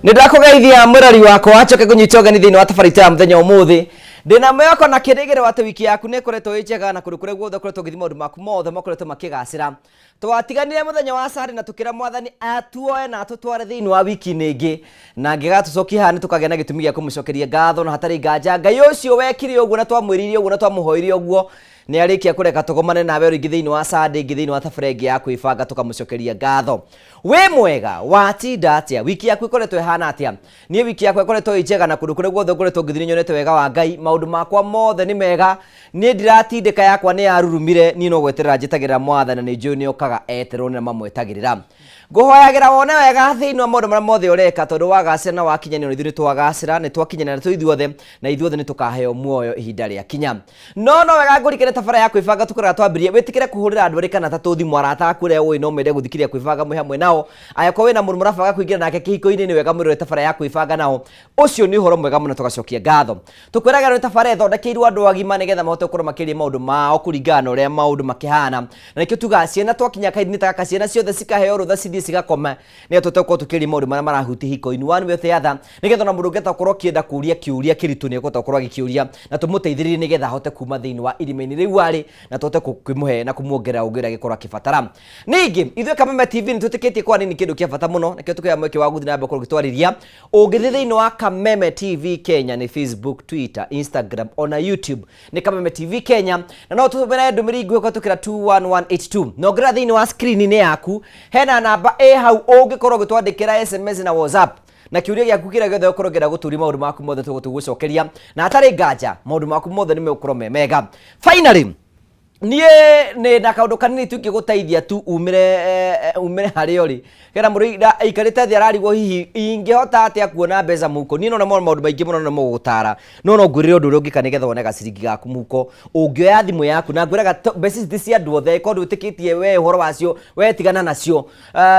Nindakugeithia murari wakwa acoke kunyita ũgeni thĩinĩ wa tabarĩra mũthenya ũmũthĩ. Ndĩna mwĩhoko na kĩrĩgĩrĩro atĩ wiki yaku nĩ ĩkoretwo ĩ njega na kũrĩ kũrĩa guothe ũkoretwo ũgĩthiĩ maũndũ maku mothe makoretwo makĩgacĩra. Twatiganire mũthenya wa Sunday na tũkĩra Mwathani atuoe na atũtware thĩinĩ wa wiki nĩngĩ, na ngĩgatũcokia haha nĩ tũkagĩa na gĩtũmi gĩa kũmũcokeria ngatho na hatarĩ nganja. Ngai ũcio wekire ũguo na twamwĩrire ũguo na twamũhoire ũguo nĩ arĩkia kũreka tũgomane nawe rĩngĩ thĩinĩ wa Sunday thĩinĩ wa tabarĩra ĩngĩ ya kwĩbanga tũkamũcokeria ngatho. We mwega watinda atĩa? Wiki yaku ĩkoretwo ĩhana atĩa? Niĩ wiki yakwa ĩkoretwo ĩ njega na kũndũ kũrĩa guothe ngoretwo ngĩthiĩ nyonete wega wa Ngai. Maũndũ makwa mothe nĩ mega. Niĩ ndiratindĩka yakwa nĩ yarurumire. Niĩ no gweterera njĩtagĩrĩra Mwathani na nĩ njũĩ nĩ okaga eterwo nĩ mamwetagĩrĩra. Ngũhoyagĩra wone wega thĩinĩ wa maũndũ marĩa mothe ũreka, tondũ wagacĩra na wakinyanĩra ithuĩ nĩ twagacĩra, nĩ twakinyanĩra ithuothe na ithuothe nĩ tũkaheo muoyo ihinda rĩa kinya. No wega ngũrikĩre tabarĩra ya kwĩbanga tũkoragwo twambĩrĩria wĩtĩkĩre kũhũrĩra andũ arĩ kana ta tũthimũ arata aku ũrĩa ũĩ no mende gũthikĩrĩria kwĩbanga mwĩ hamwe nao. Angĩkorwo wĩna mũndũ mũrabanga kũingĩra nake kĩhiko-inĩ nĩ wega mwĩrore tabarĩra ya kwĩbanga nao. Ũcio nĩ ũhoro mwega mũno tũgacokia ngatho. Tũkwĩraga nĩ tabarĩra ĩthondekeirwo andũ agima nĩgetha mahote gũkorwo makĩria maũndũ mao kũringana na ũrĩa maũndũ makĩhana. Na nĩkĩo tugaga ciana twakinya kahinda ta gaka ciana ciothe cikaheo rũtha cithiĩ cigakoma nĩ tũtekwo tũkĩrĩ maũndũ marĩa marahuti hiko-inĩ one way or the other, nĩgetha na mũndũ ũngĩhota gũkorwo akĩenda kũũria kĩũria kĩritũ nĩ ekũhota gũkorwo agĩkĩũria na tũmũteithĩrĩrie nĩgetha ahote kuma thĩinĩ wa irima-inĩ rĩu arĩ na tũhote kũmũhe na kũmuongerera ũgĩ ũrĩa agĩkorwo akĩbatara. Ningĩ ithuĩ Kameme TV nĩ twĩtĩkĩtie kwa nini kĩndũ kĩa bata mũno, nakĩo tũkĩoya mweke wa gũthiĩ na mbere gũkorwo gĩtwarĩria ũngĩthiĩ thĩinĩ wa Kameme TV Kenya nĩ Facebook, Twitter, Instagram ona YouTube nĩ Kameme TV Kenya, na no tũtũmĩre ndũmĩrĩri nguhĩ ũgatũkĩra 21182 na ongerera thĩinĩ wa screen-inĩ yaku hena namba hau ũngĩkorwo ũgĩtwandĩkĩra SMS na WhatsApp na kiuria gĩaku kĩrĩa gĩothe ũkorwo ũngĩenda gũturia maũndũ maku mothe tũgũcokeria na hatarĩ nganja maũndũ maku mothe nĩ megũkorwo me mega. Finally niĩ nĩ na kaũndũ kanini tu ingĩgũteithia tu umĩre harĩa ũrĩ. Kera mũrũ aikarĩte thĩ ararigwo hihi ingĩhota atĩa kuona mbeca mũhuko. Niĩ nona maũndũ maingĩ mũno nĩ mũgũtara, no ngwĩrĩre ũndũ ũrĩa ũngĩka nĩgetha wone gaciringi gaku mũhuko. Ũngĩoya thimũ yaku na ngwĩraga mbeca ici cia andũ othe korwo wĩtĩkĩtie we ũhoro wacio we tigana nacio.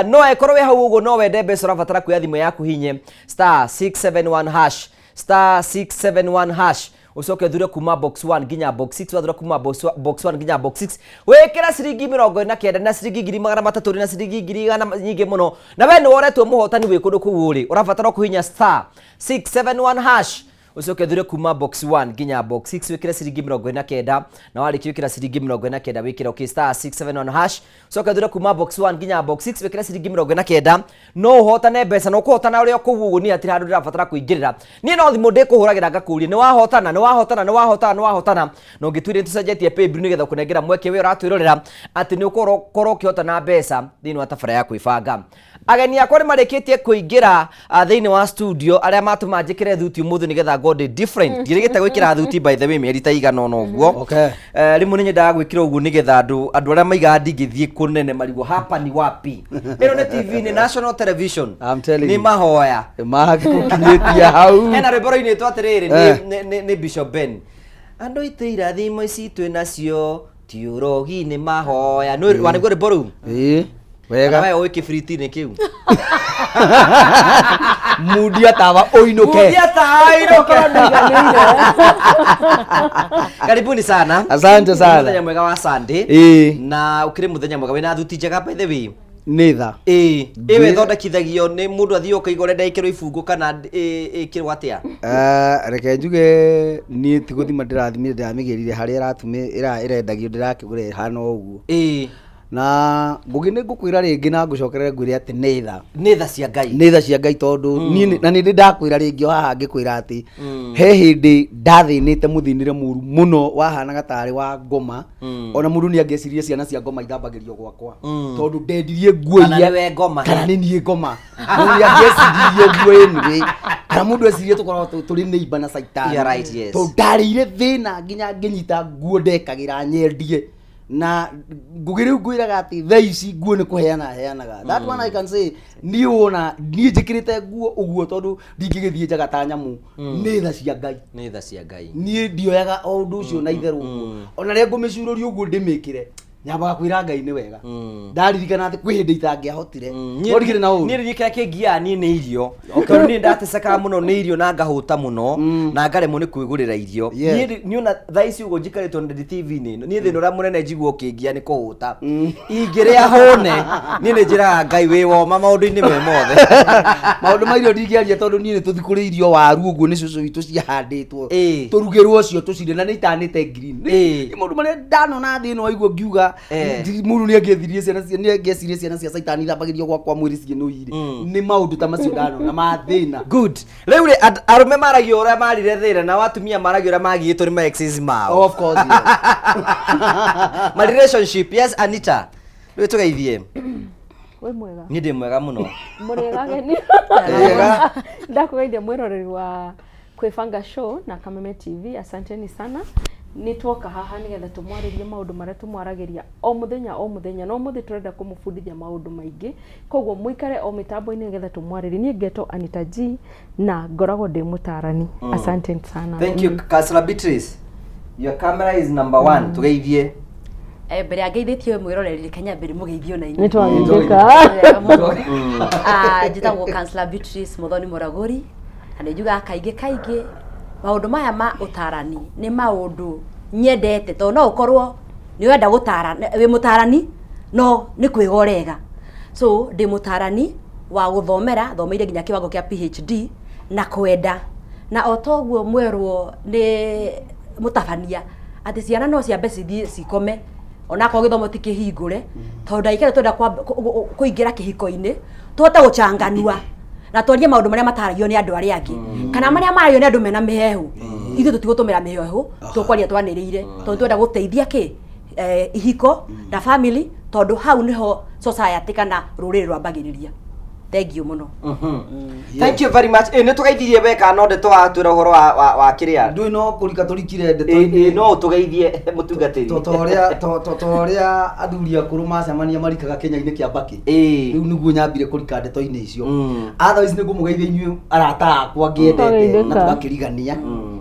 No ĩkorwo we hau ũguo no wende mbeca ũrabatara kuoya thimũ yaku hinye *671# *671# ucoke thure kuma box 1 nginya box 6 wathura kuma box 1 nginya box 6 wekera ciringi 49 na ciringi 300 na ciringi 100 nyingĩ mũno na we nĩ woretwo mũhotani wĩ kũndũ kũu ũrĩ ũrabatara kũhinya *671# ucoke thure kuma box 1 nginya box 6 wekera ciringi 49 na warĩkia wekera ciringi 49 wekera okay *671# ucoke thure kuma box 1 nginya box 6 wekera ciringi 49 no ũhotane mbeca no kũhotana ũrĩa kũu ũguo niĩ atĩ handũ ndĩrabatara kũingĩrĩra niĩ no thimũ ndĩkũhũragĩra ngakũria nĩ wahotana no ngĩtuire tũcenjetie paybill nĩgetha kũnengera mweke we ũratwĩrorera atĩ nĩ ũkorwo ũkĩhotana mbeca thĩinĩ wa tabarĩra ya kwĩbanga. Ageni akwa nĩ marĩkĩtie kũingĩra thĩinĩ wa studio arĩa matũma njĩkĩre thuti ũmũthĩ nĩgetha ngode different. Ndirĩgĩte gwĩkĩra thuti by the way mĩeri ta igana ũna ũguo. Rĩmwe nĩ nyendaga gwĩkĩra ũguo nĩgetha andũ arĩa maigaga ndingĩthiĩ kũnene marigwo hapa ni wapi. Ĩno nĩ TV nĩ National Television. Nĩ mahoya. Magĩkinyĩtie hau. Hena rwĩmbo rũinĩtwo atĩrĩrĩ nĩ Bishop Ben. Andũ itũ irathimo ici twĩ nacio ti ũrogi nĩ mahoya. Wanĩguo rwĩmbo rũu? Ĩĩ. Wega we ũĩ kĩbiriti-inĩ kĩu mudia tawa oinuke karibuni sana. Asante sana. Mũthenya mwega wa Sunday na ũkĩrĩ mũthenya mwega wĩna thuti njega by the way nĩtha ĩwe thondekithagio nĩ mũndũ athiĩ ũkaigwo ũrenda ĩkĩrwo ibungo kana ĩkĩrwo atĩa? Reke njuge niĩ ti gũthima ndĩrathimire ndĩramĩgĩrire harĩa ĩrendagio ndĩrakĩgũra ĩhana ũguo na ngũgĩ nĩ ngũkwĩra rĩngĩ na ngũcokerere ngwĩre atĩ nĩtha cia Ngai tondũ niĩ na nĩ ndĩ ndakwĩra rĩngĩ haha ngĩkwĩra atĩ he hĩndĩ ndathĩnĩte mũthĩnĩre mũru mũno wahanaga tarĩ wa ngoma ona mũndũ nĩ angĩcirie ciana cia ngoma ithambagĩrio gwakwa tondũ ndendirie nguo iria kana nĩ niĩ ngoma mũndũ nĩ angĩcirie nguo ĩnĩ kana mũndũ ecirie tũkoragwo tũrĩ neighbor na caitani tondũ ndarĩire thĩna nginya ngĩnyita nguo ndekagĩra nyendie na ngũgĩ rĩu ngwĩraga atĩ thaa ici nguo nĩ kũheanaga. That one I can say niĩ wona niĩ njĩkĩrĩte nguo ũguo tondũ ndingĩgĩthiĩ njaga ta nyamũ nĩ tha cia Ngai niĩ ndioyaga o ũndũ ũcio na itherũ ona rĩa ngũmĩcurũria ũguo ndĩmĩkĩre nyambaga kwira Ngai ni wega ndaririkana ati kwi hindi itangiahotire no ndikire na uru ni rikira kingia ni irio tondu ni ndateseka muno ni irio na ngahuta muno na ngaremwo ni kwigurira irio ni ona thaici ugo njikaritwo ndi TV ni ni thino ra munene njiguo kingia ni kuhuta ingiria hone ni njira Ngai wi woma maundu-ini me mothe maundu ma irio ndingiaria tondu ni tuthikuri irio waru uguo ni cucu itu ciahanditwo turugirwo cio tucire na ni itanite green ni maundu maria ndanona thino waigua ngiuga muru ni angithirie ciana cia ni angicirie ciana cia saitani thambagirio kwa mwiri cienũire ni maundu ta macio ndanona ma thina good riu ri arume maragio uria marire thira na watumia maragio uria magitwo ni ma exes mao of course my relationship yes Anita riu tugeithie we mwega ni ndi mwega muno murega geni ndakugeithia mwiroreri wa Kwibanga Show na Kameme TV asanteni sana nitwoka haha nigetha tumwaririe maundu maria tumwaragiria o muthenya no muthi turenda kumufundithia maundu maingi koguo muikare o mitambo-ini nigetha tumwaririe ni ngeto Anita G na ngoragwo ndi mutarani asanteni sana thank you Kasla Beatrice your camera is number 1 tugeithie mbere angeithĩtie mwĩroreri Kenya mbere mũgeithio na ni twagĩka njĩtagwo Councillor Beatrice Muthoni Muragũri na nĩnjugaga kaingĩ maũndũ maya ma ũtarani nĩ maũndũ nyendete tondũ no ũkorwo nĩ wenda gũtara wĩ mũtarani no nĩ kwĩga ũrega so ndĩ mũtarani wa gũthomera thomeire nginya kĩwango kĩa PhD na kwenda na o toguo mwerwo nĩ mũtabania atĩ ciana no ciambe cithiĩ cikome ona kwa githomo ti kihingure tondu ndaikare twenda kuingira kihiko-ini tuhote gucanganua na twarie maundu maria mataragio ni andu aria angi kana maria maragio ni andu mena mihehu ithu tutigotumira mihehu tukwaria twaniriire tondu twenda guteithia ki ihiko na family tondu hau niho society kana ruriri rwambagiriria thank you muno thank you very much ni tugeithirie weka no ndeto atwira uhoro wa kiria ndui no kurika turikire ndeto no tugeithie mutungatiri toria athuri akuru macemania marikaga Kenya-ini kia Mbaki riu niguo nyambire kurika ndeto-ini icio otherwise niguo mugeithie inyu arata akwa ngiendete na tugakirigania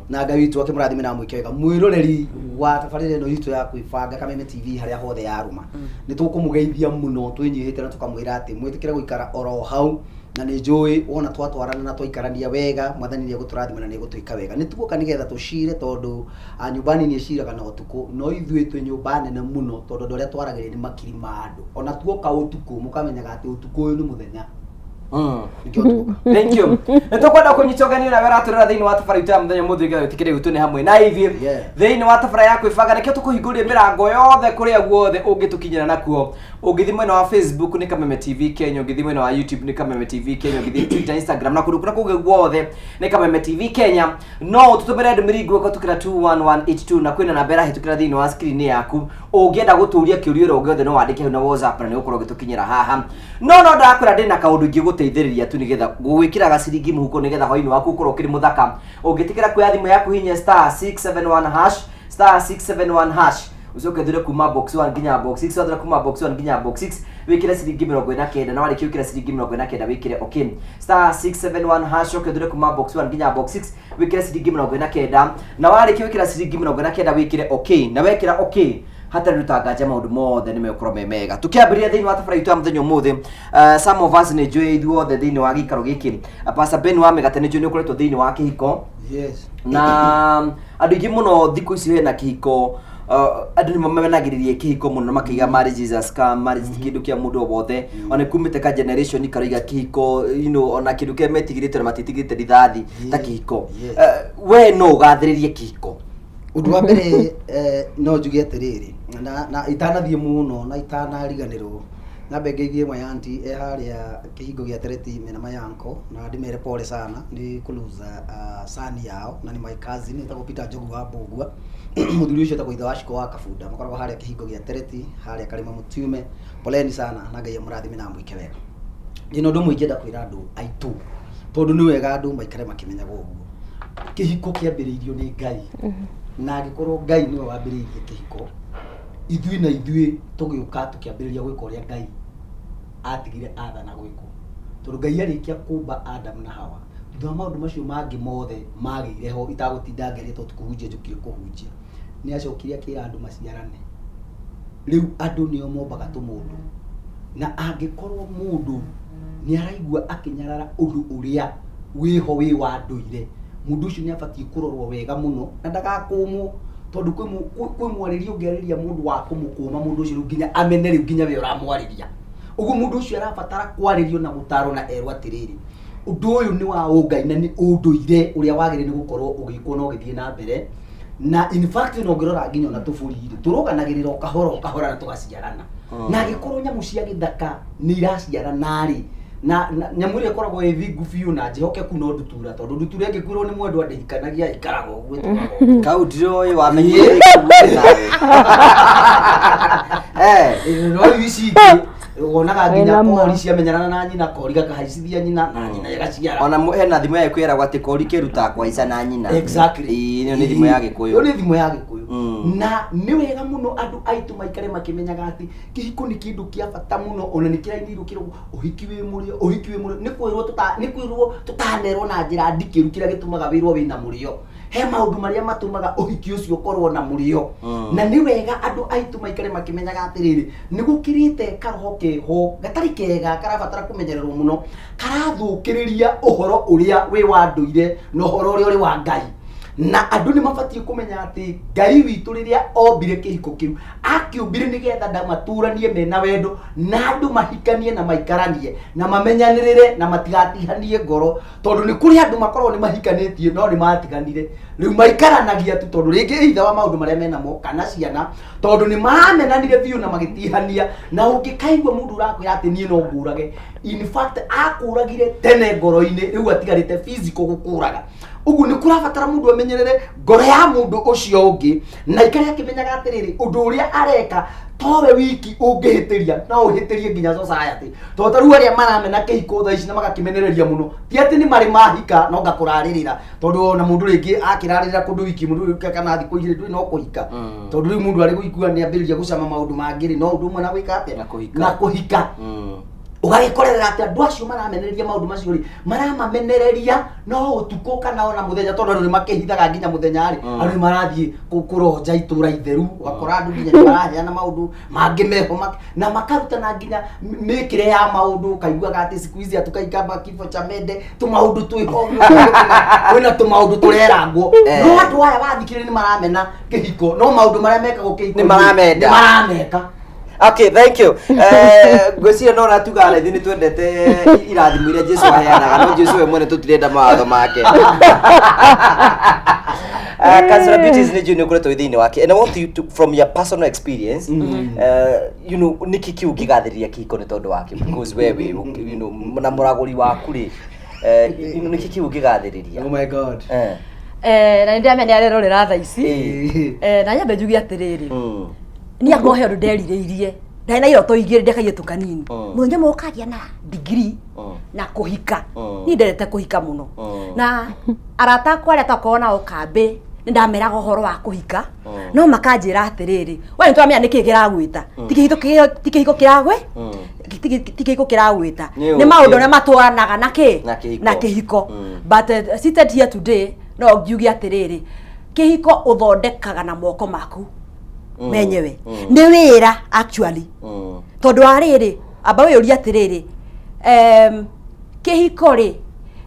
na Ngai witu akimurathime na mwike wega mwiroreri wa tabarĩra ĩno itu ya Kwibanga Kameme TV haria hothe yaruma ni tukumugeithia muno twinyihite na tukamwira ati mwitikire guikara oro hau na ni njui wona twatwarana na twaikarania wega mwathani ni guturathima na ni gutuika wega ni tugoka nigetha tucire tondu nyumbani ni ciraga na utuku no ithuĩ twĩ nyumba nene muno tondu ndoria twarageria ni makiri ma andu ona tuoka utuku mukamenyaga ati utuku uyu ni muthenya thank you nitukwenda kunyitogania na wera turira thiini wa tafara ita muthenya muthi ngetha utikire gutune hamwe na ithi thiini wa tafara ya Kwibanga nikio tukuhinguria mirango yothe kuria guothe ungitukinyira nakuo ungithii mwena wa Facebook ni Kameme TV Kenya ungithii mwena wa YouTube ni Kameme TV Kenya ungithii Twitter Instagram na kundu kuge guothe ni Kameme TV Kenya no tutumire ndumirigo ko tukira 21182 na kwina na bera hitukira thiini wa screen yaku ungienda guturia kiurio giothe no wandike na WhatsApp na ni ukorwo gitukinyira haha no ndakwira ndina kaundu ngiguteithiriria tu nigetha gwikira gaciringi muhuko nigetha hoini waku ukorwo kiri muthaka ungitikira kwa thimu yaku hinya *671# ucoke thire kuma box 1 nginya box 6 wathira kuma box 1 nginya box 6 wikire ciringi 49 na wariki wikira ciringi 49 wikire okay *671# ucoke thire kuma box 1 nginya box 6 wikire ciringi 49 na wariki wikira ciringi 49 wikire okay na wekira okay hatari rutanganja maundu mothe nimekorwo memega tukiambiria thiini wa tafara itu ya muthenya umuthi some of us ni njui ithuothe thiini wa gikaro giki Pastor Ben wa Megate ni njui ni ukoretwo thiini wa kihiko yes na andu ingi muno thiku ici hena kihiko andu ni mamenagiririe kihiko muno makiga marriages as scam marriage kindu kia mundu wothe ona kumite ka generation ikariga kihiko ona kindu kia metigirite na matitigirite rithathi ta kihiko we no gathiririe kihiko undu wa mbere no njuge atiriri na itanathie muno na itanariganirwo na bengeithie mwa aunti haria kihingo gia Tereti mena mayanko na ndimere pole sana ni kuluza sani yao na ni my cousin itakupita Njogu wa Mbugua muthuri ucio takwa ithe washiko wa Kabunda makoragwo haria kihingo gia Tereti haria Karima Mutiume poleni sana na Ngai amurathime na mwike wega ino ndu mwingenda kwira andu aitu tondu ni wega andu maikare makimenyaga uguo kihiko kiambiriirio ni Ngai na gikorwo Ngai niwe wambiriirie kihiko ithui tugiuka tukiambiriria gwika uria Ngai atigire athana gwikwo tondu Ngai arikia kumba Adam na Hawa thutha maundu macio mangi mothe magire ho itagutinda ngeretwo tukuhunjia njukire kuhunjia ni acokiria kira andu maciarane riu andu nio mombaga tumundu na angikorwo mundu ni araigua akinyarara undu uria wiho wi wa nduire mundu ucio ni abatie kurorwo wega muno na ndagakumwo tondu kwi mwarĩria ũngĩarĩria mundu wa kumukuma mundu ucio nginya amene riu nginya we uramwarĩria uguo mundu ucio arabatara kwarĩrio na gũtarwo na erwo atiriri undu uyu ni wa ũngai na ni unduire uria wagĩrĩire ni gukorwo ugĩkwo na ũgĩthie na mbere na in fact no ngirora nginya na tũbũri-rĩ tũrũganagĩrĩra kahora na tugaciarana na agĩkorwo nyamu cia gĩthaka nĩ iraciarana-rĩ na nyamu ĩrĩa ĩkoragwo ĩthingu biũ na njehokeku no ndutura tondu ndutura ĩngĩkwĩrwo nĩ mwendwa ndĩhikanagia ikaraga ũguo ĩtũraga kau ndiroĩ wamenyire no ici ingĩ wonaga nginya kori ciamenyana na nyina kori gakahaicithia nyina na nyina yagaciara ona hena thimo ya kwĩragwo atĩ kori kĩrutaga kwaica na nyina exactly ĩyo nĩ thimo ya Gĩkũyũ nĩ thimo ya Gĩkũyũ na nĩ wega mũno andũ aitũ maikare makĩmenyaga atĩ kĩhiko nĩ kĩndũ kĩa bata mũno ona nĩ kĩrainĩirwo kĩragwo ũhiki wĩ mũrĩo nĩ kwĩrwo tũtanerwo na njĩra ndikĩru kĩrĩa gĩtũmaga wĩrwo wĩna mũrĩo he maũndũ marĩa matũmaga ũhiki ũcio ũkorwo na mũrĩo na nĩ wega andũ aitũ maikare makĩmenyaga atĩrĩrĩ nĩ gũkĩrĩte karoho keho gatarĩ kega karabatara kũmenyererwo mũno karathũkĩrĩria ũhoro ũrĩa wĩ wa ndũire na ũhoro ũrĩa ũrĩ wa Ngai na andũ nĩ mabatie kũmenya atĩ Ngai witũ rĩrĩa ombire kĩhiko kĩu akĩũmbire nĩgetha ndamatũranie mena wendo na andũ mahikanie na maikaranie na mamenyanĩrĩre na matigatihanie ngoro tondu nĩ kũrĩ andũ makorwo nĩ mahikanĩtie no nĩ matiganire rĩu maikaranagia tu tondu rĩngĩ either wa maũndũ marĩa menamo kana ciana tondu nĩ mamenanire biũ na magĩtihania na ũngĩkaigua mũndũ ũrakwĩra atĩ niĩ no ngũrage in fact akũragire tene ngoro-inĩ rĩu atigarĩte physical gũkũraga ugu ni kurabatara mundu amenyerere ngoro ya mundu ucio ungi na ikare akimenyaga atiriri undu uria areka towe wiki ungihitiria no uhitirie nginya society to taru aria maramena kihiko thaa ici na magakimenereria muno ti ati ni mari mahika no ngakuraririra tondu ona mundu ringi akiraririra kundu wiki mundu kana thiku igiri ndui no kuhika tondu riu mundu ari guikua ni ambiriria gucama maundu mangiri no undu mwe na gwika atia na kuhika ugagikorera ati andu acio maramenereria maundu macio ri maramamenereria no utuko kana ona muthenya tondu ni makihithaga nginya muthenya ri andu marathie kuronja itura itheru wakora andu nginya maraheana maundu mangi meho na makarutana nginya mikire ya maundu kaiguaga ati siku ici atukaikamba kifo cha mende tu maundu twiho wina tu maundu turerangwo no andu aya wathikire ni maramena kihiko no maundu maria mekagwo kihiko ni marameka. Okay, thank you. Gwĩciria no ratuga na ithuĩ nĩ twendete irathimo iria Jesu aheanaga no Jesu we mwene tũtirenda mawatho make. Councillor Beauty nĩ njũĩ nĩ ũkoretwo thĩinĩ wake and I want you to, from your personal experience, you know, nĩkĩ kĩu kĩgathĩrĩria kĩhiko nĩ tondũ wake because wewe you know na mũragũri waku rĩ you know nĩkĩ kĩu kĩgathĩrĩria. Oh my God. Na nĩndĩamenya arerorera thaa ici na nyambe njuge atĩrĩrĩ ni akohe ndo nderirĩirie ndena iroto igĩrĩ ndekairĩtu kanini mũthenya ũmwe ũkagĩa na degree na kũhika ni nderete kũhika mũno na arata akwa arĩa twakoragwo nao kambĩ nĩ ndameraga ũhoro wa kũhika no makanjĩra atĩrĩrĩ we nĩ tũramenya nĩkĩ kĩragwĩta ti kĩhiko kĩragwĩta nĩ maũndũ arĩa matwaranaga na kĩhiko but seated here today no ngiuge atĩrĩrĩ kĩhiko ũthondekaga na moko maku menyewe nĩ wĩra actually tondu arĩrĩ amba wĩyũria atĩrĩrĩ kĩhiko rĩ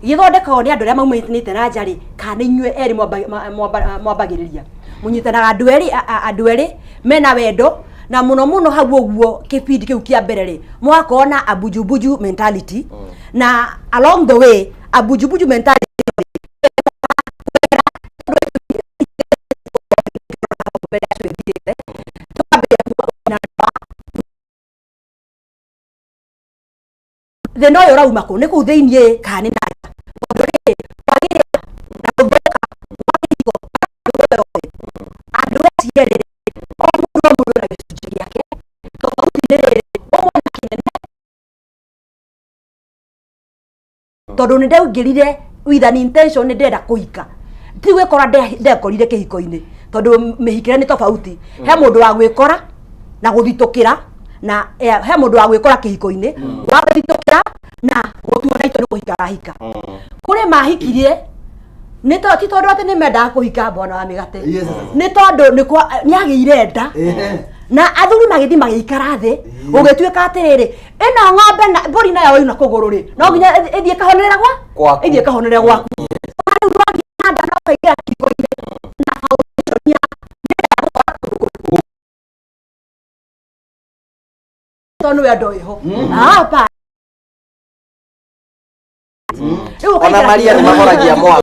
gĩthondekagwo nĩ andũ arĩa maumanĩte na nja rĩ kana inyuĩ erĩ mwambagĩrĩria mũnyitanaga andũ erĩ mena wendo na mũno hau ũguo kĩbindi kĩu kĩa mbere rĩ mũgakorwo na abujubuju mentality na along the way abujubuju mentality the no yora umako ne ku theinie kani na kwagire na kutheka kwagiko andu aciere o mundu na gĩcunjĩ gĩake tondu nĩ ndeungĩrire with an intention nĩ ndenda kũhika ti gwĩkora ndekorire kĩhiko-inĩ tondu mĩhikĩre nĩ tofauti he mũndũ wa gwĩkora na gũthitũkĩra na he mũndũ wa gwĩkora kĩhiko-inĩ wa gũthitũkĩra na gũtua na itũ nĩ kũhika arahika kũrĩ mahikirie nĩ to ti tondu atĩ nĩ mendaga kũhika bwana wa mĩgate nĩ tondu nĩ agĩire nda na athuri magithi magikara thi gugituika atiriri ino ng'ombe na mburi nayo ina kuguru ri no nginya ithie kahonerera gwa ithie kahonerera gwaku ari rwagenda no kaigira kiko-ini na haunia tonu ya doiho hapa ona Maria ni mahoragia mwa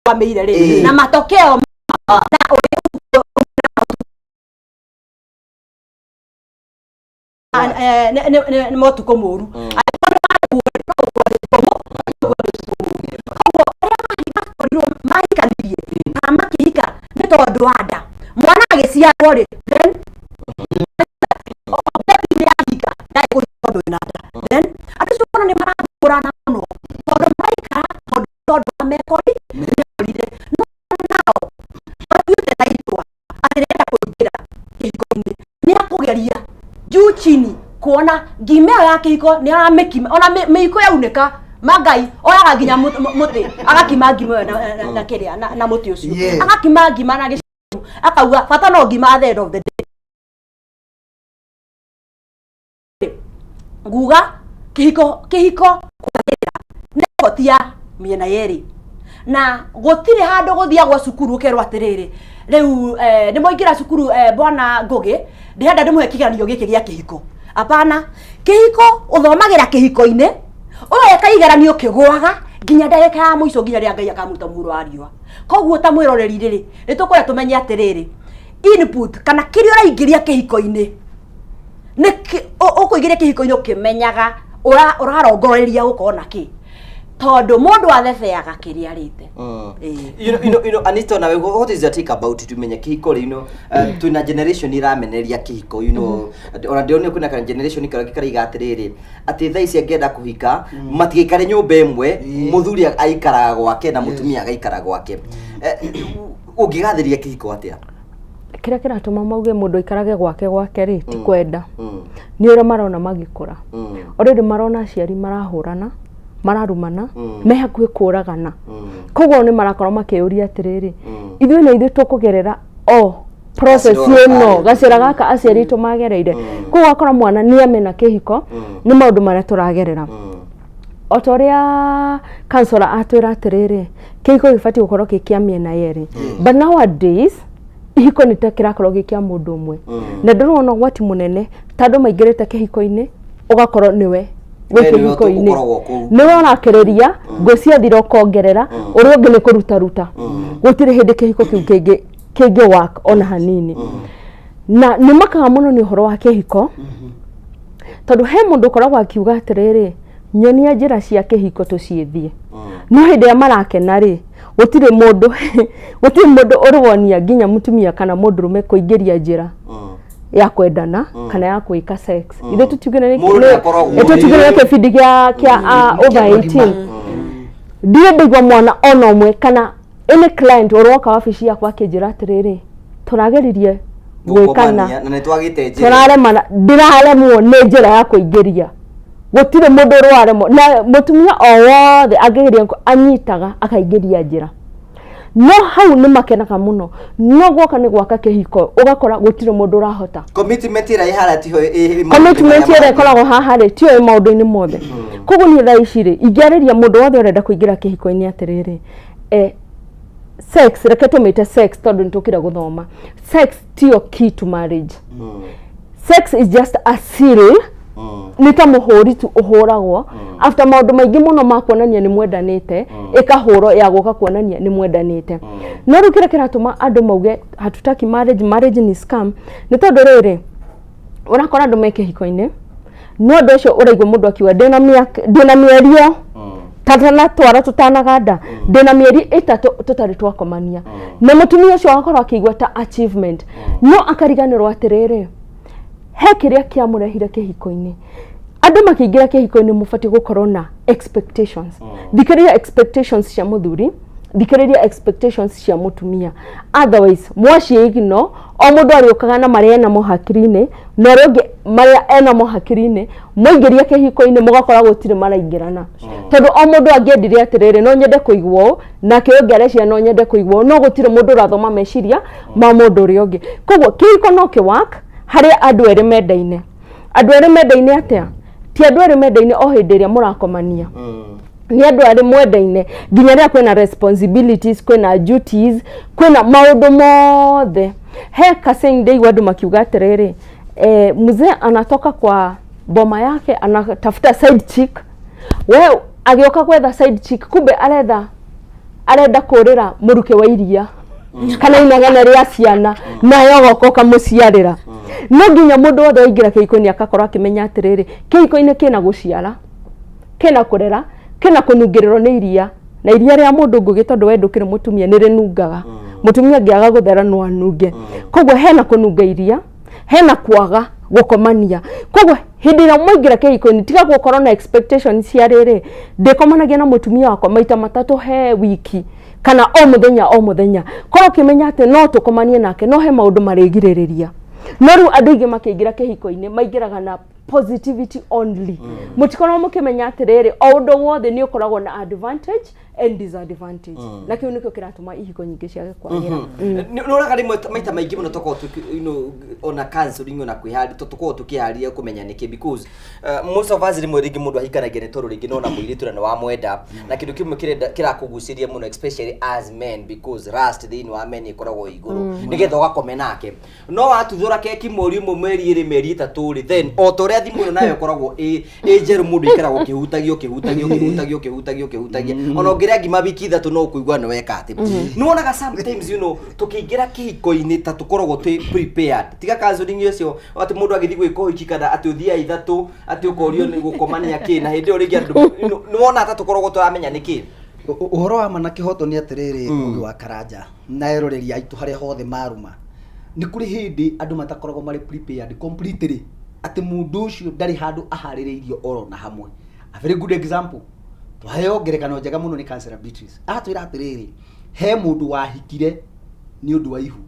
wameire ri na matokeo na ni motuko muru maikanirie amakihika ni tondu wanda mwana agiciarwo ri then then atucukuru ni marakurana muno tondu maikara tondu amekori nao ayude naitwa arenda kuingira kihiko-ini ni akugeria juu chini kuona ngimeo ya kihiko ni aramekima ona meiko yauneka magai oyaga nginya muti agakima ngimeo na kiria na muti ucio agakima ngima na giciru akauga bata no ngima at the end of the day nguga kihiko kwagira ne gotia miena yeri na gotire handu guthia gwa cukuru ukerwa atiriri riu ni moingira cukuru bwana Ngugi ndihenda ndimuhe kigeranio giki gia kihiko apana kihiko uthomagira kihiko-ini uweka igeranio kigwaga nginya ndagika ya muico nginya ria Ngai akamuta muhuro wa riua koguo ta mwiroreri riri nitukore tumenye atiriri input kana kiri uraingiria kihiko-ini ni ukuingiria kihiko-ini ukimenyaga urarongoreria ukona ki tondu mundu athebeaga kiri arite Anita na what is your take about it tumenye kihiko rino twina generation irameneria kihiko ona ndionio kuna kana generation ikara atiriri ati thaa ici angenda kuhika matigikare nyumba imwe muthuri aikaraga gwake na mutumia agaikara gwake ungigathiria kihiko atia kira kiratuma mauge mundu ikarage gwake ri ti kwenda ni ura marona magikura already marona aciari marahurana mararumana me hakuhi kuragana koguo ni marakorwo makiuria atiriri ithuĩ na ithuĩ tukugerera process ino gacira gaka aciari tu magereire koguo akora mwana ni amena kihiko ni maundu maria turagerera otoria kansora atwira atiriri kihiko gibati gukorwo kikia miena yeri but nowadays ihiko ni tekirakorwo gikia mundu umwe na ndurona gwati munene tandu maingirite kihiko-ini ugakorwo niwe kihiko-ini niwe onakereria ngocia thira ukongerera uri ungi ni kuruta gutire hindi kihiko kiu kingi work ona hanini na ni makaga muno ni uhoro wa kihiko tondu he mundu ukoragwo akiuga atiriri nyonia njira cia kihiko tuciithie no hindi ya marakena ri gutire mundu urwonia nginya mutumia kana mundurume kuingiria njira ya kwendana kana ya kuika sex ile tutugene kibindi kia over 18 ndiye ndigwa mwana ona umwe kana any client uroka wabici yakwa kinjira atiriri turageririe gwikana na nitwagite njira turaremana ndiraremwo ni njira ya kuingiria gutire mundu urwaremwo na mutumia o wothe angigeria anyitaga akaingiria njira no hau ni makenaga muno no gwoka ni gwaka kihiko ugakora gutire mundu urahota commitment ira ihara tiho commitment ira ikoragwo haha ri tio maundu-ini mothe koguo ni thaa ici ri ingĩarĩria mundu wothe urenda kuingira kihiko-ini atiriri sex reke tumite sex tondu nitukira guthoma sex tio key to marriage sex is just a seal ni ta muhuri tu uhuragwo after maundu maingi muno makuonania ni mwendanite ikahuro ya guka kuonania ni mwendanite no rukira kiratuma andu mauge hatutaki marriage ni scam ni tondu riri urakora andu meke hiko-ini no ndu ucio uraigwa mundu akiwa ndina mierio tatana twara tutanaganda ndina mieri 3 tutari twakomania na mutumia ucio akora akigwa ta achievement no akariganirwo atiriri he kiria kia murehire kihiko-ini andu makiingira kihiko-ini mufati gukorwo na expectations thikiriria expectations cia muthuri thikiriria expectations cia mutumia. Otherwise mwacie igno o mundu ariokaga na maria ena mohakirine na rongi maria ena mohakirine muingiria kihiko-ini mugakora gutire maraingirana tondu o mundu angiendire atiriri no nyende kuigwo na kiongerecia no nyende kuigwo no gutire mundu urathoma meciria ma mundu uri ungi koguo kihiko no ki work hari andu eri mendaine atia ti andu eri mendaine o hindi ria murakomania ni andu ari mwendaine nginya ria kwina responsibilities kwina duties kwina maundu mothe he kasing day wadu makiuga atiriri mzee anatoka kwa boma yake anatafuta side chick wewe agioka kwetha side chick kumbe arenda kurira muruke wa iria kana inagana ria ciana na yogoka kamuciarira no nginya mundu wothe aingira kihiko-ini akakorwo akimenya atiriri kihiko-ini kina guciara kina kurera kina kunungirirwo ni iria na iria ria mundu ngugi tondu wendukire mutumia ni rinungaga mutumia ngiaga guthera no anunge koguo hena kununga iria hena kwaga gukomania koguo hindi ira mwaingira kihiko-ini tiga gukorwo na expectations cia riri ndikomanagia na mutumia wakwa maita matatu he wiki kana o muthenya korwo kimenya ati no tukomanie nake no he maundu marigiririria no riu andu ingi makiingira kihiko-ini maingiraga na positivity only mutikono mukimenya atiriri o undu wothe ni ukoragwo na advantage and disadvantage na kiu nikio kiratuma ihiko nyingi ciage kwagira noraga rimwe maita maingi muno toko ona counseling ona kwihari tuko tukiharia kumenya niki because most of us rimwe ringi mundu ahikanagia ni toru ringi nona muiritu na wa mwenda na kindu kimwe kirakuguciria muno especially as men because rust thini wa men ikoragwo iguru nigetha ugakome nake no watuthura keki muri mumeri iri meri 3 then otoria thimu nayo ikoragwo jeru mundu ikaragwo kihutagio ona ngiria ngima wiki 3 no kuigwa no weka ati no onaga sometimes tukiingira kihiko-ini ta tukoragwo twi prepared tiga counseling ucio ati mundu agithi gwika uhiki kana ati uthia 3 ati ukorio ni gukomania kina hindi uri ngi andu ni wona ata tukoragwo turamenya niki uhoro wa mana kihoto ni atiriri ugi wa karanja na eroreria aitu haria hothe maruma ni kuri hindi andu matakoragwo mari prepared completely ati mundu ucio ndari handu ahaririirio oro na hamwe a very good example twaheyo ngerekano njega muno ni Councillor Beatrice atwira atiriri he mundu wahikire ni undu wa ihu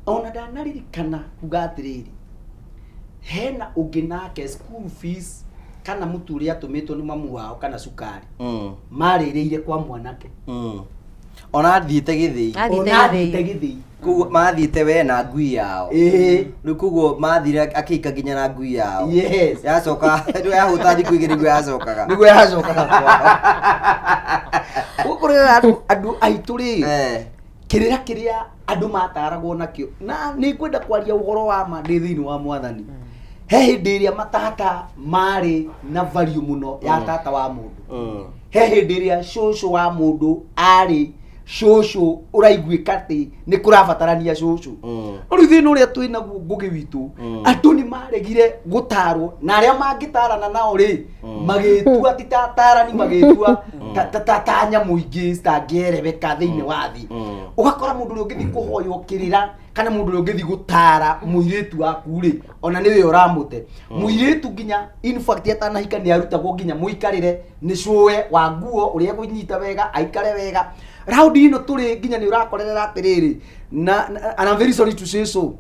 ona ndanaririkana kuga atiriri hena ungi nake school fees kana mutu uria atumitwo ni mamu wao kana sukari maririire kwa mwanake ona thiite githii kugo mathiite we na ngui yao kugo mathire akika nginya na ngui yao yacoka ndio yahuta thiku igiri niguo yacokaga ukurira andu aituri kiria andu mataragwo nakio na ni kwenda kwaria uhoro wa ma ndi thini wa mwathani he hindi iria matata mari na value muno ya tata wa mundu he hindi iria shosho wa mundu ari shosho uraiguika ati ni kurabatarania shosho uri thini uria twina ngugi witu andu ni maregire gutarwo na aria mangitarana nao ri magitua titatarani magitua tatanya muingi stangierebeka thini wa thi ugakora mundu uri ungithi kuhoyo kirira kana mundu uri ungithi gutara muiritu waku ri ona niwe uramute muiritu nginya in fact atanahika ni arutagwo nginya muikarire ni cuwe wa nguo uria kunyita wega aikare wega raundi ino turi nginya ni urakorera atiriri na and I'm very sorry to say so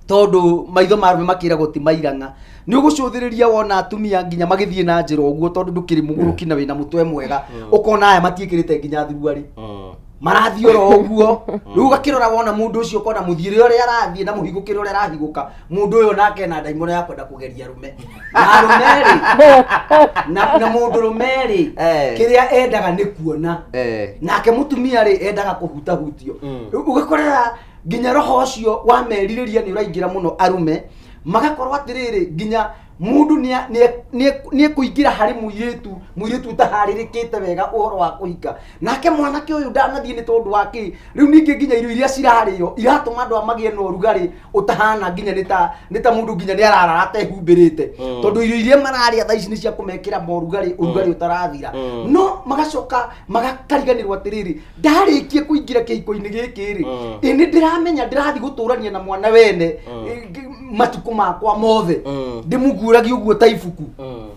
tondu maitho marume makiragwo ti maiganga ni ugucuthiriria wona atumia nginya magithie na njira uguo tondu ndukiri muguruki na wina mutwe mwega ukona aya matiikirite nginya thiruari marathioro uguo riu gakirora wona mundu ucio kona muthire uria arathie na muhigukire uria arahiguka mundu uyo nake na ndaimono ya kwenda kugeria rume na rumeri na mundu rumeri kiria endaga ni kuona nake mutumia ri endaga kuhutahutio ugakorera nginya roho ucio wa meririria ni uraingira muno arume magakorwo atiriri nginya mundu ni kuingira hari muiritu taharirikite wega uhoro wa kuhika nake mwanake uyu ndanathie ni tondu waki riu ningi nginya irio iria cirahario iratuma andu amagie no rugari utahana nginya nita mundu nginya ni arararate humbirite tondu irio iria mararia thaici ni cia kumekira morugari urugari utarathira no magacoka magakariganirwo atiriri ndarikie kuingira kihiko-ini giki ri ini ndiramenya ndirathi guturania na mwana wene matuku makwa mothe ndimuguragia uguo ta ibuku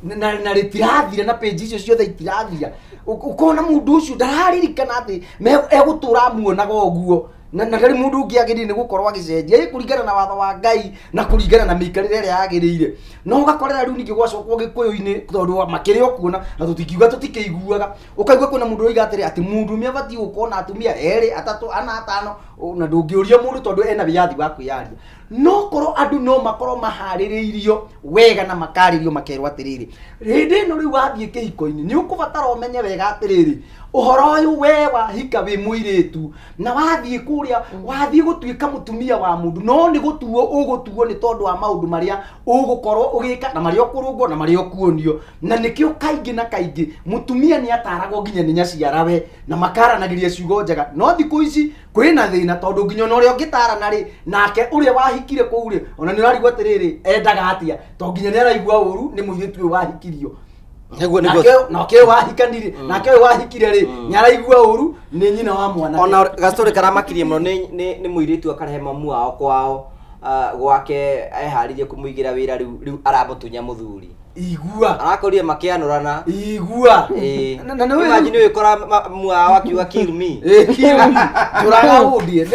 na ritirathira na page icio ciothe itirathira ukona mundu ucio ndararirikana ati egutura muonaga uguo na ndari mundu ungi agiri ni gukorwo agicenjia kuringana na watho wa Ngai na kuringana na mikarire ĩrĩa yagirĩire no ugakorera riu ningi gwacokwo Gĩkũyũ-inĩ tondu makiri okuona na tutikiuga tutikeiguaga ukaigua kuna mundu oiga atiri ati mundu miabati gukona atumia 2 3 4 5 na ndungiuria mundu tondu ena biathi wa kwiyaria no korwo andu no makorwo maharĩrĩirio wega na makaririo makerwo atiriri rĩndĩ no riu wathie kĩhiko-inĩ ni ukubatara umenye wega atiriri uhoro uyu we wahika wi muiritu na wathie kuria wathie gutuika mutumia wa mundu no ni gutuo ugutuo ni tondu wa maundu maria ugukorwo ugika na maria ukurungwo na maria ukuonio na nikio kaingi na kaingi mutumia ni ataragwo nginya ni nyaciarawe na makaranagiria ciugo njega no thiku ici kwina thina tondu nginya no ria ungitarana ri nake uria wahikire kuu ri ona ni arigwo atiriri endaga atia to nginya ni araigua uru ni muiritu uyu wahikirio nake wahikanire nake wahikire ri nyaraigua uru ni nyina wa mwana ona gastori karamakirie muno ni muiritu akarehe mamu wao kwao gwake eharirie kumuigira wira riu aramutunya muthuri igua arakorire makianurana igua na no imagine wikora mamu wao akiuga kill me kill me turaga udie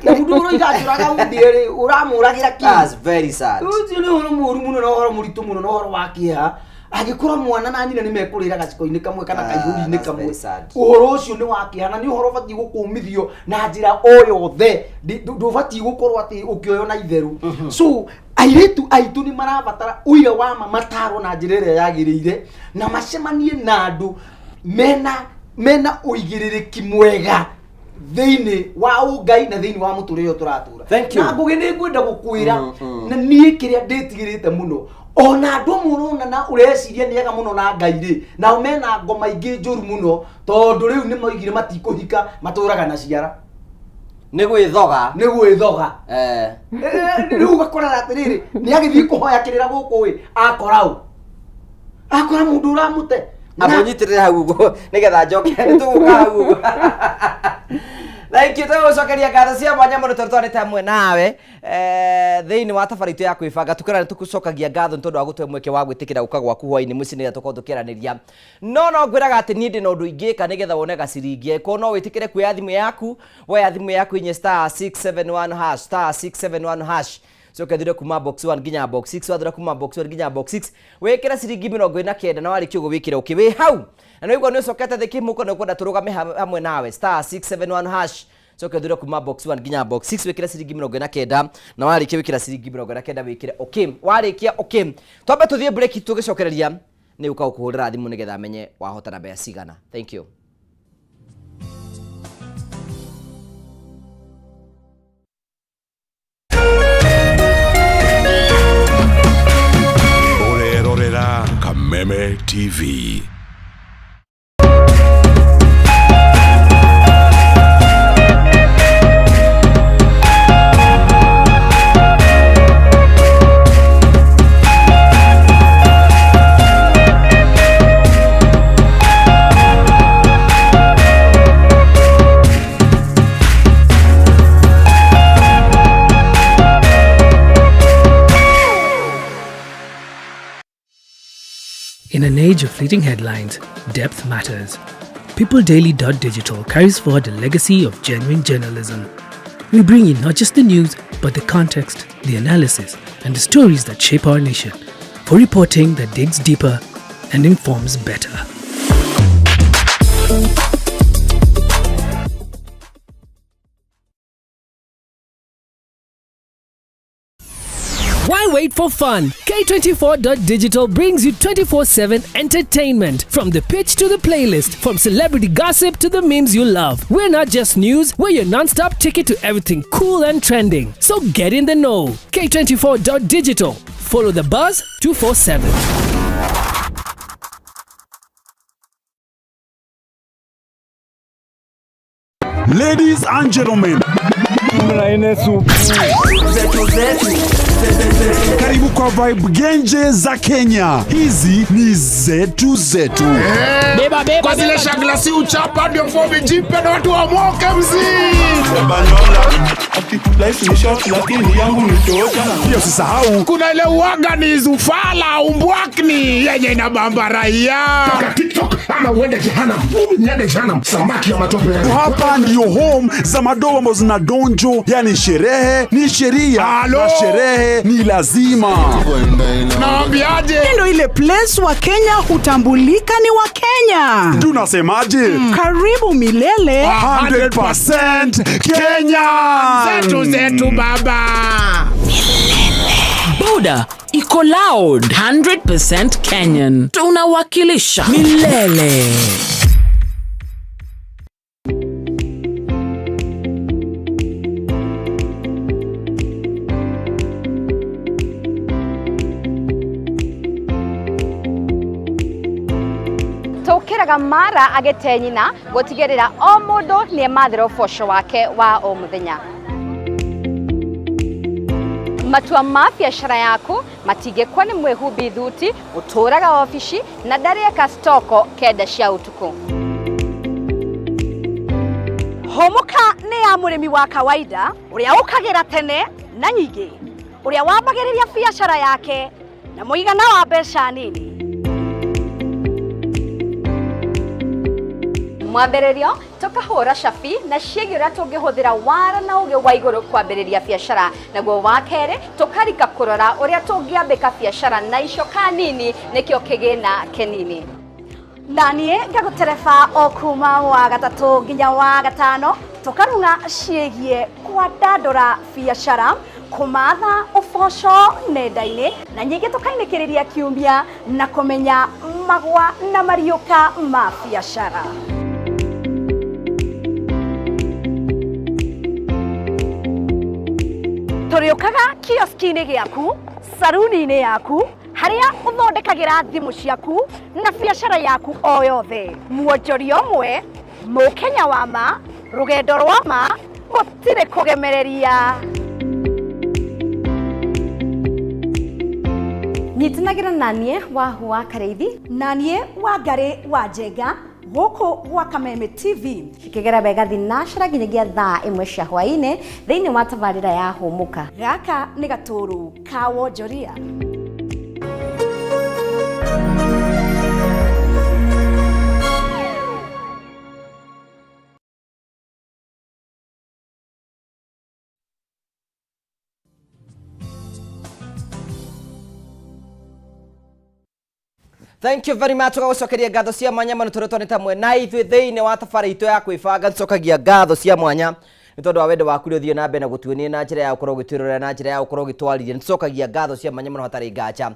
na mundu uroiga turaga udie ri uramuragira kill that's very sad ucio ni horo muru muno no horo muritu muno no horo wakia agikora mwana na nyina ni mekurira gaciko-ini kamwe kana kaihuri-ini kamwe uhoro ucio ni wakihana ni uhoro bati gukumithio na njira oyothe ndubati gukorwo ati ukioyo na itheru so airetu aitu ni marabatara uira wa mamataro na njira ĩrĩa yagĩrĩire na macemanie na andu mena uigiririki mwega thiini wa Ngai na thiini wa muturire uyu turatura na ngugi ni ngwenda gukwira na nie kiria nditigirite muno ona andu muruna na ureciria niega muno na Ngai ri na mena ngoma ingi njuru muno tondu riu ni moigire matikuhika maturaga na ciara ni gwithoga riu gakorera atiriri ni agithii kuhoya kirira guku wi akora mundu uramute abonyitirire hau nigetha njoke nituguka hau Thank you to cokeria ngatho cia mwanya muno twarĩte hamwe nawe thiini wa tafari tu ya kwibanga tukira tukucokagia ngatho tondu wa gutwe mweke wa gwitikira guka gwaku hwaini mucini tukorwo tukiaraniria no ngwiraga ati nie ndi na undu ingika nigetha wone gaciringi ko no witikire kuya thimu yaku woya thimu yaku inye *671# so kadire kuma box 1 nginya box 6 wathira kuma box 1 nginya box 6 wekira ciringi 49 na wari kiugo wikira ukiwi hau na no igwa ni sokete thiki muko no kwenda turugame hamwe nawe *671# so kadire kuma box 1 nginya box 6 wekira ciringi 49 na wari kiwikira ciringi 49 wikire okay warikia okay twambe tuthie break tugicokereria ni uka ukuhurira thimu nigetha amenye wahotana mbeca cigana thank you Kameme TV. In an age of fleeting headlines, depth matters. PeopleDaily.digital carries forward the legacy of genuine journalism. We bring you not just the news, but the context, the analysis, and the stories that shape our nation. For reporting that digs deeper and informs better. Why wait for fun? K24.digital brings you 24/7 entertainment. From the pitch to the playlist, from celebrity gossip to the memes you love. We're not just news, we're your non-stop ticket to everything cool and trending. So get in the know. K24.digital. Follow the buzz 247. Ladies and gentlemen, karibu kwa vibe genje za Kenya. Hizi ni zetu. Beba kwa zile shagla si uchapa ndio fobi jipe na watu wa moke mzee. Life ni short lakini yangu ni tosha. Pia usisahau kuna ile uaga ni zufala umbwakni yenye inabamba raia. TikTok ama uende jehanamu. Niende jehanamu samaki ya matope. Hapa ndio home za madogo ambazo zinadonjo, yani sherehe ni sheria na sherehe ni lazima. Naambiaje? Ndio ile place wa Kenya hutambulika ni wa Kenya. Tunasemaje? Karibu milele 100% Kenya. Zetu baba. Buda iko loud 100% Kenyan. Tunawakilisha milele. Tokeraga mara agetenyina gotigerera o mundu ni mathero fosho wake wa o muthenya. Matua ma biashara yaku matigekwa ni mwihumbi thuti uturaga ofici na ndareka stoko kenda cia utuku. Homuka ni ya murimi wa kawaida uria ukagira tene na nyingi uria wambagiriria biashara yake na muigana wa mbeca nini. Mwambĩrĩrio tukahũra cabi na ciĩgiĩ ũrĩa tũngĩhũthĩra wara na ũgĩ wa igũrũ kwambĩrĩria biacara, naguo wa kerĩ tukarika kũrora ũrĩa tũngĩambĩka biacara na icoka nini nĩkĩo kĩgĩna kĩnini. Naniĩ ngagũtereba o kuma wa gatatũ nginya wa gatano tukarunga ciĩgiĩ kwandandũra biacara, kumatha uboco nenda-inĩ na nyingĩ tukainĩkĩrĩria kiumia na kũmenya magwa na mariũka ma biacara. Turiukaga kioski-inĩ gĩaku, saruni-inĩ yaku, harĩa ũthondekagĩra thimũ ciaku na biacara yaku o yothe. Muonjoria ũmwe, mũkenya wa ma, rũgendo rwa ma, gũtirĩ kũgemereria. Nyitanagira nanie wa Hua Kareithi, nanie wa Ngari wa Njenga, gũkũ gwa Kameme TV. Ikigera bega thinashara nginyagia thaa imwe cia hwainĩ thĩinĩ wa tabarĩra ya Hũmuka. Gaka nĩ gatũrũ ka wonjoria. Thank you very much. Tugacokeria ngatho cia mwanya mũno tũrĩ twanĩta mwe na ithuĩ thĩinĩ wa tabarĩra itũ ya kwĩbanga. Tũcokagia ngatho cia mwanya nĩ tondũ wa wendo waku ũrĩa ũthiĩ na mbere na gũtuonia na njĩra ya gũkorwo ũgĩtwĩrorera na njĩra ya gũkorwo ũgĩtwarithia. Nĩtũcokagia ngatho cia mwanya mũno hatarĩ ngaca.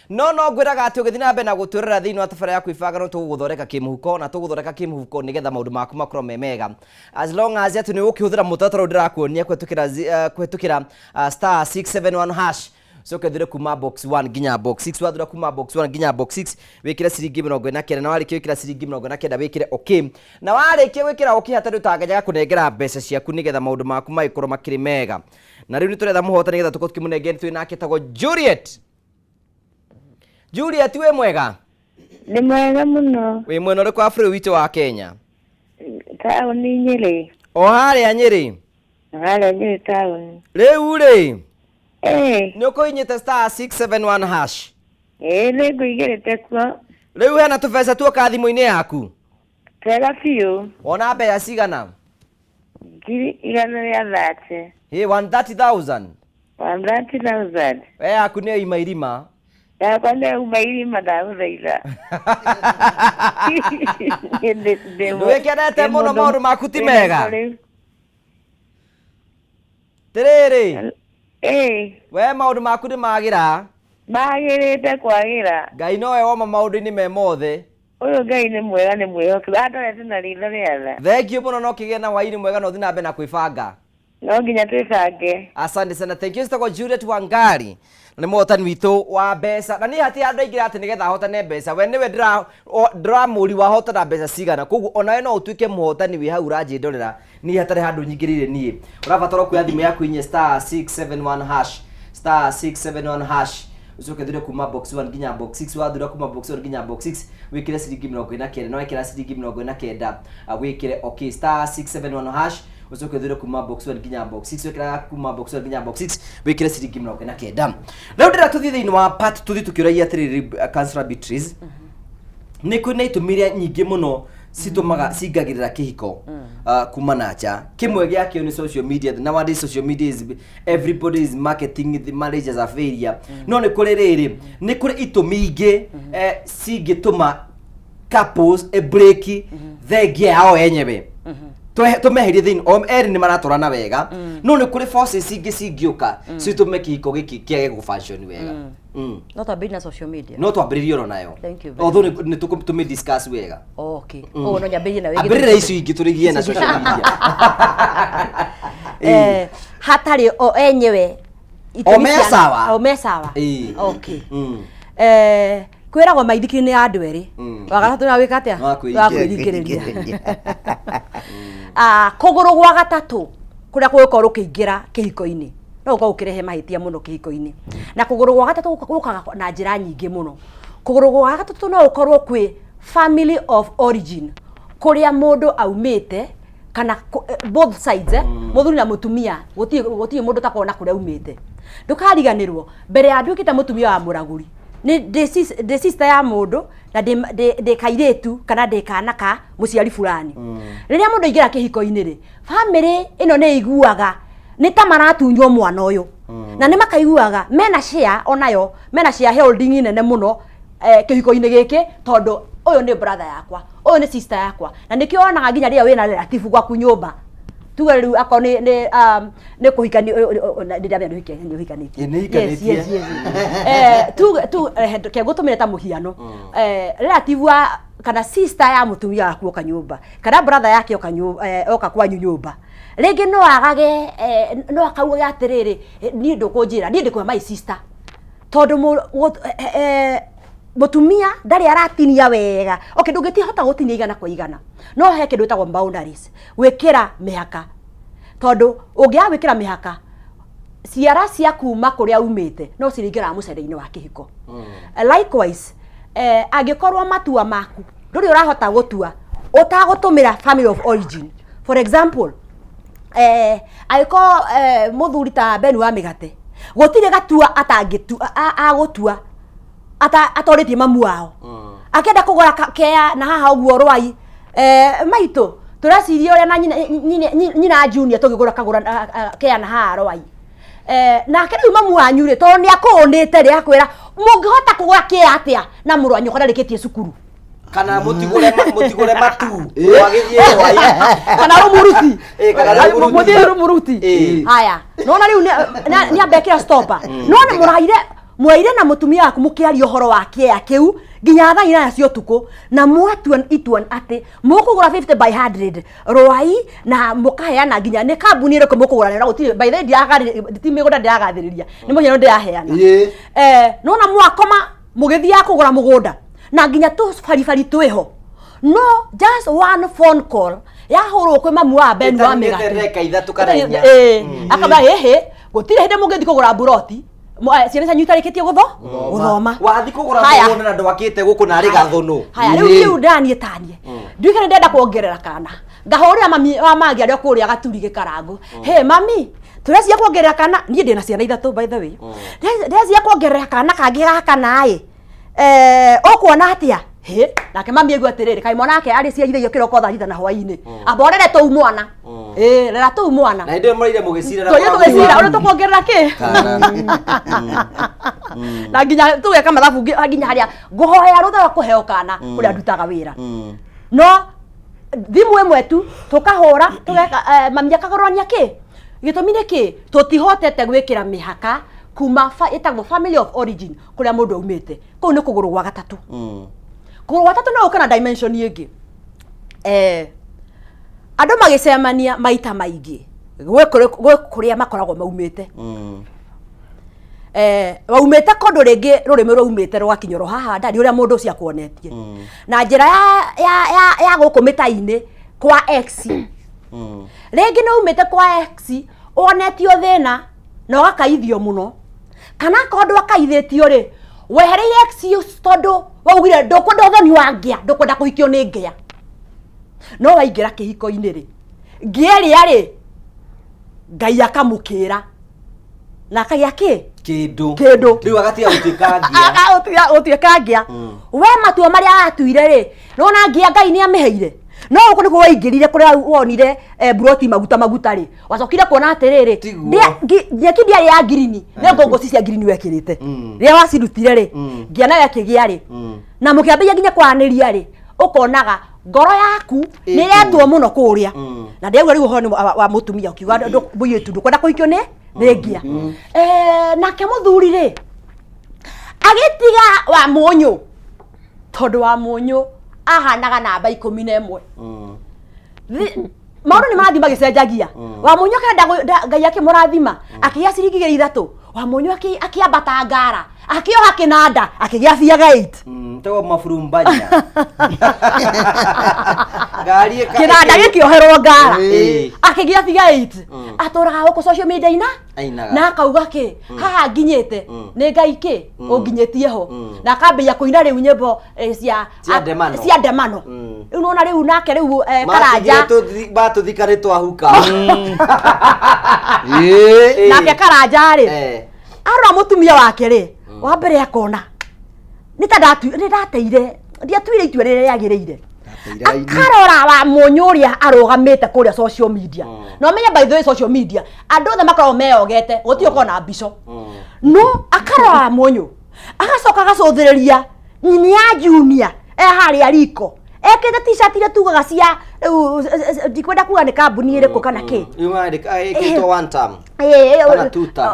No ngwĩraga atĩ ũgĩthiĩ na mbere na gũtwĩrorera thĩinĩ wa tabarĩra ya kwĩbanga no tũgũthondeka kĩmũhuko na tũgũthondeka kĩmũhuko nĩgetha maũndũ maku makorwo me mega. As long as atĩ nĩ ũkĩhũthĩra mũtaratara ũrĩa ndĩrakuonia kũhetũkĩra star 671 hash. So kedire kuma box 1 nginya box 6 wathura kuma box 1 nginya box 6 wikire ciringi 49 na warĩkia wikira ciringi 49 wikire okay na warĩkia wikira okay hatarĩ ũtangaga kũnengera mbeca ciaku nĩgetha maũndũ maku magĩkorwo makĩrĩ mega. Na rĩu nĩtũretha mũhotani nĩgetha tũkorwo tũkĩmũnengera twĩ nake tagwo Juliet. Juliet we mwega? Nĩ mwega mũno. Wĩ mwena ũrĩkũ wa bũrũri witũ wa Kenya? Taũni Nyĩrĩ. O harĩa Nyĩrĩ? Harĩa Nyĩrĩ taũni. Rĩu rĩ? Nĩ ũkũinyĩte star 671 hash? Nĩ ngũigĩrĩte kuo. Rĩu hena tũbeca tuoka thimũ-inĩ yaku? Twega biũ. Ona mbeca cigana? Ngiri 130. 130,000? 130,000. We yaku nĩ yoima irima? Yakwa nĩ yoima irima ndagũthaitha. Ndwĩkenete mũno maũndũ maku ti mega? Tĩrĩrĩ? We maũndũ maku nĩ magira? Magĩrĩte kwagĩra. Ngai nowe woma maũndũ-inĩ me mothe. Ũyũ Ngai nĩ mwega nĩ mwĩhokeku. Andorete na ritho rĩa tha. Thengiũ mũno no kĩgĩe na hwainĩ mwega na ũthiĩ na mbere na kwĩbanga. No nginya twĩbange. Asante sana. Thank you citagwo Juliet Wangari. Nĩ mũhotani witũ wa mbeca. Na niĩ hatirĩ andũ aingĩ atĩ nĩgetha ahotane mbeca. We nĩwe ndĩramũri wahotana mbeca cigana. Koguo onawe no ũtuĩke mũhotani wĩ hau ũranjĩndorera. Niĩ hatarĩ handũ nyingĩrĩire niĩ. Ũrabatara kuoya thimũ yaku inye star 671 hash. Star 671 hash. Ucoke thire kuma box 1 nginya box 6 wathura kuma box 1 nginya box 6 wikire ciringi 49 no wikira ciringi 49 wikire okay star 671 hash ucoke thire kuma box 1 nginya box 6 wekira kuma box 1 nginya box 6 wekire ciringi 49 rĩu ndĩra tũthiĩ thĩinĩ wa part tũthiĩ tũkĩũragia atĩrĩrĩ Councillor Beatrice nĩ kwĩna itũmi nyingĩ mũno citumaga cingagĩrĩra kĩhiko kuma na nja kimwe gĩakĩo nĩ social media. Nowadays social media is everybody is marketing the marriage as a failure. No nĩ kũrĩ rĩrĩ nĩ kũrĩ itũmi ingĩ cingĩtũma couples break thengia yao enyewe tumeherie thĩinĩ o erĩ nĩ maratwarana wega no nĩ kũrĩ forces ingĩ cingĩũka citume kĩhiko gĩkĩ kĩage gũfunction wega. No twambĩrĩrie na social media. No twambĩrĩrie oro nayo. Although nĩ tũme discuss wega. Okay. No nyambĩrĩrie na wega. Ambĩrĩrie icio ingĩ tũrigie na social media. Hatarĩ o enyewe o mesawa. Okay. Kwĩragwo maithikiri nĩ andũ erĩ. Wagatatũ na wĩka atĩa? Wa kwĩringĩrĩria. Kũgũrũ gwa gatatũ kũrĩa gũgũkorwo ũkĩingĩra kĩhiko-inĩ no gũkorwo ũkĩrehe mahĩtia mũno kĩhiko-inĩ. Na kũgũrũ gwa gatatũ gũkaga na njĩra nyingĩ mũno. Kũgũrũ gwa gatatũ no ũkorwo kwĩ family of origin kũrĩa mũndũ aumĩte kana both sides mũthuri na mũtumia gũtirĩ mũndũ takorwo na kũrĩa aumĩte. Ndũkariganĩrwo mbere ya nduĩkĩte mũtumia wa mũragũri nĩ sister ya mũndũ na ndĩ kairĩtu kana ndĩ kana ka mũciari fulani. Rĩrĩa mũndũ aingĩra kĩhiko-inĩ rĩ family ĩno nĩ iguaga nĩ ta maratunywo mwana ũyũ na nĩ makaiguaga mena share onayo mena share holding nene mũno kĩhiko-inĩ gĩkĩ tondũ ũyũ nĩ brother yakwa ũyũ nĩ sister yakwa na nĩkĩo onaga nginya rĩrĩa wĩna relative gwaku nyũmba tuge rĩu akao nĩ kũhikania nĩ ũhikanĩtie. Tuge gũtũmĩre ta mũhiano relative wa kana sister ya mũtumia waku oka nyũmba kana brother yake oka kwanyu nyũmba rĩngĩ no agage no akauga atĩrĩrĩ niĩ ndũkũnjĩra niĩ ndĩkũhe my sister tondũ mũtumia ndarĩ aratinia wega. Okay, ndũngĩhota gũtinia igana kwa igana no he kĩndũ gĩtagwo boundaries gwĩkĩra mĩhaka tondũ ũngĩaga gwĩkĩra mĩhaka ciara cia kuma kũrĩa umĩte no ciringĩra mũcere-inĩ wa kĩhiko. Likewise angĩkorwo matua maku ndũrĩ ũrahota gũtua ũtagũtũmĩra family of origin. For example angĩkorwo mũthuri ta Beni wa mĩgate gũtirĩ gatua agũtua atorĩtie mamu wao akenda kũgũra kea na haha ũguo rwai maitũ tũreciria ũrĩa na nyina junior tũngĩgũra kagũra kea na haha rwai nake rĩu mamu wanyu rĩ tondũ nĩakũũnĩte rĩ akwĩra mũngĩhota kũgũra kea atĩa na mũrũ wanyu ndarĩkĩtie cukuru kana mũtigũre matu wagĩthiĩ rwai kana rũmuruti mũthiĩ rũmuruti. Haya nona rĩu nĩambekĩra stopper no nĩ mwaire na mũtumia waku mũkĩaria ũhoro wa kĩa kĩu nginya thaa 8 cia ũtukũ na mwatua itua atĩ mũkũgũra 50 by 100 rwai na mũkaheana nginya nĩ kambuni ĩrĩkũ mũkũgũranĩra gũtirĩ by the way ti mĩgũnda ndĩragathĩrĩria nĩ mũhiano ndĩraheana. Nona mwakoma mũgĩthiaga kũgũra mũgũnda na nginya tũbaribari twĩho no just one phone call yahũrwo kwĩ mamu wa Beni wa mĩgate akaba hĩhĩ gũtirĩ hĩndĩ mũngĩthiĩ kũgũra buroti ciana cia nyutarĩkĩtie gũthoma wathi kũgũra mũgũnda na ndwakĩte gũkũ narĩ gathũnũ. Haya rĩu ndanie tanie nduĩke nĩ ndenda kuongerera kana ngahũrĩra mami wa magi arĩa kũrĩa gaturi gĩkarango hey mami tũrecia kuongerera kana niĩ ndĩna ciana 3 by the way ndĩrecia kuongerera kana kangĩ gaka naĩ ũkuona atĩa nake mami aigua atĩrĩrĩ kaĩ mwana wake arĩ ciaithĩio kĩroko thaa 6 na hwaĩ-inĩ amborere tũu mwana rera tũu mwana na ndio mwaire mũgĩcira ũrĩa tũkuongerera kĩ na nginya tũgeka mathabu nginya harĩa ngũhoya rũtha kũheo kana kũrĩa ndutaga wĩra no thimũ ĩmwe tu tũkahũra tũgeka mami akagorania kĩ gĩtũmi nĩ kĩ tũtihotete gwĩkĩra mĩhaka kuma ĩtagwo family of origin kũrĩa mũndũ aumĩte kũu nĩ kũgũrũ gwa gatatũ. Kũgũrũ gwa gatatũ no ũka na dimension ĩngĩ andũ magĩcemania maita maingĩ gwĩ kũrĩa makoragwo maumĩte waumĩte kũndũ rĩngĩ rũrĩmĩ rwaumĩte rwakinyoro haha ndari ũrĩa mũndũ ũcio akuonetie na njĩra ya gũkũ mĩta-inĩ kwa X rĩngĩ nĩ umĩte kwa X onetio thĩna na ũgakaithio mũno kana kondũ akaithĩtio rĩ wehereire X tondũ waugire ndũkwenda ũthoni wa ngĩa ndũkwenda kũhikio nĩ ngĩa no waingĩra kĩhiko-inĩ rĩ ngĩa rĩ Ngai akamukira na kagia kindu riu agati utikangia utikangia we matua maria atuire ri nona ngia Ngai ni ameheire no uko niko waingirire kuria wonire broti maguta ri wacokire kuona atiriri ndia kindia ya green ne ngongo cia green wekirite ria wacirutire ri ngia na yakigia ri na mukiambia nginya kwaniria ri ukonaga ngoro yaku ni retwo muno kuria na ndewe riu ho ni wa mutumia ukiuga buyitu ndukwenda kuikio ni ngia nake muthuri ri agitiga wa munyu tondu wa munyu ahanaga namba 11 maundu ni marathima gicenjagia wa munyu kenda Ngai akimurathima akigia ciringi 3 wa munyu akiambata ngara akioha kinanda akigia fia 8 tawo mafurumbanya ngari kinanda gikioherwo ngara akigia fia 8 atoraga uko social media na akauga ki haha nginyite ni Ngai ki unginyitie ho na akambia kuina riu nyimbo cia ndemano riu nona riu nake riu Karanja batuthikanitwa huka nake Karanja ri ara mutumia wake ri wa mbere akona nitateire ndiatuire itua rire yagirire akarora wa munyu uria arugamite kuria social media no menye by the way social media andu othe makorwo meyogete gutio kona mbico no akarora munyu agacoka agacuthiriria nyini ya junior hari ariko ekete t-shirt ile tugaga cia ndikwenda kuga ni kambuni iriku kana ki ikitwa one time kana two time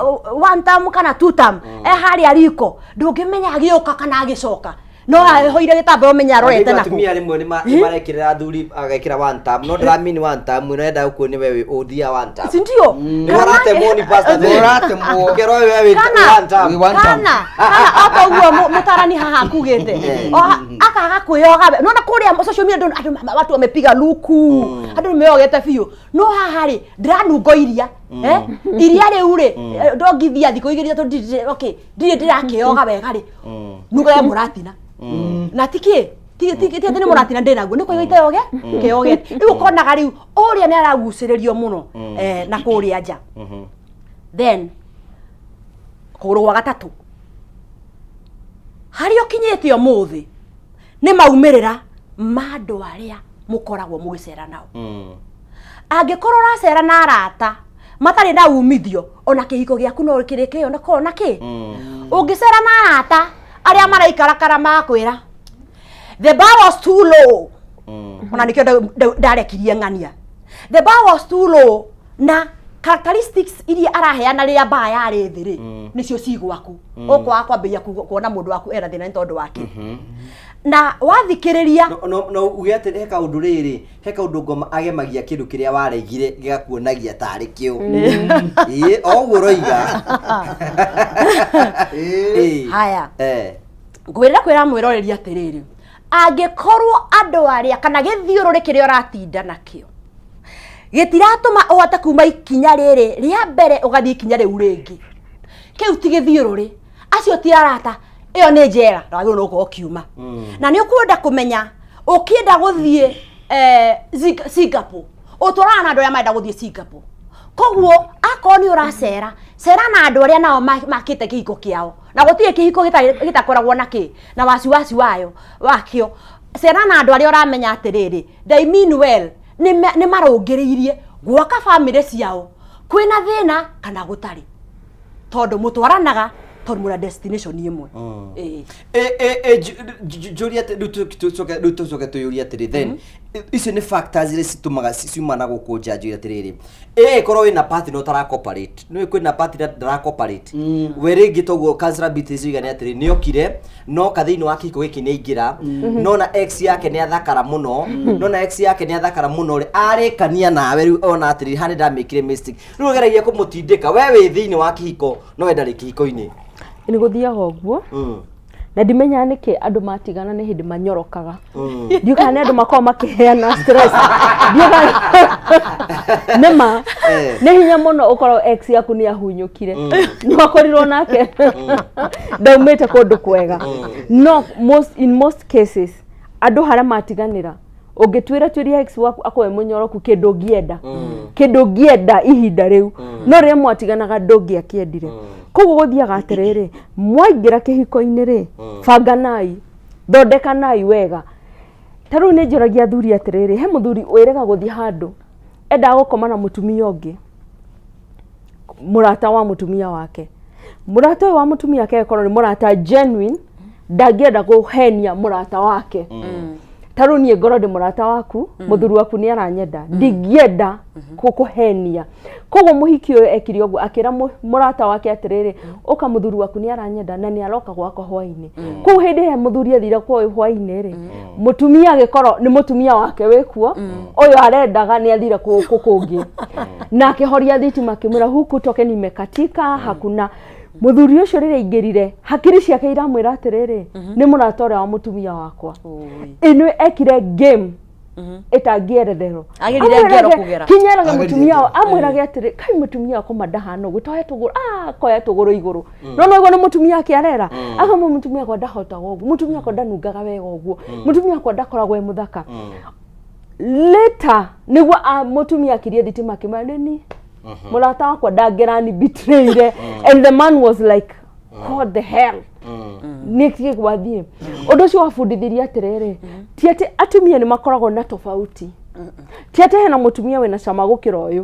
one time kana two time hari ariko ndungimenya agioka kana agicoka no hoire gitambaro menya arorete nako atumia rimwe ni marekirira thuri agekira one time no dramini one time nenda uko ni wewe udia one time sindio ni warate moni pastor warate mo kero wewe one time kana hapo huo mutarani haha kugete akaga kuyoga no na kuria social media watu wamepiga luku andu nimeyogete fiu no haha ri ndanungo iria iria ri ure ndongithia thiko igiria to okay ndirakiyoga wega ri nugo ya muratina na tiki ni muratina ndinaguo niko yoite yoge keyoge riu konaga riu uria ni araguciririo muno na kuria nja then kuguru wa gatatu hari okinyete umuthi ni maumirira mandu aria mukoragwo mugicera nao angikorwo racera na arata matari na umithio ona kihiko giaku no kirike ona kona ki ungicera na arata aria maraikarakara makwira the bar was too low ona nikyo ndarekirie ngania the bar was too low na characteristics iria araheana ria bar yari thiri nicio cigwaku ukwa kwambia kuona mundu waku era thina ntondu wake na wathikiriria no ugiate heka undu riri heka undu ngoma agemagia kindu kiria waregire gigakuonagia tari kio oguo roiga haya ngwira kwira mwiroreria atiriri angikorwo andu aria kana githiururi kiria uratinda nakio gitiratuma uhote kuma ikinya riri ria mbere ugathii ikinya riu ringi kiu ti githiururi acio ti arata iyo ni njera ndagiro no ko kiuma na ni ukwenda kumenya ukienda guthie Singapore uturana na andu ya maenda guthie Singapore koguo akoni uracera cera na andu aria nao makite kihiko kiao na gutie kihiko gitakoragwo naki na wasiwasi wayo wakio cera na andu aria uramenya atiriri they mean well ni marungiriirie gwaka family ciao kwina thina kana gutari tondu mutwaranaga tondu mura destination imwe juria dutucoke tuyuria atiri then icio ni factors iria citumaga ciumana guku njanjira atiriri korwo wina party no tara cooperate no kwina party that dara cooperate we ringi toguo cultural beats igane atiri ni okire no kathini wa kiko giki ni ingira no na ex yake ni athakara muno no na ex yake ni athakara muno ri ari kania nawe riu ona atiri hani ndamikire mistake riu geragia kumutindika we wi thini wa kihiko no wenda ri kihiko-ini ni guthia hoguo na ndimenya niki andu matigana ni hindi manyorokaga ndiuka ni andu makao makiheana stress ndiuka nema ni hinya muno ukoro ex yaku ni ahunyukire no akorirwo nake ndaumite kundu kwega no in most cases andu hara matiganira Ũngĩtwĩra twĩria ex waku akoe mũnyoroku kĩndũ ngĩenda. Kĩndũ ngĩenda ihinda rĩu. No rĩrĩa mwatiganaga ndũngĩakĩendire. Koguo gũthiaga atĩrĩrĩ, mwaingĩra kĩhiko-inĩ rĩ, banganai, thondekanai wega. Tarĩu nĩ njũragia athuri atĩrĩrĩ, he mũthuri wĩrega gũthiĩ handũ, enda gũkoma na mũtumia ũngĩ, mũrata wa mũtumia wake. Mũrata ũyũ wa mũtumia wake korwo nĩ mũrata genuine, ndangĩenda kũhenia mũrata wake. Tarĩu niĩ ngoro ndĩ mũrata waku, mũthuri waku nĩ aranyenda, ndingĩenda kũkũhenia. Koguo mũhiki ũyũ ekire ũguo akĩra mũrata wake atĩrĩrĩ, ũka mũthuri waku nĩ aranyenda na nĩ aroka gwakwa hwainĩ. Koguo hĩndĩ ĩrĩa mũthuri athire kwa hwainĩ rĩ, mũtumia agĩkorwo nĩ mũtumia wake wĩkuo, ũyũ arendaga nĩ athire kũkũ kũngĩ. Na akĩhoria thitima akĩmwĩra huku toke nimekatika, hakuna. Mũthuri ũcio rĩrĩa aingĩrire, hakiri ciake iramwĩra atĩrĩrĩ, nĩ mũrata ũrĩa wa mũtumia wakwa. Ĩno ekire game ĩtangĩeretherwo. Agĩrire ngero kũgera. Kinyeraga mũtumia wao amwĩrage atĩrĩ, kai mũtumia wako mandahana ũguo, toya tũgũrũ, koya tũgũrũ igũrũ. No ũguo nĩ mũtumia wake arera. Akamwĩra mũtumia wako ndahotaga ũguo, mũtumia wako ndanungaga wega ũguo, mũtumia wako ndakoragwo mũthaka. Later nĩguo mũtumia akirie thitima akĩmwĩra nĩ mũrata wakwa ndangĩrani betrayed. And the man was like, what the hell? Nĩkĩ gwathie. Ũndũ ũcio wabundithirie atĩrĩrĩ, ti atĩ atumia nĩ makoragwo na tofauti. Ti atĩ hena mũtumia wĩna cama gũkĩra ũyũ.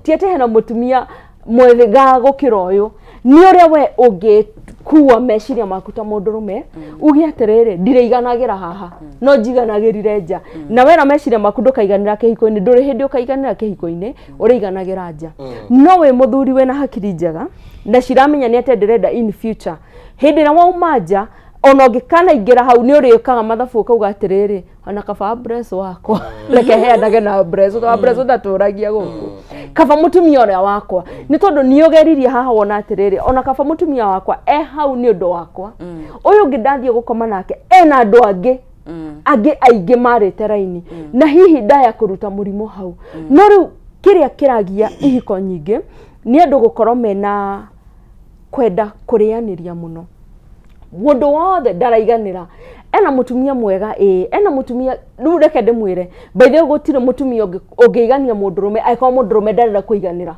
Ti atĩ hena mũtumia mwega gũkĩra ũyũ. Nĩ ũrĩa we ũngĩkua meciria maku ta mũndũrũme, uge atĩrĩrĩ, ndirĩiganagĩra haha, no njiganagĩrire nja. Na wena meciria maku ndũkaiganĩra kĩhiko-inĩ, ndũrĩ hĩndĩ ũkaiganĩra kĩhiko-inĩ, ũrĩiganagĩra nja. No wĩ mũthuri wĩna hakiri njega, na ciramenya nĩ atĩ ndĩrenda in future. Hĩndĩ ĩrĩa wauma nja, ona ũngĩkanaingĩra hau nĩ ũrĩũkaga mathabu ũkauga atĩrĩrĩ, ona kaba breast wakwa, reke heanage na breast, wa breast ndatũragia gũkũ. Kaba mũtumia ũrĩa wakwa, nĩ tondũ nĩ ũgeririe haha wona atĩrĩrĩ, ona kaba mũtumia wakwa hau nĩ ũndũ wakwa. Ũyũ ũngĩ ndathiĩ gũkoma nake ena andũ angĩ aingĩ marĩte raini, na hihi ndaya kũruta mũrimũ hau. No rĩu kĩrĩa kĩragia ihiko nyingĩ nĩ andũ gũkorwo mena kwenda kũrĩanĩria mũno. Mũndũ wothe ndaraiganĩra. Ena mũtumia mwega, ena mũtumia, rĩu reke ndĩmwĩre, by the way gũtirĩ mũtumia ũngĩigania mũndũrũme angĩkorwo mũndũrũme ndarenda kũiganĩra.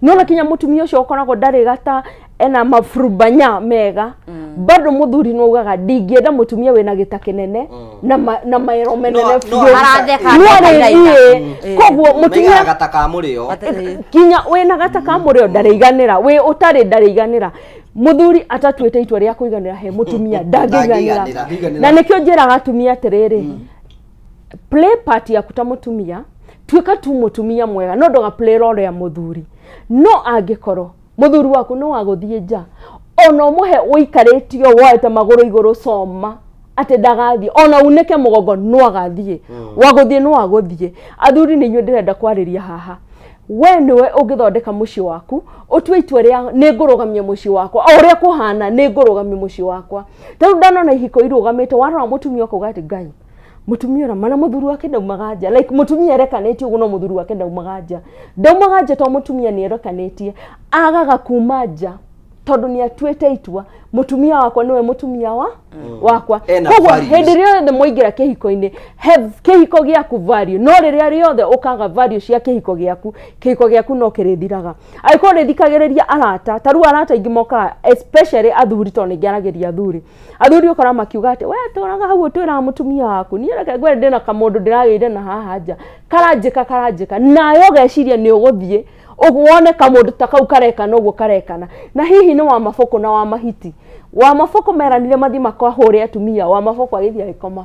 No na kinya mũtumia ũcio ũkoragwo ndarĩ gata, ena mafurubanya mega, bado mũthuri nĩ ugaga ndingĩenda mũtumia wĩna gĩta kĩnene na maero menene biũ. Koguo mũtumia gata ka mũrĩo, kinya wĩna gata ka mũrĩo ndarĩiganĩra, wĩ ũtarĩ ndarĩiganĩra. Mũthuri atatuĩte itua rĩa kũiganĩra he mũtumia ndangĩiganĩra. Na nĩkĩo njĩraga atumia atĩrĩrĩ, play part yaku ta mũtumia, tuĩka tu mũtumia mwega, no ndũga play role ya mũthuri. No angĩkorwo mũthuri waku no wagũthiĩ nja, ona ũmũhe ũikarĩtio woete magũrũ igũrũ coma atĩ ndagathiĩ, ona unĩke mũgongo no agathiĩ, wagũthiĩ no agũthiĩ. Athuri nĩ inyuĩ ndĩrenda kwarĩria haha. We nĩwe ũngĩthondeka mũciĩ waku, ũtue itua rĩa nĩ ngũrũgamia mũciĩ wakwa, o ũrĩa kũhana nĩ ngũrũgamia mũciĩ wakwa. Tarĩu ndanona ihiko irũgamĩte, warora mũtumia ũkauga atĩ Ngai, mũtumia ũrĩa mana mũthuri wake ndaumaga nja, like mũtumia erekanĩtie ũguo no mũthuri wake ndaumaga nja. Ndaumaga nja to mũtumia nĩ erekanĩtie, agaga kuma nja tondũ nĩ atuĩte itua mũtumia wakwa nĩwe mũtumia wakwa. Koguo hĩndĩ ĩrĩa mwaingĩra kĩhiko-inĩ, kĩhiko gĩaku value, no rĩrĩa rĩothe ũkaga value cia kĩhiko gĩaku no kĩrĩthiraga. Angĩkorwo nĩthikagĩrĩria arata, tarĩu arata aingĩ mokaga, especially athuri, tondũ nĩ ngĩaragĩria athuri ũkora makiuga atĩ we tũraga hau ũtwĩraga mũtumia waku, niĩ reke ngwĩre ndĩna kamũndũ ndĩragĩire na haha nja, karanjĩka nawe ũgeciria nĩ ũgũthiĩ wone kamũndũ ta kau karekana ũguo karekana. Na hihi nĩ wa maboko na wa mahiti. Wa maboko meranire mathi makahũre atumia, wa maboko agĩthiĩ agĩkoma.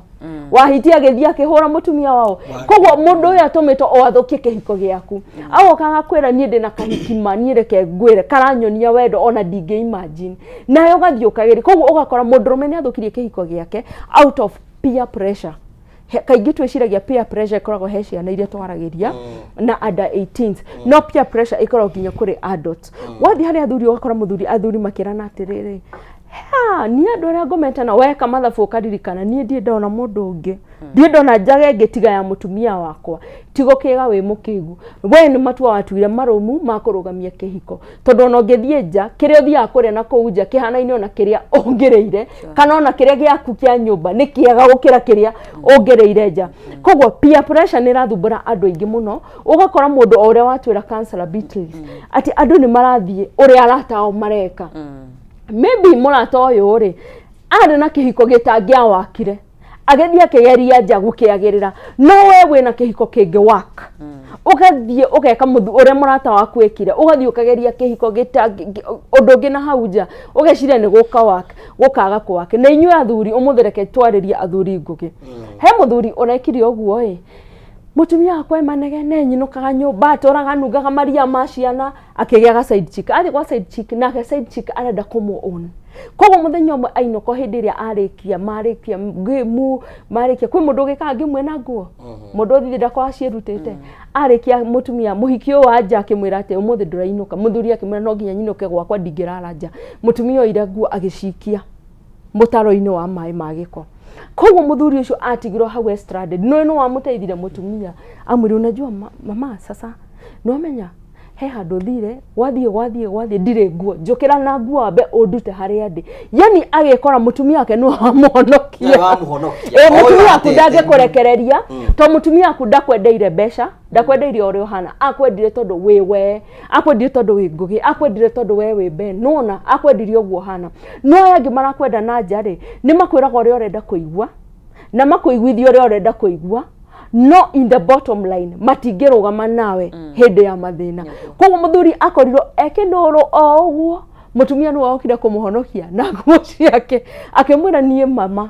Wahiti agĩthiĩ akĩhũra mũtumia wao. Koguo mũndũ ũyũ atũmĩtwo o athũkie kĩhiko gĩaku. Agokaga kwĩra niĩ ndĩna kahikima, niĩ reke ngwĩre karanyonia wendo ona ndingĩ imagine. Nawe ũgathiĩ ũkagĩri. Koguo ũgakora mũndũrũme nĩ athũkirie kĩhiko gĩake out of peer pressure. Kaingĩ twĩciragia peer pressure ikoragwo he ciana iria twaragĩria na under 18s, no peer pressure ikoragwo nginya kũrĩ adults. Wathiĩ harĩ athuri ũgakora athuri makĩrana atĩrĩrĩ, ni andu aria ngomete na weka mathabu karirikana nie ndie ndona mundu ungi ndie ndona njage ngitiga ya mutumia wakwa tigo kiga wi mukigu we ni matua watuire marumu makurugamia kihiko tondu no ngithie nja kiria thia kuria na kuunja kihana-ini ona kiria ongereire kana ona kiria giaku kia nyumba ni kiega gukira kiria ongereire nja kogwo peer pressure ni rathumbura andu aingi muno ugakora mundu o uria watwira counselor Beatrice ati andu ni marathie uria aratao mareka maybe murata uyu ri ari na kihiko gitangia wakire agethie akigeria nja gukiagirira no we wina kihiko kingi waka ugathie ugeka muthu uria murata waku ekire ugathie ukageria kihiko undu ngi na hau nja ugeciria ni guka waka gukaga kwake na inyue athuri umuthereke twariria athuri ngugi he muthuri urekire uguo mutumia akwa manegene nyinukaga nyumba atoraga nungaga maria maciana akigiaga side chick athi kwa side chick nake side chick arenda kumuona kogo muthenya umwe ainoko hindi iria arikia marikia game marikia kwi mundu gikangi mwena nguo mundu thithira kwa acirutite arikia mutumia muhikio wa nja akimwira ati umuthi ndurainuka muthuri akimwira no nginya nyinuke gwakwa ndingirara nja mutumia oire nguo agicikia mutaro-ini wa mai magiko kogo muthuri ucio atigirwo hau stranded no wa muteithire mutumia amwiri unajua mama sasa no menya he handu thire wathie ndire nguo njukira na nguo ambe undute haria ndi yani agekora mutumia wake no amuhonokia mutumia aku ndangekurekereria to mutumia aku ndakwendeire mbeca ndakwendeire ori hana akwendire tondu wiwe akwendire tondu wi ngugi akwendire tondu we wi ben nona akwendire uguo hana no yangi marakwenda na njari ni makwiraga ori orenda kuigwa na makuiguithio ori orenda kuigwa no in the bottom line matingirugama nawe hindi ya mathina koguo muthuri akorirwo ekinuru o uguo mutumia no okire kumuhonokia na nguo ciake akimwira nie mama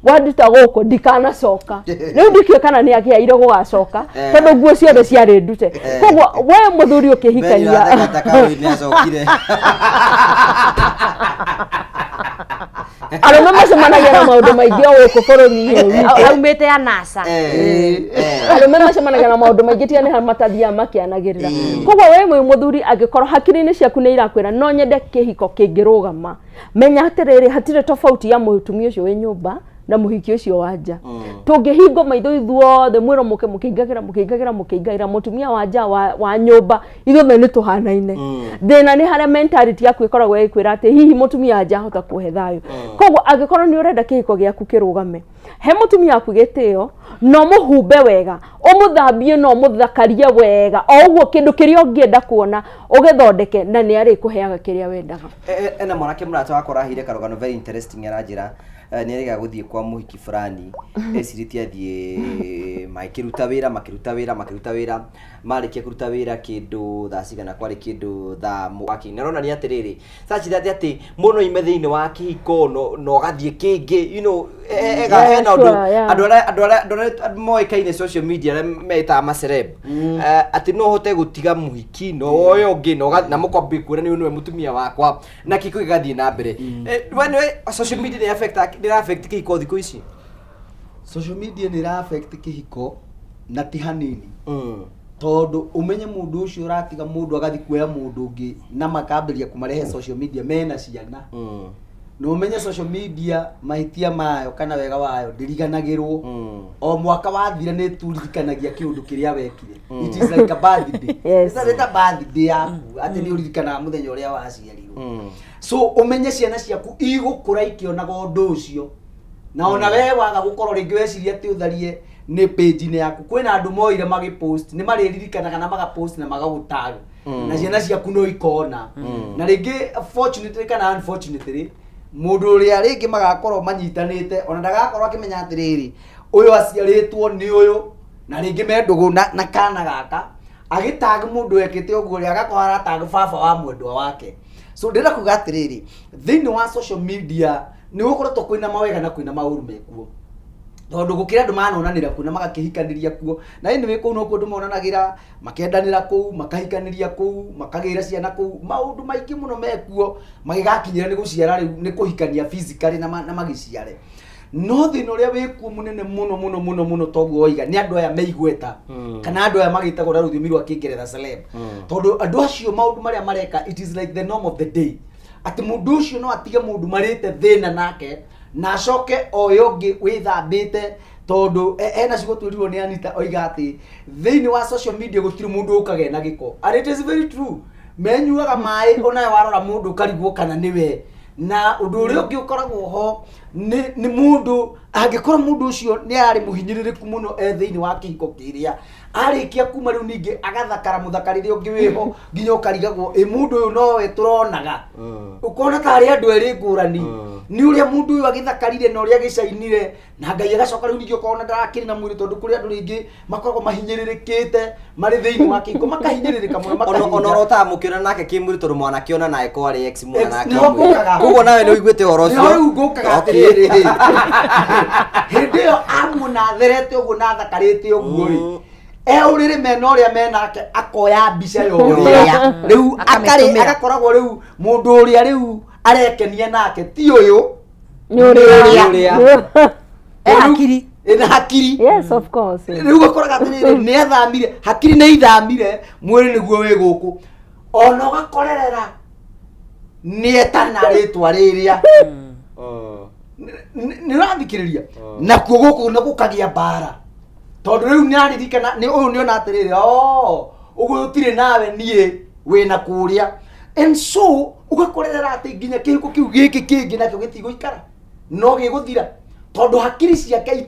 wadita guko ndikanacoka riu ndikio kana ni akiaire gugacoka tondu nguo ciothe ciari ndute koguo we muthuri ukihikania arume macemanagia na maundu maingi o guku bururi-ini aumite ya NASA arume macemanagia na maundu maingi tiane matathia makianagirira koguo we mwe muthuri angikorwo hakiri-ini ciaku ni irakwira no nyende kihiko kingirugama menya atiriri hatire tofauti ya mutumia ucio wi nyumba na muhiki ucio wanja tungihingo maitho ithuothe mwiro mukingagira mutumia wanja wa nyumba ithuothe ni tuhanaine thina ni haria mentality yaku ikoragwo ikwira ati hihi mutumia wanja hota kuhe thayo koguo angikorwo ni urenda kihiko giaku kirugame he mutumia waku gitio no muhumbe wega umuthambie no muthakarie wega o uguo kindu kiria ungienda kuona ugithondeke na ni ari kuheaga kiria wendaga ena mwanake murata wakora hire karugano very interesting aranjira ni ariga guthie kwa muhiki fulani esiriti athie makiruta wira marikia kuruta wira kindu thaa cigana kwari kindu thaa mwaki narona ni atiriri sachi ati muno ime thiini wa kihiko no gathie kingi you know ega andu moikaine social media meta macereb ati no hote gutiga muhiki no oyo ungi no na mukwambi kwira ni we mutumia wakwa na kiko gigathie na mbere when social media ni affect kihiko thiko ici social media ni affect kihiko na ti hanini tondu umenye mundu ucio uratiga mundu agathi kuoya mundu ungi na makambiria kumarehe social media mena ciana no umenye social media mahitia mayo kana wega wayo ndiriganagirwo o mwaka wathira ni turirikanagia kiundu kiria wekire it is like a birthday it's a birthday yaku ati ni uririkanaga muthenya uria waciarirwo so umenye ciana ciaku igukura ikionaga undu ucio na ona we waga gukorwo ringi weciria ati utharie ni page ni yaku kwina andu moire magipost ni mariririkanaga na magapost na magagutag na ciana ciaku no ikona na ringi fortunately kana unfortunately mundu ria ringi magakorwo manyitanite ona ndagakorwo akimenya atiriri uyu aciaritwo ni uyu na ringi mendugu na kana gaka agitag mundu ekite uguo ria agakorwo tag baba wa mwendwa wake so ndira kuga atiriri thini wa social media ni gukoretwo kwina mawega na kwina mauru mekuo tondu gukira andu manonanira kuo na magakihikaniria kuo na indi we kuo no kundu monanagira makendanira kuo makahikaniria kuo makagira ciana kuo maundu maingi muno mekuo magigakinyira ni guciara riu ni kuhikania physically na magiciare no thina uria wikuo munene muno toguo oiga ni andu aya meigweta kana andu aya magitagwo na ruthimi rwa kingeretha celeb tondu andu acio maundu maria mareka it is like the norm of the day ati mundu ucio no atige mundu marite thina nake na acoke oyongi withambite tondu ena cigotwirirwo ni Anita oiga ati thiini wa social media gutiri mundu ukage na giko, and it is very true. Menyuaga mai ona warora mundu ukarigwo kana niwe na undu uri ungi ukoragwo ho ni mundu angikora mundu ucio ni ari muhinyiririku muno thiini wa kihiko kiria arikia kuma riu ningi agathakara muthakarire ungi wiho nginya ukarigagwo mundu uyu nowe turonaga ukona tari andu eri ngurani ni uria mundu uyu agithakarire na uria gicainire na Ngai agacoka riu ningi ukona ndarakiri na mwiri tondu kuri andu ringi makoragwo mahinyiririkite mari thiini wa kihiko makahinyiririka muno makahinyiririka ona rota mukira nake kimwiri tondu mwana kiona nae ko ari ex mwana nake kugo nawe ni uiguite horo ucio riu ngukaga atiriri hindi yo amunatherete uguo na thakarite uguo ri urire mena uria menake akoya mbica yoria riu akari agakoragwo riu mundu uria riu arekenia nake ti uyu ni uria hakiri ina hakiri. Yes, of course. Riu gakoraga atiriri ni athamire hakiri ni ithamire mwiri niguo wi guku ona ugakorerera ni etana ritwa riria ni rathikiriria na kuo guku na gukagia bara tondu riu ni aririkana ni uyu ni ona atiriri uguo utire nawe nie wina kuria, and so ugakorerera ati nginya kihiko kiu giki kingi nakio gitiguikara no giguthira tondu hakiri ciake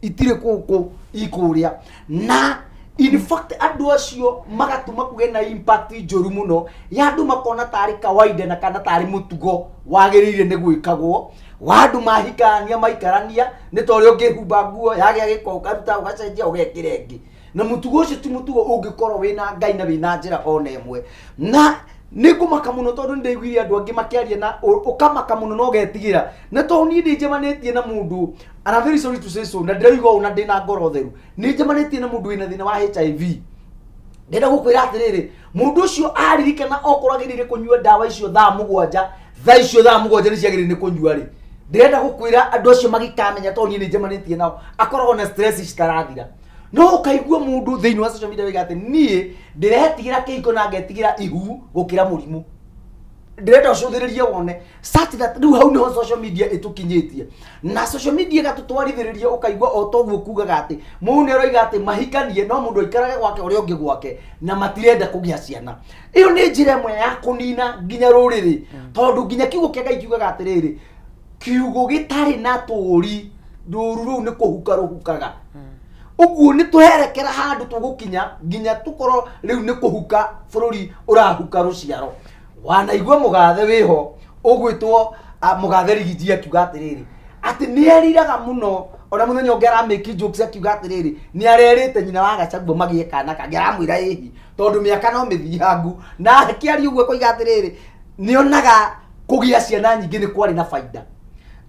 itire ku ikuria na in fact andu acio magatuma kuge na impact njoru muno ya andu makona tari kawaida na kana tari mutugo wagirire ni gwikagwo wandu mahikania maikarania ni tori ungihumba nguo yage giko ukaruta ugacenjia ugekire ingi na mutugo ucio ti mutugo ungikorwo wina Ngai na wina njira ona imwe na ningumaka muno tondu ndeiguire andu angi makiaria na ukamaka muno no getigira na to ni njemanitie na mundu and I'm very sorry to say so na ndirauga una ndina ngoro theru ni njemanitie na mundu wina thina wa HIV ndenda gukwira atiriri mundu ucio aririkana okoragirire kunyua dawa icio thaa mugwanja ni ciagirire ni kunyua ri ndenda gukwira andu acio magikamenya to ni njemanitie nao akoragwo na stress citarathira no ukaigua mundu thiini wa social media wigate nie ndiretigira kihiko na ngetigira ihu gukira murimu ndirenda ucuthiririe wone such that riu hau niho social media itukinyitie na social media gatutwarithiririe ukaigua otoguo kugaga ati mundu aroiga ati mahikanie no mundu aikarage gwake uria ungi gwake na matirenda kugia ciana iyo ni njira imwe ya kunina nginya ruriri tondu nginya kiugo kia Ngai kiugaga atiriri kiugo gitari na turi nduru ni kuhuka ruhukaga uguo ni twerekera handu tugukinya nginya tukoro riu ni kuhuka bururi urahuka ruciaro wanaigua mugathe wiho ugwitwo mugathe rigijia kiuga atiriri ati ni eriraga muno ona muthenya ongera make jokes akiuga atiriri ni arerite nyina wa Gachagua magie kana kagera mwira hihi tondu miaka no mithiangu na kiari uguo koiga atiriri ni onaga kugia ciana nyingi ni kwari na faida,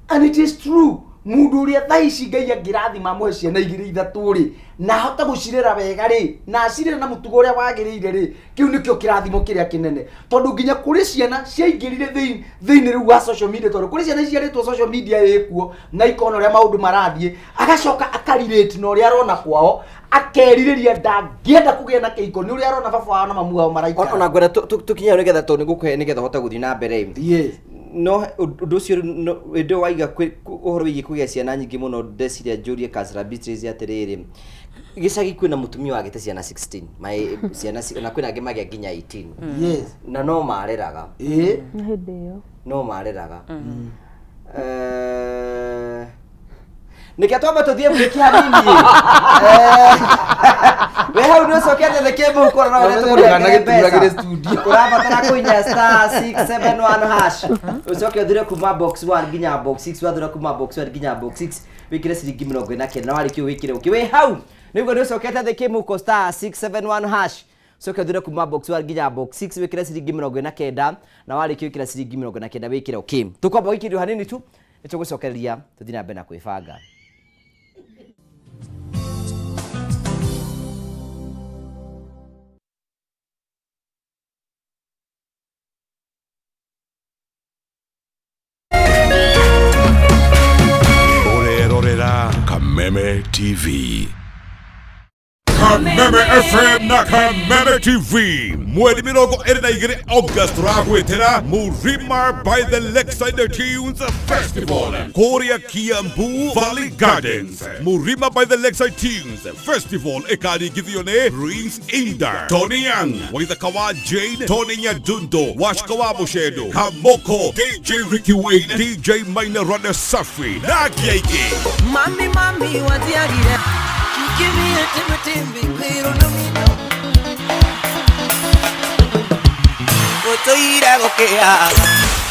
and it is true. Mundu uria thaici Ngai angirathima mwe ciana igiri ithatu ri na hota gucirera wega ri na acirera na mutugo uria wagirire ri kiu nikio kirathimo kiria kinene tondu nginya kuri ciana ciaingirire thiini riu wa social media tondu kuri ciana ciaritwo social media ikuo na ikona uria maundu marathie agacoka akarelate na uria arona kwao akeririria ndangienda kugia na kihiko ni uria arona baba wao na mamu wao maraika ona ngwenda tukinya nigetha to nigukuhe nigetha hote guthi na mbere. Yes. No undu ucio ndo waiga uhoro wigi kugia ciana nyingi muno ndeciria njurie Kazra Beatrice atiriri gicagi kwina mutumia wa gite ciana 16 mai ciana na kwina angi magia nginya 18. Yes. Na no mareraga hindi yo no mareraga nikatwamba tuthie mwiki hanini we hau no sokete the cable ko na wetu kana gituragire studio urabatara kuinya star 671 hash ucoke uthire kuma box 1 nginya box 6 wathira kuma box 1 nginya box 6 wikire ciringi 49 na wari kio wikire ukiwe hau niguo no sokete the cable ko star 671 hash soke uthire kuma box 1 nginya box 6 wikire ciringi 49 na wari kio wikire ciringi 49 wikire okay tukomba wikirio hanini tu nitugucokeria tuthina mbena kwibanga. Kameme TV. Kameme FM na Kameme TV mweri mirongo iri na igiri August turagwetera Murima by the Lakeside Tunes Festival Korea Kiambu Valley Gardens. Murima by the Lakeside Tunes Festival ikaringithio ni Prince Inda, Tony Young, Waithakawa Jane, Tony Nyadundo, Washkawa Mushedo, Kamoko, DJ Ricky Wayne, DJ Minor Runner Safi na Kieke. Mami watiagire kikimi timbi kwiro nomino otoira gokea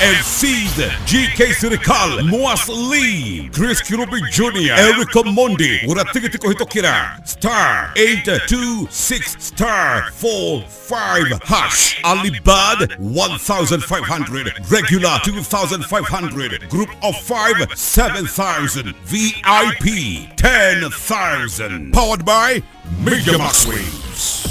MCs GK Sirikal, Moas Lee, Chris Kirubi Jr., Erica Mondi, uratigiti kuhitokira star 826 star 45 hash. Alibad 1500, regular 2500, group of 5 7000, VIP 10,000. Powered by Media Max Waves.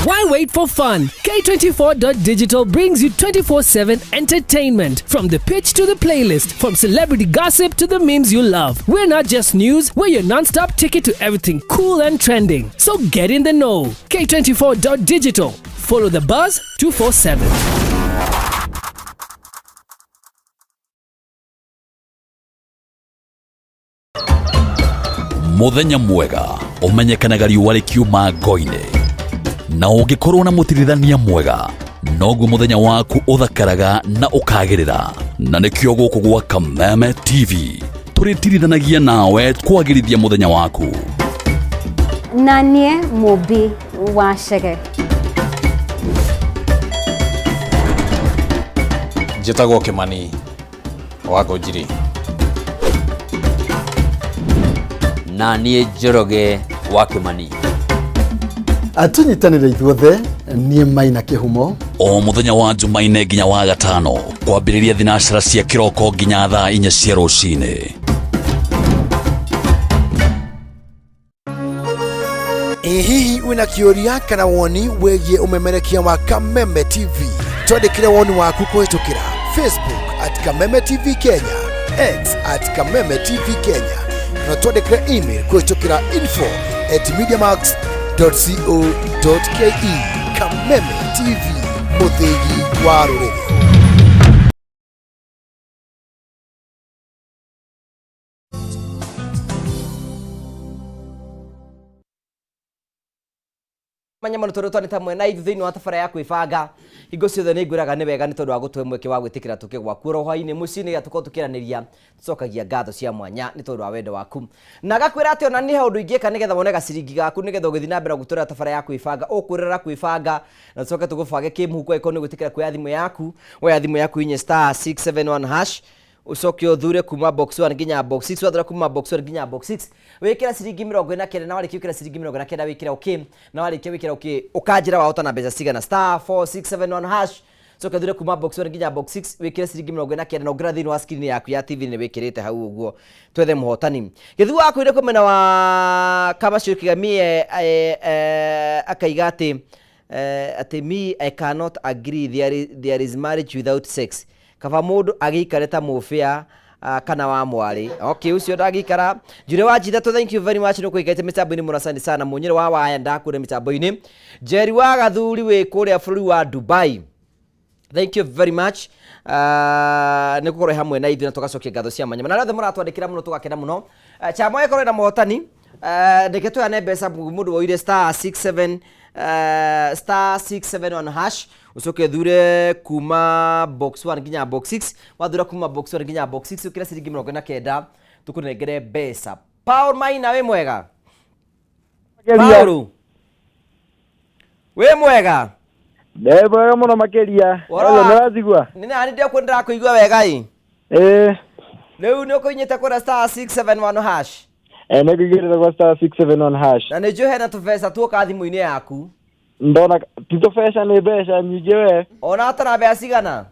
Why wait for fun? K24.digital brings you 24/7 entertainment. From the pitch to the playlist, from celebrity gossip to the memes you love. We're not just news, we're your non-stop ticket to everything cool and trending. So get in the know. K24.digital. Follow the buzz 247. Muthenya mwega umenyekanaga riũa rĩkiuma ngo-inĩ na ũngĩkorwo na mũtirithania mwega noguo muthenya waku uthakaraga na ukagirira na nikio guku gwa Kameme TV tũrĩtirithanagia nawe kwagĩrithia muthenya waku. Nanie Mobi wa Chege njĩtagwo Kĩmani wa Ngũnjiri. Nanie Njoroge wa Kĩmani. Atunyitanire ithuothe nie Maina Kĩhumo. O muthenya wa Jumaine nginya wa Gatano kwambĩrĩria thinacara cia kĩroko nginya thaa 4 cia rũcinĩ. Hihi wina kĩũria kana woni wĩgiĩ umemerekia wa Kameme TV? Twandĩkĩre woni waku kũhĩtũkĩra Facebook @Kameme TV Kenya, X @Kameme TV Kenya, na twandĩkĩre email kũhĩtũkĩra info@mediamax.co.ke. Kameme TV, mũthĩgi wa rũrĩrĩ. Manyama nutoro twa nita mwena ithu thiini wa tabara ya kwibanga hingo ciothe ni ngwiraga ni wega ni tondu wa gutwe mweke wa gwitikira tuke gwaku roho-ini mucini ya tuko tukiraniria tucokagia ngatho cia mwanya ni tondu wa wendo waku na gakwira ati ona ni ha undu ingika nigetha wone gaciringi gaku nigetha ugithi na mbere gutura tabara ya kwibanga ukwirira kwibanga na tucoke tugubange kimuhuko iko ni gwitikira kwa thimu yaku we thimu yaku inye star 671 hash ucoke uthure kuma box 1 nginya box 6 wathura kuma box 1 nginya box 6 wikira ciringi 49 na wariki wikira ciringi 49 wikira okay na wariki wikira okay ukanjira wahota na mbeca cigana star 4671 hash ucoke uthure kuma box 1 nginya box 6 wikira ciringi 49 na ugira thini wa screen yaku ya TV ni wikirite hau uguo twethe muhotani githu waku ire kumena wa Kabacio Kigamie akaiga ati me I cannot agree there is marriage without sex. Kava mundu agikare ta mufia kana wa mwari. Okay, ucio ndagikara. Jure wa jitha to thank you very much no kuigaite mitambo-ini murasani sana munyire wa waya ndakure mitambo-ini. Jerry wa gathuri we kuria bũrũri wa Dubai. Thank you very much. Nĩ gũkorwo hamwe na ithuĩ na tũgacokia ngatho cia mwanya. Na rĩothe mũratwandĩkĩra mũno tũgakena mũno. Chama ĩkorwo na mũhotani. Ndeke tũyane mbeca mũndũ woire star 671 hash. Ucoke thure kuma box 1 nginya box 6 wathura kuma box 1 nginya box 6 ukira ciringi 49 tukunengere mbeca. Paul Maina we mwega? Paul we mwega? Ndebega muno makeria. Wala narazigwa. Nina ndio kwenda kuigwa wega hii. Leo ni ukoinyete kwa star 671 hash. Nĩngĩgĩrĩra kwa star 671 hash. Na nĩnjũ hena tũbeca tuoka thimũ-inĩ yaku. Ndona tũbeca nĩ mbeca nyingĩ we. Ona atara mbeca cigana?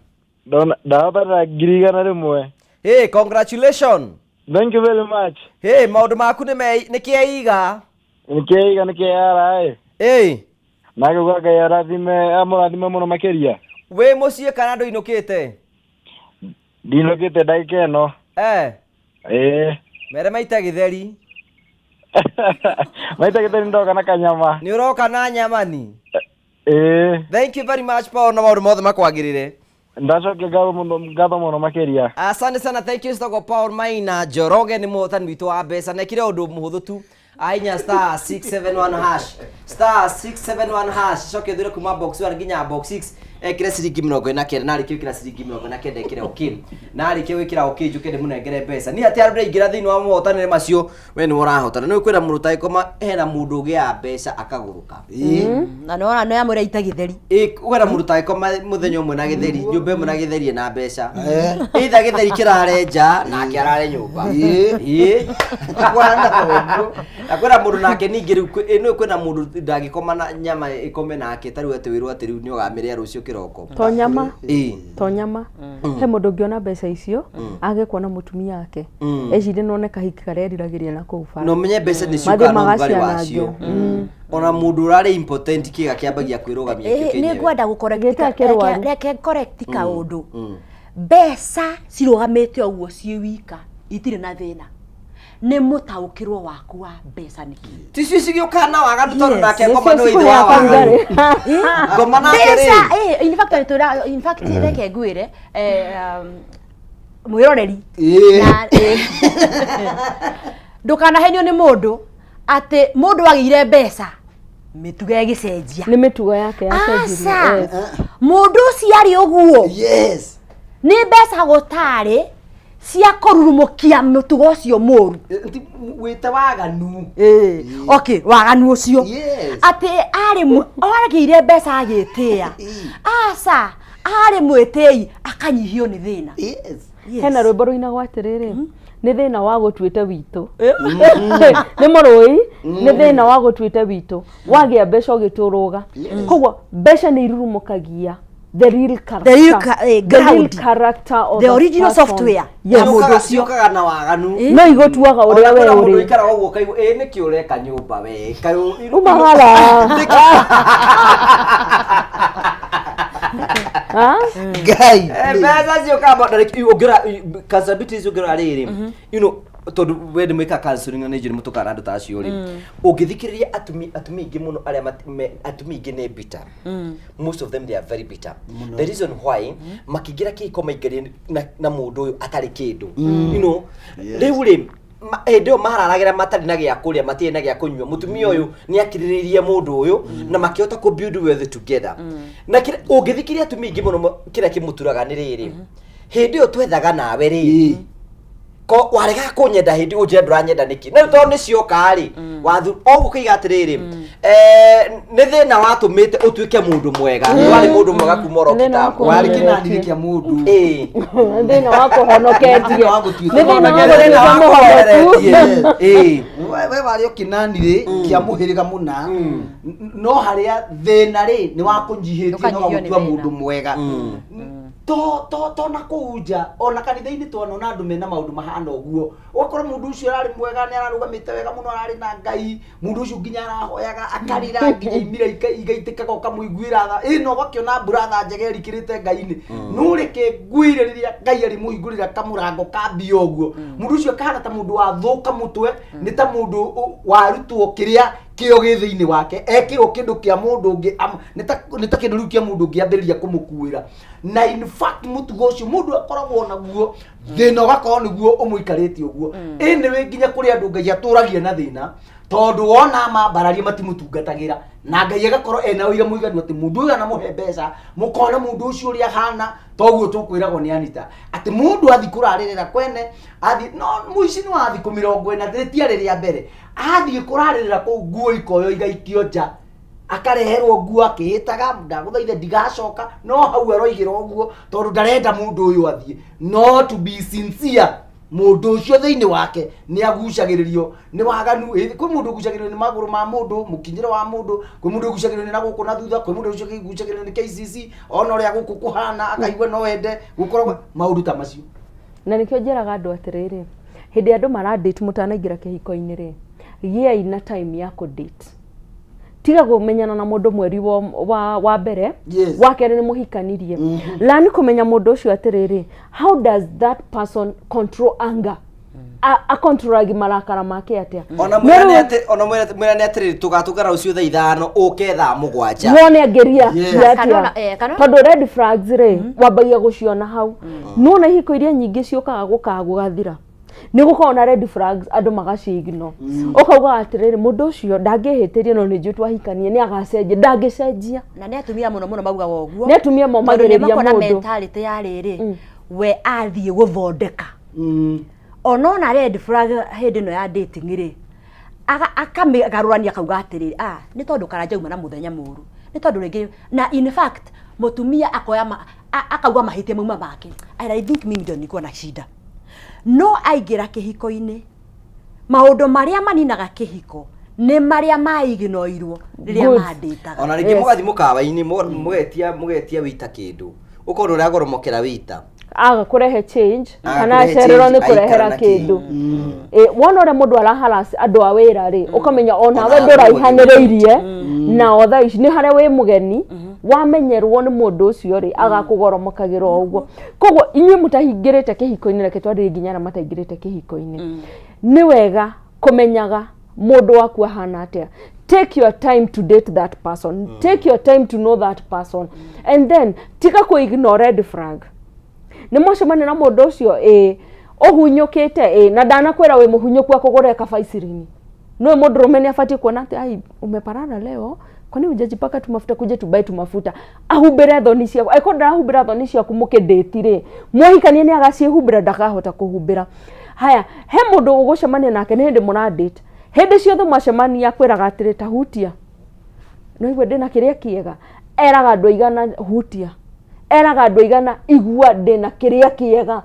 Ndona ndabatara ngiri 100. Hey, congratulations. Thank you very much. Hey, maũndũ maku nĩ kĩiga. Nĩ kĩara. Hey. Nagũga Ngai amũrathime mũno makĩria. We mũciĩ kana ndũinũkĩte? Ndinũkĩte ndagĩka ĩno. Mere maita githeri. Maita githeri ndoka na kanyama. Ni uroka na nyama ni? Thank you very much Paul na maundu mothe makwagirire. Ndacoke ngatho muno makiria. Asante sana, thank you Stogo Paul Maina. Njoroge ni muthani witu wa mbeca nekire undu muhuthu tu. Ainya star 671 hash. Star 671 hash. Coke thire kuma box 1 nginya box 6. Ekire ciringi 49 na rikio kira ciringi 49 ekire okay. Na rikio wikira okay juke ndi munengere mbeca. Ni ati arure ingira thini wa muhotanire macio we ni urahotana. Ni kwira muruta ikoma hena mundu ugia mbeca akaguruka. Na no ya muri ita githeri. Kwira muruta ikoma muthenya umwe na githeri, nyumba imwe na githeri na mbeca. Itha githeri kirarenja na kiarare nyumba. Kwana kwa akwira mundu nake ningiru ino kwina mundu ndagikoma na nyama ikome nake tari wete wiru ati riu ni ugamire rucio kiroko to nyama he mundu ngiona mbeca icio age kuona mutumia yake ecinde none kahiki kareriragiria na kufara no menye mbeca ni ciuka no ngari wacio ona mundu urari important kiga kiambagia kwirugamia kio kenyewe ni ngwenda correct ka undu mbeca cirugamite oguo ci wika itire na thina ne mutaukirwo waku wa mbeca niki ticio cigioka na wagatu tondu nake ngoma no ithu wa wagatu ngoma na kere in fact reke ngwire mwiroreri ndukana henio ni mundu ati mundu agire mbeca mituga yagicenjia ni mituga yake yacenjia mundu ciari uguo yes ni mbeca gutari cia kururumukia mutugo ucio muru wite waganu okay waganu ucio ati aragire mbeca agitia asa ari mwitei akanyihio ni thina hena rwimbo ruina gwatiriri ni thina wa gutwite witu ni moroi ni thina wa gutwite witu wagia mbeca ugituruga koguo mbeca ni irurumukagia the real character of the original software ya mundu cio kana waganu no igotuaga uria we uri mundu ikara oguo kaigu ni ki ureka nyumba we kayu umagara gai mbeca cio kamba ugira conservatives ugira riri you know tondu we mwika counseling na njiri mutukana andu tacio ri ungithikiriria atumi ingi muno aria atumi ingi ne bitter most of them they are very bitter the reason why makigira kiko maigari na mundu uyu atari kindu you know riu ri ndio mahararagira matari na gia kuria matie na gia kunywa mutumia uyu ni akiriririe mundu uyu na makiota ku build with together na ungithikiria atumi ingi muno kira kimuturaga ni riri hindi yo twethaga nawe ri ko warega kunyenda hindi uje nduranyenda niki na to ni cioka ri wathu ogu kiga atiriri ni thina watumite utuike mundu mwega wari mundu mwega kumoro kitambo wari kinandikia mundu thina wako honoketie ni thina wako honoketie we wari ukinanire kia muhiriga muna no haria thina ri ni wakunjihitie no gutua mundu mwega to na kuja ona kanitha-ini twana andu mena maundu mahana uguo wakora mundu ucio arari mwega ni ararugamite wega muno arari na Ngai mundu ucio nginya arahoyaga akarira nginya imira igaitikaga ukamuiguira tha no gakiona brother njegeri kirite Ngai-ini no reke nguire riria Ngai ari muhingurira kamurango ka bio uguo mundu ucio kahana ta mundu wathuka mutwe ni ta mundu warutwo kiria kio githiini wake ekirwo kindu kia mundu ungi nita kindu riu kia mundu ungi ambiriria kumukuira na in fact mutugo ucio mundu akoragwo naguo thina ugakorwo niguo umuikaritie uguo ene we nginya kuri andu Ngai aturagia na thina tondu wona mambararia matimutungatagira na Ngai agakorwo ena uira muiganu ati mundu uyu anamuhe mbeca mukona mundu ucio uria hana toguo tukwiragwo ni Anita ati mundu athi kuraririra kwene athi no muici ni wathi 40 thiritia riria mbere athi kuraririra ku nguo ikoyo igaikio nja akareherwo nguo akihitaga ndaguthaithe ndigacoka no hau aroigirwo nguo tondu ndarenda mundu uyu athie no to be sincere mundu ucio thiini wake ni agucagiririo ni waganu kwi mundu ugucagiririo ni maguru ma mundu mukinyire wa mundu kwi mundu ugucagiririo ni na guku na thutha kwi mundu ugucagiririo ni KCC ona uria guku kuhana akaigwa no wende gukorwo maundu ta macio na nikio njeraga andu atiriri hindi andu maradate mutanaingira kihiko-ini ri giai na time ya ku date tiga kumenyana na mundu mweri wa mbere wa kere ni muhikanirie lani kumenya mundu ucio atiriri how does that person control anger a control marakara make atia ona mwene atiri tugatugara ucio thaa 5 uke thaa 7 wone ngeria atia tondu red flags re wabagia guciona hau nuna hiko iria nyingi ciokaga gukagugathira ni gukona red flags andu magacigino ukauga atiriri mundu ucio ndangihitirie no ni njutwa hikanie ni agacenjia ndangicenjia na ni atumia muno magauga woguo ni atumia momagiriria mundu mentality ya riri we athie guthondeka onona red flag hindi no ya dating ri akamigarurania akauga atiriri ni tondu karanjauma na muthenya muru ni tondu ringi na in fact mutumia akoya akauga mahitie mauma make I think mimi ndio niko na shida no aigira kihiko-ini maundu maria maninaga kihiko ni maria maiginoirwo riria manditaga ona ringi mugathi mukawa-ini mugetia wita kindu ukono ria goromokera wita aga kurehe change kana cerero ni kurehera kindu wona ore mundu araharas andu a wira ri ukamenya ona we nduraihaniriirie na otha ici ni haria wi mugeni wamenyerwo ni mundu ucio ri agakugoromokagira uguo koguo inyuĩ mutahingirite kihiko-ini reke twandire nginya na mataingirite kihiko-ini ni wega kumenyaga mundu waku ahana atia. Take your time to date that person. Take your time to know that person. And then tika ku ignore red flag. Ni mwacemania na mundu ucio uhunyukite na ndanakwira we muhunyuku akugure kabaicirini no mundu rumeni afati kuona ati ai umeparana leo kwani ujajipaka tumafuta kuje tubai tumafuta ahubere thoni cia aiko ndahubira thoni cia kumukidetire mwahikanie ni agacihubira ndakahota kuhubira haya he mundu ugucemania nake ni hindi muradate hindi ciothe mwacemania akwiraga atiri ta hutia no igwe ndina kiria kiega eraga andu aigana hutia eraga andu aigana igua ndina kiria kiega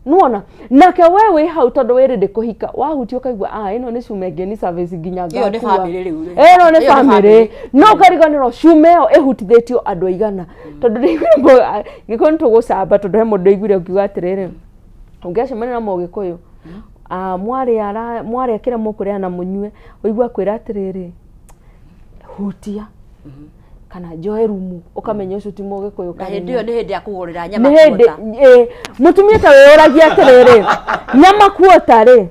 nuona nake wewe hau tondu wiri ndikuhika wahutio kaigua ino ni cumenge ni service nginya ngaku iyo ni family riu ino ni family no kariganiro cumeo ehutithitio andu aigana tondu ndiguo gikoni tugucamba tondu he mundu aiguire ukiuga atiriri ungecemania na Mugikuyu mwari akira mukuria na munyue uigua kwira atiriri hutia kana njoe rumu ukamenya ucio ti Mugikuyu kana hindi yo ni hindi ya kugurira nyama kuota mutumia ta we uragia atiriri nyama kuota ri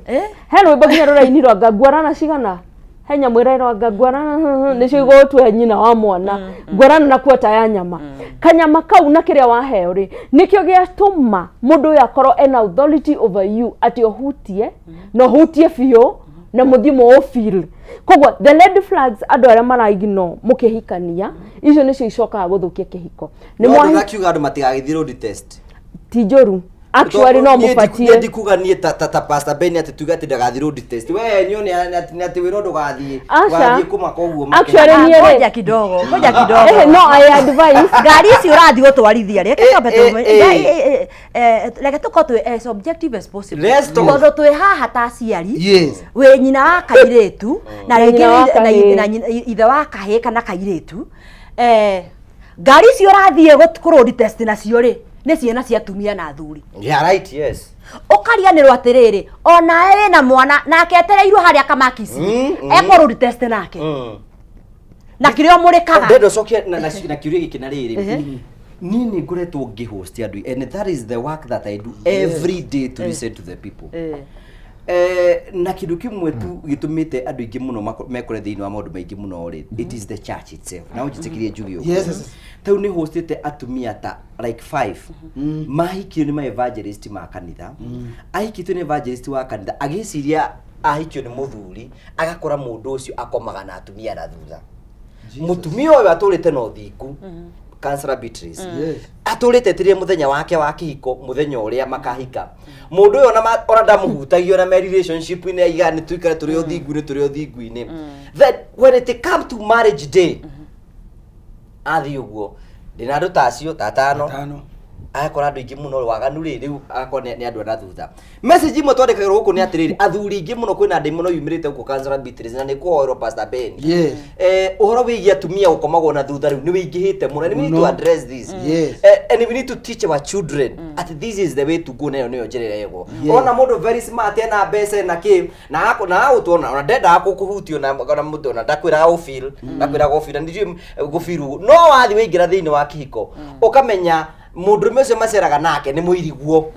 he rwimbo nginya ruraini rwa ngagwarana cigana he nyamwira rwa ngagwarana nicio igotwe nyina wa mwana ngwarana na kuota ya nyama kanyama kau na kiria waheo ri nikio giatuma mundu uyu akorwo ena authority over you ati ohutie no hutie biu na muthimo o feel kogwa the red flags andu aria maraigino mukihikania icio nicio icokaga guthukia kihiko ni mwakiuga andu matigagithiro test tijoru actually no mufatie ndikuga nie ta Pastor Ben ati tuga ati ndagathiro test we nyone ati wiro ndugathie kumaka uguo actually nie ngoja kidogo no I advise gari ici urathi gutwarithia reke tuko tu as objective as possible tondu twi haha ta aciari we nyina wa kairitu na ringi na ithe wa kahii kana kairitu gari ici urathie gukurudi test nacio ri ni ciana cia tumia na thuri right yes ukarianirwo atiriri ona eri na mwana nake etereirwo haria kamakisi ekorudi test nake na kirio murikaga ndendo cokia na kirio giki na riri nini nguretwo ngihost andu and that is the work that I do every day to listen to the people na kindu kimwe tu gitumite andu ingi muno mekore thiini wa maundu maingi muno ri it is the church itself na ujitikirie njugio yes tau ni hostete atumia ta like 5 mahikio ni ma evangelist ma kanitha ahikitwe ni evangelist wa kanitha agiciria ahikio ni muthuri agakora mundu ucio akomaga na atumia na thutha mutumia uyu aturite no thiku Councillor Beatrice aturite tirie muthenya wake wa kihiko muthenya uria makahika mundu uyu ona ndamuhutagio na relationship ine igani tuikare turi othingu-ini then when it come to marriage day athi uguo ndina andu tacio tatano akora andu ingi muno waganu riu akone ni andu ana thutha message imwe twandikagirwo guku ni atiriri athuri ingi muno kwina ndi muno yumirite guku Councillor Beatrice na ni kuhoerwo Pastor Ben uhoro wigie atumia gukomagwo na thutha riu ni wingihite muno and we need to address this and we need to teach our children at this is the way to go nayo niyo njirira yego ona mundu very smart ena mbeca na ki na utona ona ndenda kukuhutio na mundu ona ndakwira go feel ndi go feel no wathi wingira thiini wa kihiko ukamenya mundu ucio maceraga nake ni muiriguo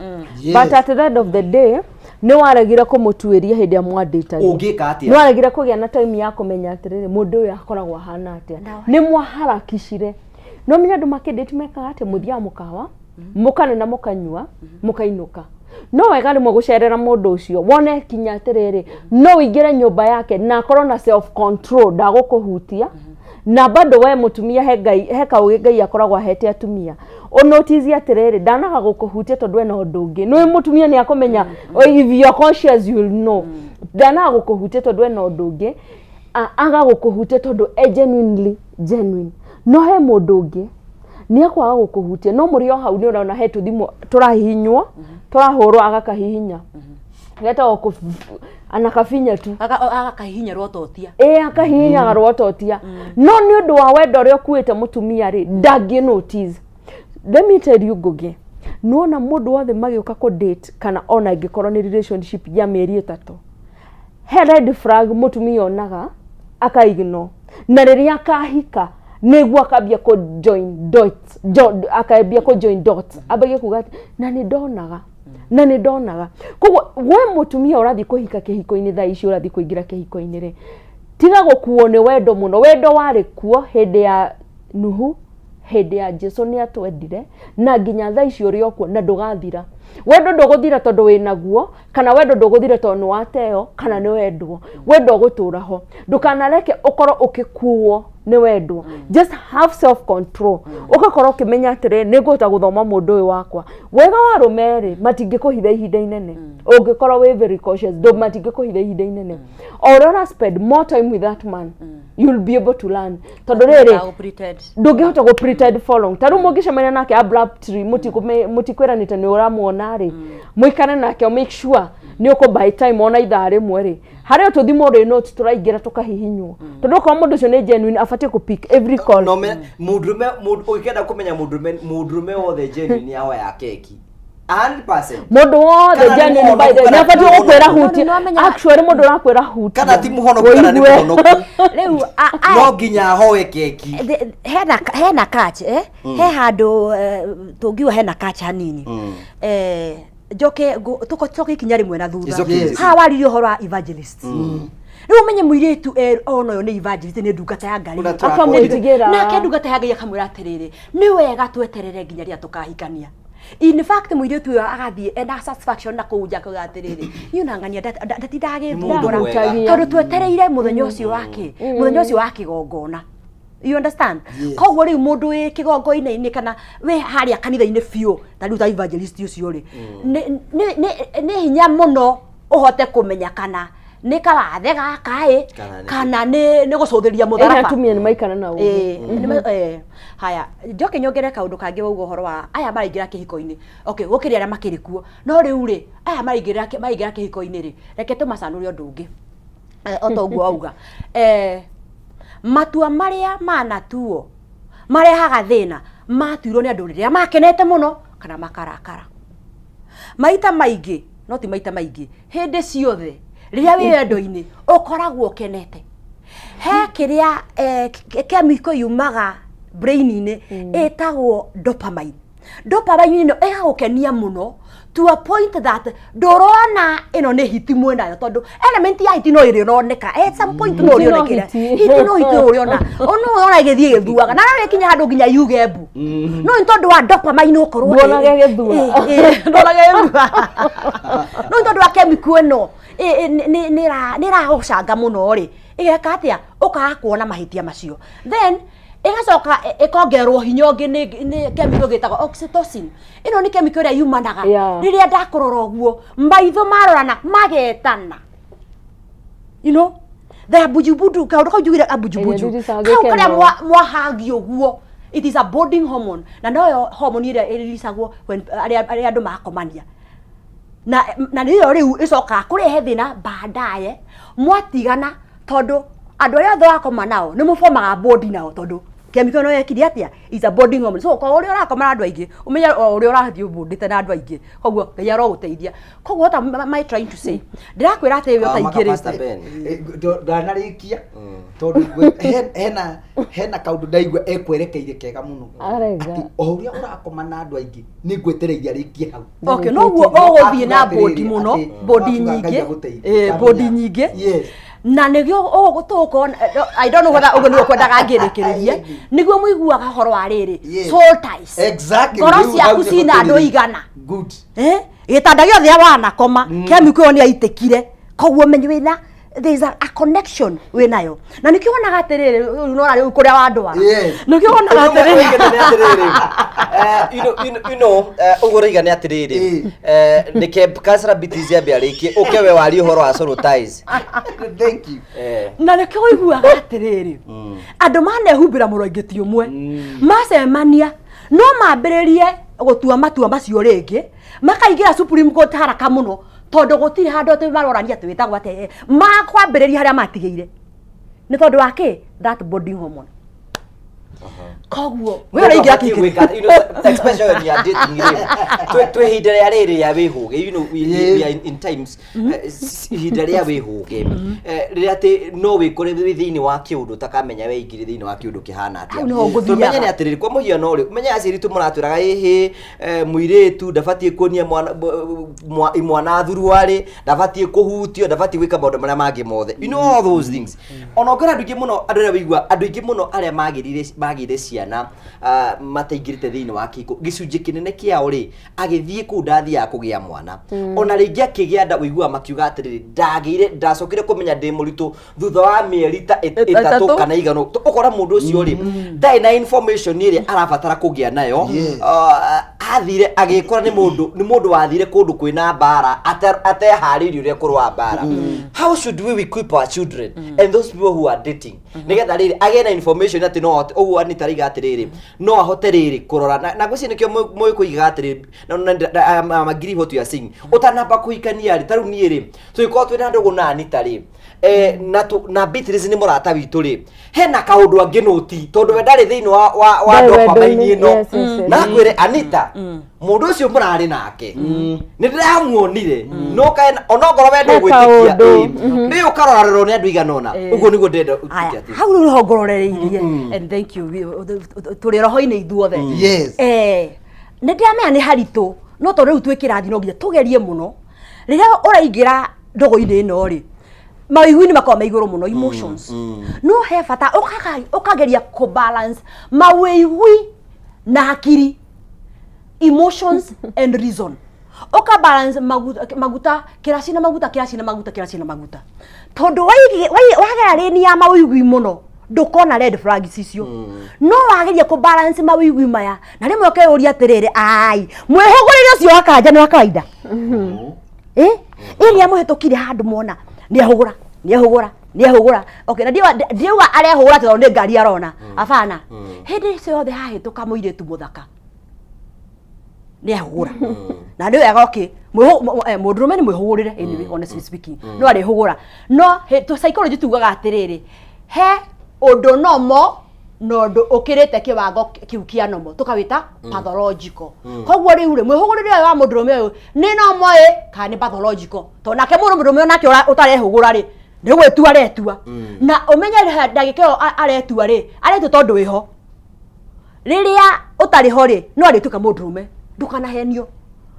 but at the end of the day nĩ waregire kũmũtuĩria hĩndĩ ya mwandĩtaga ũngĩka atĩa nĩ waregire kũgĩa na time ya kũmenya atĩrĩrĩ mũndũ ũyũ akoragwo ahana atĩa nĩ mwaharakicire no menya andũ makĩndĩti mekaga atĩ mũthiaga mũkawa mũkanena mũkanyua mũkainũka no wega rĩmwe gũcerera mũndũ ũcio wone kinya atĩrĩrĩ no ũingĩre nyũmba yake na akorwo na self control ndagũkũhutia na bado we mutumia he kaũgĩ Ngai akoragwo ahete atumia notice atĩrĩrĩ ndanaga gũkũhutia tondũ ena ũndũ ũngĩ nĩ mutumia nĩ akomenya if you are conscious you will know ndanaga gũkũhutia tondũ ena ũndũ ũngĩ aga gũkũhutia tondũ genuine no he mũndũ ũngĩ nĩ akwaga gũkũhutia no mũrĩ o hau nĩ ũraona he tũthimo tũrahihinywo tũrahũrwo agakahihinya geta anakafinya tu agakahihinya rwototia akahihinya rwototia no nĩ ũndũ wa wendo ũrĩa ũkuĩte mũtumia rĩ ndangĩ notice let me tell you Ngugi nuona mũndũ wothe magĩũka ku date kana ona ingĩkorwo ni relationship ya mĩeri 3 he red flag mũtumia onaga akaignore na rĩrĩa akahika nĩguo akambia ku join dots akambia ku join dots abagie kuga na nĩ ndonaga koguo we mũtumia ũrathi kũhika kĩhiko-inĩ thaa ici ũrathi kũingĩra kĩhiko-inĩ rĩ tiga gũkuo nĩ wendo mũno wendo warĩ kuo hĩndĩ ya Nuhu hĩndĩ ya Jesu nĩ atwendire na nginya thaa ici ũrĩ okuo na ndũgathira wendo ndũgũthira tondũ wĩnaguo kana wendo ndũgũthira tondũ nĩ wateo kana nĩ wendwo wendo ũgũtũra ho ndũkanareke ũkorwo ũkĩkuo nĩ wendwo just have self control ugakorwo ukimenya atire nĩngũhota gũthoma mũndũ ũyũ wakwa wega wa rũmere matingĩkũhitha ihinda inene ũngĩkorwo we very cautious matingĩkũhitha ihinda inene or spend more time with that man you'll be able to learn tondũ rĩrĩ ndũngĩhota gũ pretend for long tarũ mũngĩcemania nake abruptly mũtikwĩranĩte nĩ ũramuona rĩ mũikane nake make sure nĩ ũkũbuy time ona ithaa rĩmwe rĩ harĩa tũthimo rĩ note tũraingĩra tũkahihinywo tondũ kwa mũndũ ũcio nĩ genuine abatie ku pick every call no mũndũme ũkĩenda kũmenya mũndũme wothe genuine yawe ya keki 100% mũndũ wothe genuine by the way abatie gũkwĩra huti actually mũndũ ũrakwĩra huti kana ti mũhonoku kana nĩ mũhonoku rĩu no nginya hoe keki hena catch he handũ tũngiuga hena catch hanini njoke tuko ikinya rimwe na thutha ha waririo horo wa evangelist rĩu umenye mũirĩtu ona yo nĩ evangelist nĩ ndungata ya Ngai akamwĩtigĩra nake ndungata ya Ngai akamwĩra atĩrĩrĩ nĩ wega tweterere nginya rĩrĩa tukahikania in fact mũirĩtu ũyũ agathiĩ ena satisfaction na kũnja kuga atĩrĩrĩ yunangania ndatindagĩthumbũra tondũ twetereire mũthenya ũcio wake mũthenya ũcio wa kĩgongona you understand koguo rĩu mũndũ wĩ kĩgongo-inĩ kana we harĩa kanitha-inĩ biũ ta rĩu ta evangelist ũcio rĩ nĩ hinya mũno ũhote kũmenya kana nĩ kawathe gaka kana nĩ gũcũthĩria mũtharaba atumia nĩ maikana na ũguo haya njoke nyongere kaũndũ kangĩ wa ũhoro wa aya maraingĩra kĩhiko-inĩ okay gũkĩrĩ arĩa makĩrĩ kuo no rĩu rĩ aya maraingĩra kĩhiko-inĩ rĩ reke tũmacanũre ũndũ ũngĩ ota ũguo auga matua marĩa manatuo marehaga thĩna matuirwo nĩ andũ rĩrĩa makenete mũno kana makarakara maita maingĩ no ti maita maingĩ hĩndĩ ciothe rĩrĩa wĩ wendo-inĩ ũkoragwo ũkenete he kĩrĩa kemiko yumaga brain-inĩ ĩtagwo dopamine ĩno ĩgagũkenia mũno to a point that ndũrona ĩno nĩ hiti mwĩnayo tondũ element ya hiti no ĩrĩ oneka at some point no ũrĩonekera hiti no hiti ũrĩona ona ĩgĩthiĩ gĩthuaga na no ĩkinya handũ nginya yuge mbu no nĩ tondũ wa dopamine ũkorwo ndonage gĩthua no nĩ tondũ wa chemical ĩno nĩ ragũcanga mũno rĩ ĩgeka atĩa ũkaga kuona mahĩtia macio then igacoka ikongerwo hinya ũngĩ nĩ chemical gĩtagwo oxytocin ĩno nĩ chemical ĩrĩa yumanaga rĩrĩa ndakũrora ũguo maitho marorana magetana you know the abujubudu kaũndũ kau njugire abujubuju kau karĩa mwahagi ũguo it is a bonding hormone na noyo hormone ĩrĩa ĩrĩlisagwo arĩa andũ makomania na nĩyo rĩu ĩcokaga kũrehe thĩna baadaye mwatigana tondũ andũ arĩa othe wakoma nao nĩ mũbomaga bond nao tondũ Kemiko no yakiri atia is a boarding home. So kwa uri urakoma na andu aingi umenya uri urathii ubundite na andu aingi koguo ngai aroguteithia koguo what am I trying to say ndirakwira ati we utaingirite ndanarikia tondu hena kaundu ndaigua ekwerekeire kega muno ati o uria urakoma na andu aingi ni ngwetereithia rikie hau okay no guo uguthii na bodi muno bodi nyingi bodi nyingi na nigio ugutuko I don't know whether uguo kwendaga ngirikirie niguo muiguaga horo wa riri soul ties exactly ngoro ciaku cina andu igana good gitanda giothe wana koma Kemiko ni aitikire koguo menye wina there is a connection we nayo na nikio wonaga atiriri unora riu kuria wandwa nikio wonaga atiriri you know uguriga ni atiriri nike kasra bitizia biariki ukewe wali horo wa soul ties thank you na nikio iguaga atiriri andu manehumbira muroingiti umwe macemania no mambiririe gutua matua macio ringi makaigira Supreme Court haraka muno tondu gutiri handu ati marorania ati witagwo ate makwambiriria haria matigeire ni tondu wake that boarding home koguo we uraingira kigwika you know especially when you are dating twe hindere ya riri ya wihuge you know we are in times hindere ya wihuge riri ati no wikore thiini wa kiundu takamenya we ingire thiini wa kiundu kihana atia tumenye ni atiriri kwa muhiano uri umenya aciri tu muratwiraga hihi muiretu ndabatie kuonia mwana thuruari ndabatie kuhutio ndabatie gwika maundu maria mangi mothe you know all those things ona ngora ndugi muno andu aria wigua andu ingi muno aria magire ciana mataingirite thiini wa kiko gicunji kinene kiao ri agithie ku ndathi ya kugia mwana ona ringi akigia nda wigua makiuga atiriri ndagire ndacokire kumenya ndi muritu thutha wa mieri ta 3 kana igano ukora mundu ucio ri ndai na information iri arabatara kugia nayo athire agikora ni mundu wathire kundu kwina mbara ateharirio ria kurwa mbara how should we equip our children and those people who are dating nigetha riri again information ati no uguo ni tariga atiriri no ahote riri kurora na gwisi nikio moyo kuiga atiriri na magiri what you are saying utanamba kuikania ri taru ni ri so iko twe na ndogo nani tari na Beatrice ni murata witu ri hena kaundu angi noti tondu we ndari thiini wa dopamine ino na kwire Anita mundu ucio murari nake ni ndiramuonire no kaena onogoro we ndugwitikia ni ukarorarwo ni andu iganona uguo niguo ndenda utikia ati hau ru hongororeirie and thank you turi roho-ini ithuothe ni ndiamenya ni haritu no tondu riu twikirathi no nginya tugerie muno riria uraingira ndogo-ini ino ri mawigwi makwa maiguru muno emotions no he bata ukageria ku balance mawigwi na hakiri emotions and reason oka balance maguta kiracina maguta tondu wagera reni ya mawigwi muno ndukona red flags icio no wageria ku balance mawigwi maya na rimwe ukeuria atiriri ai mwihugurire ucio wakanja ni wa kawaida ili amuhetukire handu mona ni ahugura okay na ndiuga arehugura tondu ni ngari arona afana hindi icio yothe hahituka muiretu muthaka ni ahugura na ndio yaga okay mundurume ni mwihugurire anyway honestly speaking no arehugura no to psychology tugaga atiriri he undu nomo nondu ukirite kiwango kiu kia nomo tukawita pathological koguo riu ri mwihugurire wa mundurume uyu ni nomo ka ni pathological to nake mundurume onake utarehugura ri ni gwetua aretua na umenya ndagika aretua ri aretua tondu wiho riria utari ho ri no arituka mundurume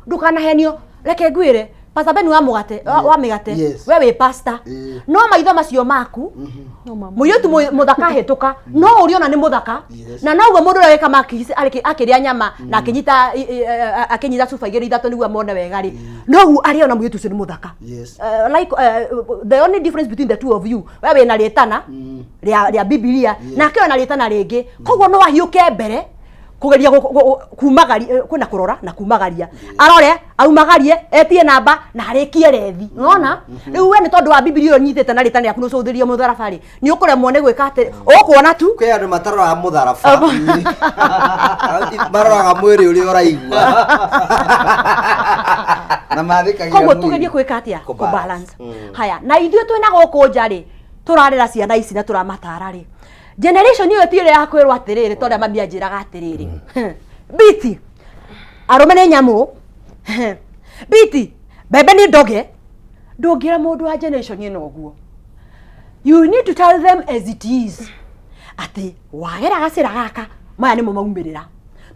ndukanahenio reke ngwire Pastor Ben wa mugate wa migate we wi pastor no maitho macio maku muyetu muthaka hituka no uriona ni muthaka na naugo mundu ria weka makisi akiria nyama na akinyita cuba igiri ithatu niguo mone wega ri no ariona muyetu ucio ni muthaka like the only difference between the two of you we wi na ritana ria Biblia na kiona ritana ringi koguo no wahiuke mbere kugeria kumagaria kwina kurora na kumagaria arore aumagarie etie namba na harikie rethi unaona riu we ni tondu wa Biblia nyitete na ritani yaku no cuthiria mutharabari ni ukuremwo ni gwika ati ukuona tu kwe andu mataroraga mutharaba maroraga mwiri uri uraigua na mathikagia koguo tugerie gwika atia ku balance haya na ithuĩ twina guku njari turarera ciana ici na turamatara ri generation iyo tire ya kwirwa atiriri tonda mambia njiraga atiriri biti arume ne nyamu biti bebe ni doge dogira mundu wa generation ino guo. You need to tell them as it is. Ati wagera gacira gaka maya ni mumaumirira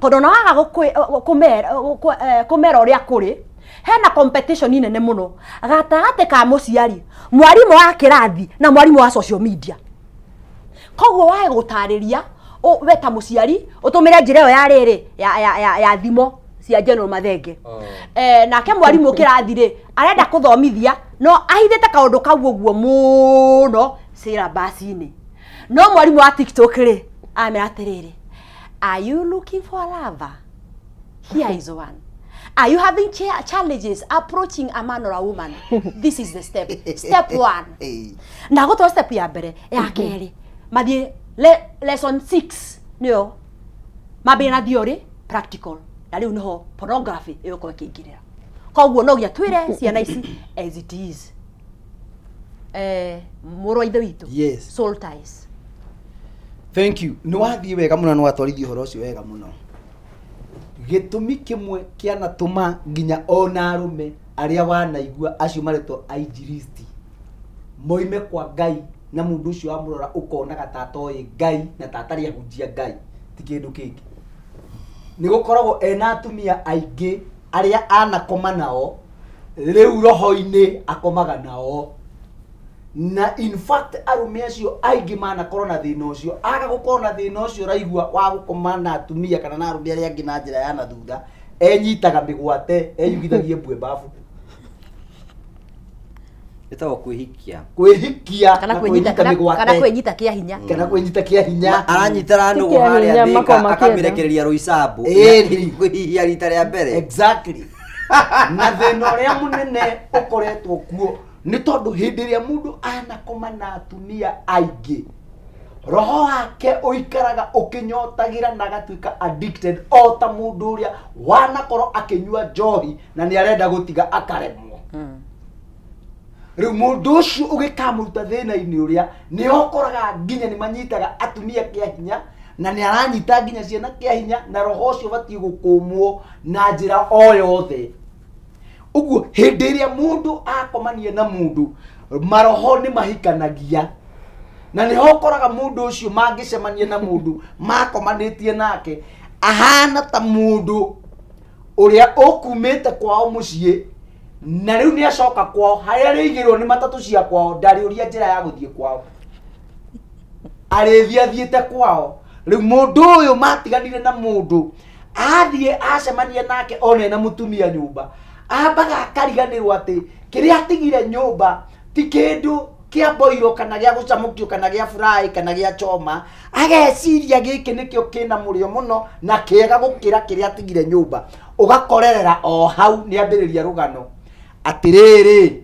tondu na waga kumera uria kuri hena competition nene muno gatagate ka muciari mwarimu wa kirathi na mwarimu wa social media. Koguo wae gutariria weta muciari utumire njira yo ya riri ya thimo cia General Mathenge. Nake mwarimu kirathi ri arenda kuthomithia no ahithite kaundu kau uguo muno syllabus-ini. No mwarimu wa TikTok ri amera atiriri, are you looking for a lover? Here is one. Are you having challenges approaching a man or a woman? This is the step. Step 1. Na go to step ya mbere ya keri. Mathie lesson 6 nio mabina theory practical. Na riu no pornography iyo kwa kingirira. Koguo no gia twire ciana ici as it is. Muro ithe witu. Yes. Soul ties. Thank you. Ni wathie wega muno no watwarithio horo ucio wega muno. Gitumi kimwe kiana tuma nginya ona arume aria wanaigua acio maretwo aingiristi moime kwa Ngai na mundu ucio amurora ukona gatatoe Ngai na tatari ahunjia Ngai ti kindu kingi. Ni gukoragwo ena atumia aingi aria anakoma nao riu roho-ini akomaga nao. Na in fact arume acio aingi mana korona thina ucio aga gukorona thina ucio raigua wa gukomana atumia kana na arume aria angi na njira ya na thutha enyitaga migwate eyugithagie mbwe bafu itawo kwihikia kana kwenyita kia hinya aranyitara ndugu haria thika akamirekereria ruisabu kwihia rita ria mbere exactly. Na thina uria munene ukoretwo kuo ni tondu hindi ria mundu anakoma na atumia aingi roho wake uikaraga ukinyotagira na gatuika addicted o ta mundu uria wanakorwo akinyua njohi na ni arenda gutiga akaremwo. Riu mundu ucio ugikamuruta thina-ini uria ni okoraga nginya ni manyitaga atumia kia hinya na ni aranyita nginya ciana kia hinya na roho ucio batie gukumwo na njira o yothe. Uguo hindi ria mundu akomanie na mundu maroho ni mahikanagia na ni hokoraga mundu ucio mangicemania na mundu makomanitie nake ahana ta mundu uria ukumite kwao mucii na riu ni acoka kwao haria rigirwo ni matatu cia kwao ndari uria njira ya guthie kwao arithiathiite kwao. Riu mundu uyu matiganire na mundu athie acemania nake one na mutumia nyumba ambaga akariganirwo ati kiria atigire nyumba ti kindu kia boiro kana gia gucamukio kana gia fry kana gia choma ageciria giki nikio kina murio muno na kiega gukira kiria atigire nyumba ugakorerera o hau ni ambiriria rugano atiriri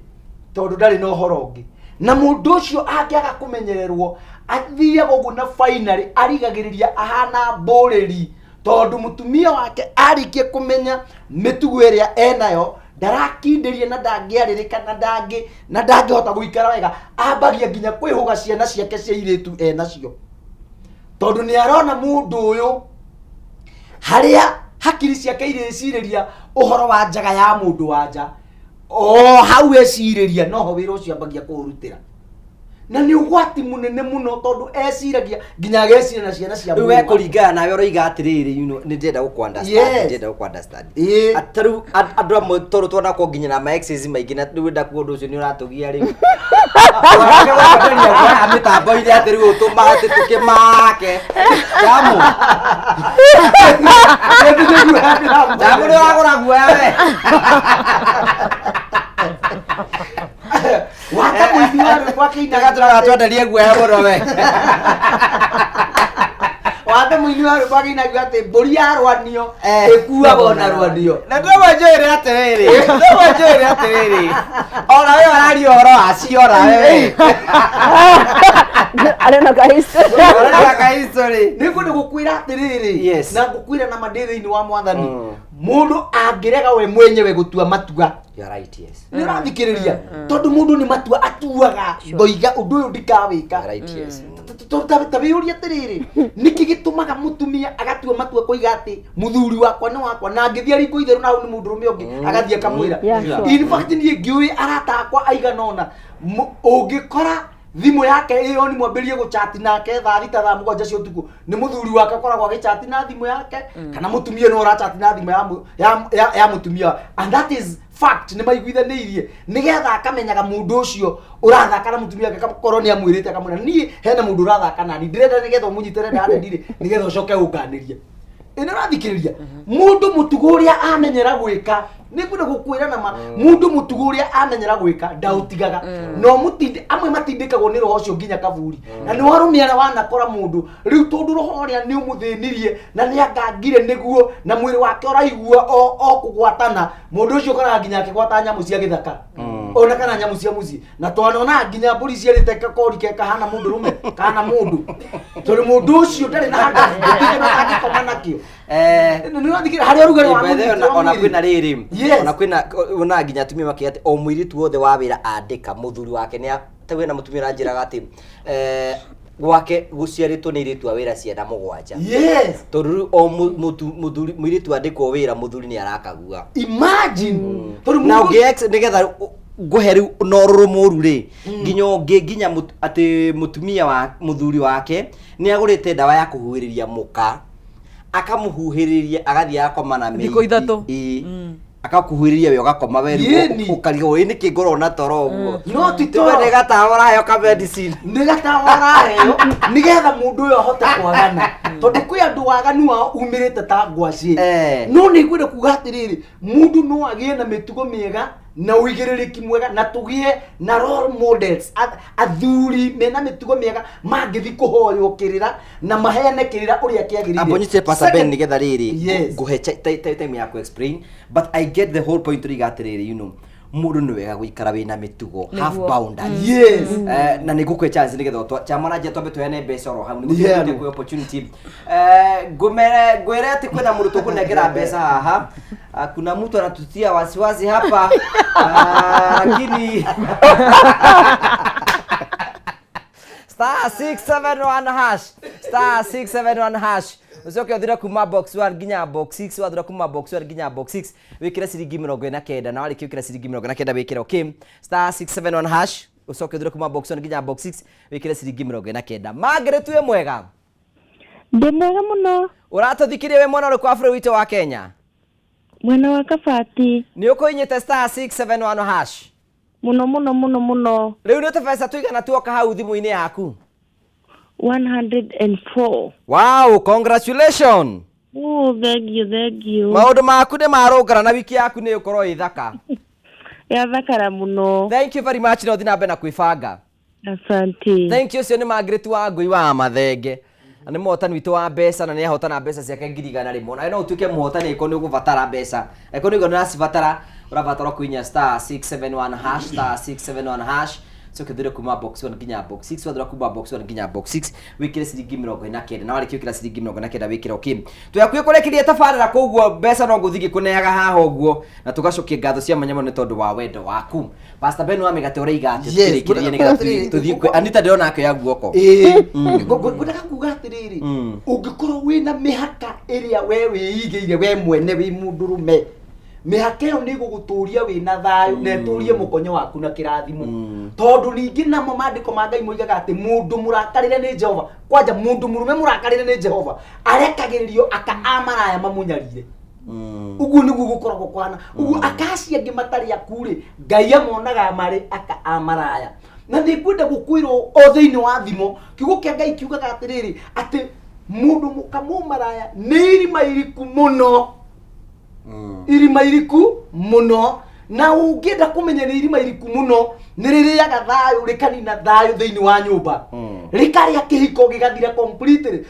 tondu ndari no horongi na mundu ucio angiaga kumenyererwo athie guguna finally arigagiriria ahana mburiri tondu mutumia wake arikie kumenya mitugu iria enayo ndarakindirie na ndangiaririka na ndangihota guikara wega ambagia nginya kwihuga ciana ciake cia iritu enacio tondu ni arona mundu uyu haria hakiri ciake iriciriria uhoro wa njaga ya mundu wanja o hau eciriria noho wira ucio ambagia kuurutira na ni ugwati munene muno tondu eciragia nginya ageciria na ciana cia we kuringana nawe uroiga atiriri ni ndenda understand ataru andu amwe toru twona ko nginya na ma exes maingi na riu nda kundu ucio ni uratugia riu amitambo ile atiriu utumate tukimake jamu jamu ni wagura guawe wata kuithiwa kwa kinaga turatwenderie guoya muno we wata muithiwa kwa kinaga ati mburi yarwanio ikuaga na rwanio na ndwajere atiriri ona we arario horo aciora we arena ka history niko ni gukwira atiriri na gukwira na madethe-ini wa mwathani mundu angirega we mwenyewe gutua matua. You are right, yes. Ni rathikiriria tondu mundu ni matua atuaga ngoiga undu uyu ndikawika. Right, yes. tabiuria tiriri niki gitumaga mutumia agatua matua koiga ati muthuri wakwa ni wakwa na ngithia riko itheru na ni mundu rume ungi agathia kamwira in fact ni ngiui arata akwa aiganona ungikora thimu yake iyo ni mwambirie guchati nake thaa thita thaa mugwanja cia utuku ni muthuri wake akoragwo agichati na thimu yake kana mutumia no urachati na thimu ya mutumia, and that is fact. Ni maiguithanirie nigetha akamenyaga mundu ucio urathaka na mutumia wake korwo ni amwirite akamwira ni hena mundu urathaka nani ndirenda nigetha umunyitire ndane ndire nigetha ucoke uganirie ina rathikiriria mundu mutugo uria amenyera gwika nikuda gukwira na mundu mutugo uria amenyera gwika ndautigaga no mutinde amwe matindikagwo ni roho ucio nginya kaburi na ni warumiana wanakora mundu riu tondu roho uria ni umuthinirie na ni angangire niguo na mwiri wake uraigua o kugwatana mundu ucio koraga nginya akigwata nyamu cia githaka ona kana nyamu cia muci na twanona nginya mburi ciarite kakori keka hana mundu rume kana mundu tori mundu ucio ndari na hanga ndikona nakio ni wathikira hari rugari wa mundu ona kwina riri ona kwina ona nginya tumia makiate o mwiritu wothe wa wira andika muthuri wake ni tawe na mutumia ranjiraga ati gwake guciaritwo ni iritu wira ciana mugwanja tondu o muthuri mwiritu andikwo wira muthuri ni arakagua imagine tondu na ungex nigetha nguheri no rumuru ri nginya ati mutumia wa muthuri wake ni agurite dawa ya kuhuhiriria muka akamuhuhiriria agathia akoma na mei thiko ithatu akakuhuhiriria we ugakoma weru ukarigo ni kingoro na toro uguo no titoro ni gatawara yo ka medicine ni gatawara yo nigetha mundu uyo ahote kwagana tondu kwi andu waganu wa umirite ta ngwaci no ni ngwenda kuga atiriri mundu no agie na mitugo miega na uigiririki mwega na tugie na role models athuri mena mitugo miega mangithi kuhoyo kirira na mahene kirira uria kiagirire abonyite Pastor Ben nigetha riri nguhe time ya ku explain, but I get the whole point rigatiriri, you know mundu ni wega guikara wina mitugo half boundary na nigukwe chance nigetha chama na je tombe twene mbeca ro hamu nigukwe ku opportunity gwere ati kwena mundu tukunegera mbeca haha kuna mtu anatutia wasiwasi hapa lakini *671# ucoke uthira kuma box 1 nginya box 6 wathira kuma box 1 nginya box 6 wikire ciringi 49 na wariki wikire ciringi 49 wikire okay *671# ucoke uthira kuma box 1 nginya box 6 wikire ciringi 49. Margaret we mwega? Ndi mwega muno. Uratuthikiria we mwana uri kwa bũrũri witũ wa Kenya? Mwena wa Kabati. Ni ukuinyite *671# muno riu ni tubesa tuigana tuoka hau thimu-ini yaku? 104. Wow, congratulations. Oh, thank you. Maundu maku ni marungara na wiki yaku ni ukorwo ithaka. Ya thakara muno. Thank you very much. No thina mbe na kwibanga. Asante. Thank you. Cio ni Margaret wa Ngui wa Mathenge. Ni muhotani witu wa mbeca na ni ahotana mbeca ciake 1,100 na no utuike muhotani iko ni uguvatara mbeca iko ni go na civatara uravatara kuinya *671# so kidire kuma box 1 nginya box 6 wathira kuma box 1 nginya box 6 wikire ciringi 49 na wariki wikira ciringi 49 wikira okay tuyakuye kurekirie tafarira koguo mbeca no nguthigi kuneaga haha uguo na tugacokie ngatho cia manyamo ni tondu wa wendo waku. Pastor Ben wa migate uraiga ati tukirekirie ni gathu tuthii kwe Anita ndirona ake ya guoko ngwenda kuga atiriri ungikorwo wina mihaka iria we wiigeire we mwene wi mundurume mihaka iyo ni guguturia wina thayu na turie mukonyo waku na kirathimo tondu ningi namo mandiko ma Ngai moigaga ati mundu murakarire ni Jehova kwanja mundu murume murakarire ni Jehova arekagiririo aka amaraya mamunyarire uguo niguo gukoragwo kwana uguo akacia ngi matari akuri Ngai amonaga mari aka amaraya na ndikwenda gukwirwo o thiini wa thimo kiugo kia Ngai kiugaga atiriri ati mundu mukamu maraya ni irima iriku muno irima iriku muno na ungienda kumenya ni irima iriku muno ni ririaga thayu rikanina thayu thiini wa nyumba rikaria kihiko gigathira completely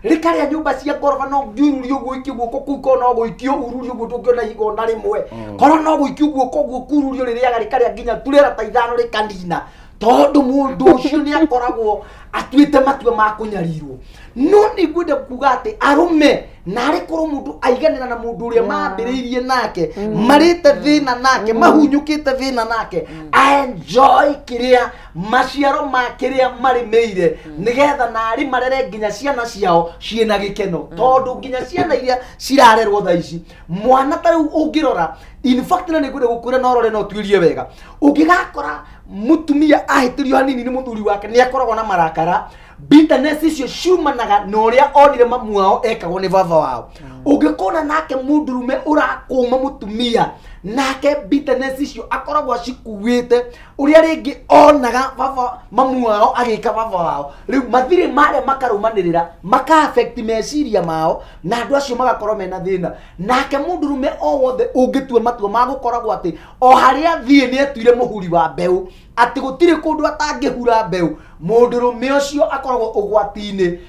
rikaria nyumba cia ngoroba no ngiururio guikio guoko kuko no guikio ururio gutukio na igonda rimwe kono no guikio guoko gukururio ririaga rikaria nginya turera ta ithano rikanina tondu mundu ucio ni akoragwo atuite matua ma kunyarirwo no ni ngwenda kuga ati arume na ari kuru mundu aiganira na mundu uria mambiriirie nake marite thina nake mahunyukite thina nake enjoy kiria maciaro ma kiria marimeire nigetha nari marere nginya ciana ciao ciena gikeno tondu nginya ciana iria cirarerwo tha ici mwana ta riu ungirora in fact na niguire gukwira no rore no tuirie wega ungigakora mutumia ahitirio hanini ni muthuri wake ni akoragwo na marakara bitterness icio ciumanaga na uria onire mamu wao ekagwo ni baba wao ungikona nake mundurume urakuma mutumia nake bitterness icio akoragwo cikuwite uria ringi onaga baba mamu wao agika baba wao riu mathire mare makarumanirira maka affect meciria mao na andu acio magakorwo mena thina nake mundurume o wothe ungitua matua magukoragwo ati o haria thie ni etuire muhuri wa mbeu ati gutire kundu atangihura mbeu mundurume ucio akoragwo ugwati-ini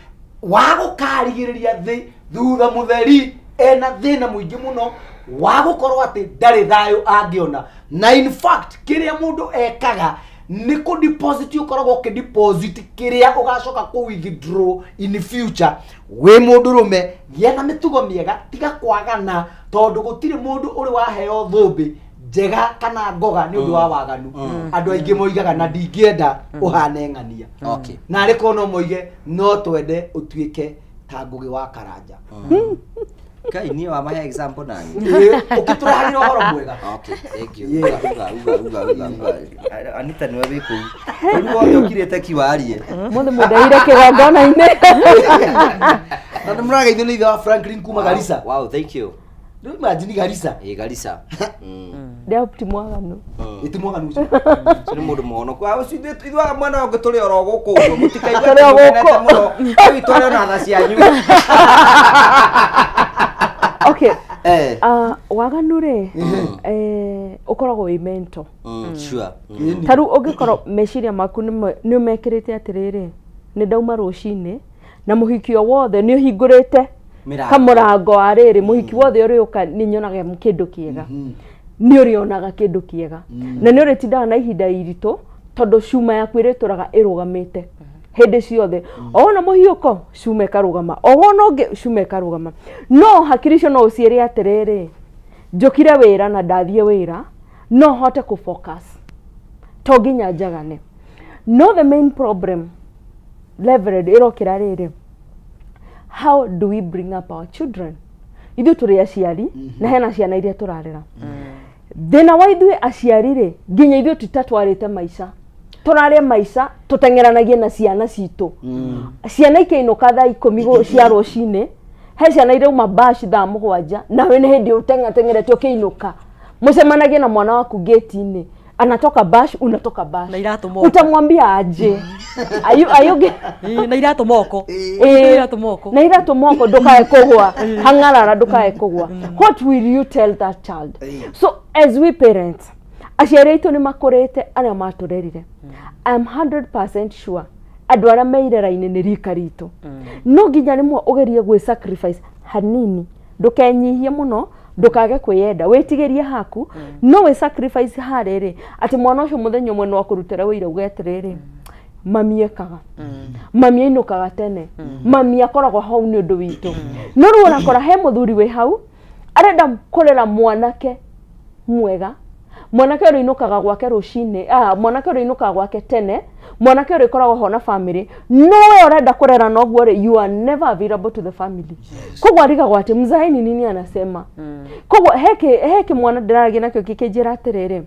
wa gukarigiriria thi thutha mutheri ena thina muingi muno wa gukorwo ati ndari thayo angiona na in fact kiria mundu ekaga ni ku deposit ukoragwo ki deposit kiria ugacoka ku withdraw in future we mundurume yena mitugo miega tiga kwagana tondu gutire mundu uri waheo thumbi njega kana ngoga ni undu wa waganu andu aingi moigaga na ndingienda uhane ng'ania okay na ariko no moige no twende utuike ta ngugi wa karanja kai ni wa mahe example nani ukiturahira uhoro mwega okay thank you uga Anita niwe biku uri wothe ukirete kiwarie mothe mundaire kigongona-ini na murageithio ni ithe Franklin kuma Garissa wow thank you Ndio imagine Garissa Garissa ndio timwaganu itimwaganu ni mundu muhono kwa ucio ithwa mwana wangu turi oro guku uguo mutikaigwa tumenete muno awi tware na tha cianyu okay waganu ri ukoragwo wi mento sure taru ungikorwo meciria maku ni umekirite atiriri ni ndauma rucini na muhikio wothe ni uhingurite kamurango ariri muhiki wothe uri uka ni nyonaga kindu kiega ni urionaga kindu kiega na ni uritindaga na ihinda iritu tondu cuma yaku irituraga irugamite hindi ciothe ona muhiuko cuma karugama ona ungi cuma karugama no hakiri cio no uciere atiriri njukire wira na ndathie wira no hote ku focus to nginya njagane no the main problem leverage irokira riri how do we bring up our children ithu turi aciari na hena ciana iria turarera thina wa ithu aciari ri nginya ithu tutatwarite maica turare maica tutengeranagie na ciana citu ciana ikeinuka thaa 10 cia rucini he ciana irauma bash thaa 7 nawe ni hindi utengerete ukiinuka mucemanagie na mwana waku gate-ini anatoka bash unatoka bash na iratu moko utamwambia aje ayuge na iratu moko na iratu moko ndukae kugwa hangarara ndukae kugwa what will you tell that child so as we parents aciari itu ni makurite ana maturerire I'm 100% sure andu ara meirera-ini ni rika ritu no nginya rimwe ugerie gwi sacrifice hanini ndukenyihie muno ndukage kwiyenda witigirie haku no we sacrifice harere ati mwana ucio muthenya umwe no akurutira wira ugetiriri mami ekaga mami inukaga tene mami akoragwo hau ni undu witu no ru urakora he muthuri we hau arenda kurera mwanake mwega mwanake uri inukaga gwake rucini mwanake uri inukaga gwake tene mwanake uri koragwo ho na family no we urenda kurera noguo ri you are never available to the family kogwa ariga gwate mzaini nini anasema kogwa heke mwana ndirage nakyo kikejira atirere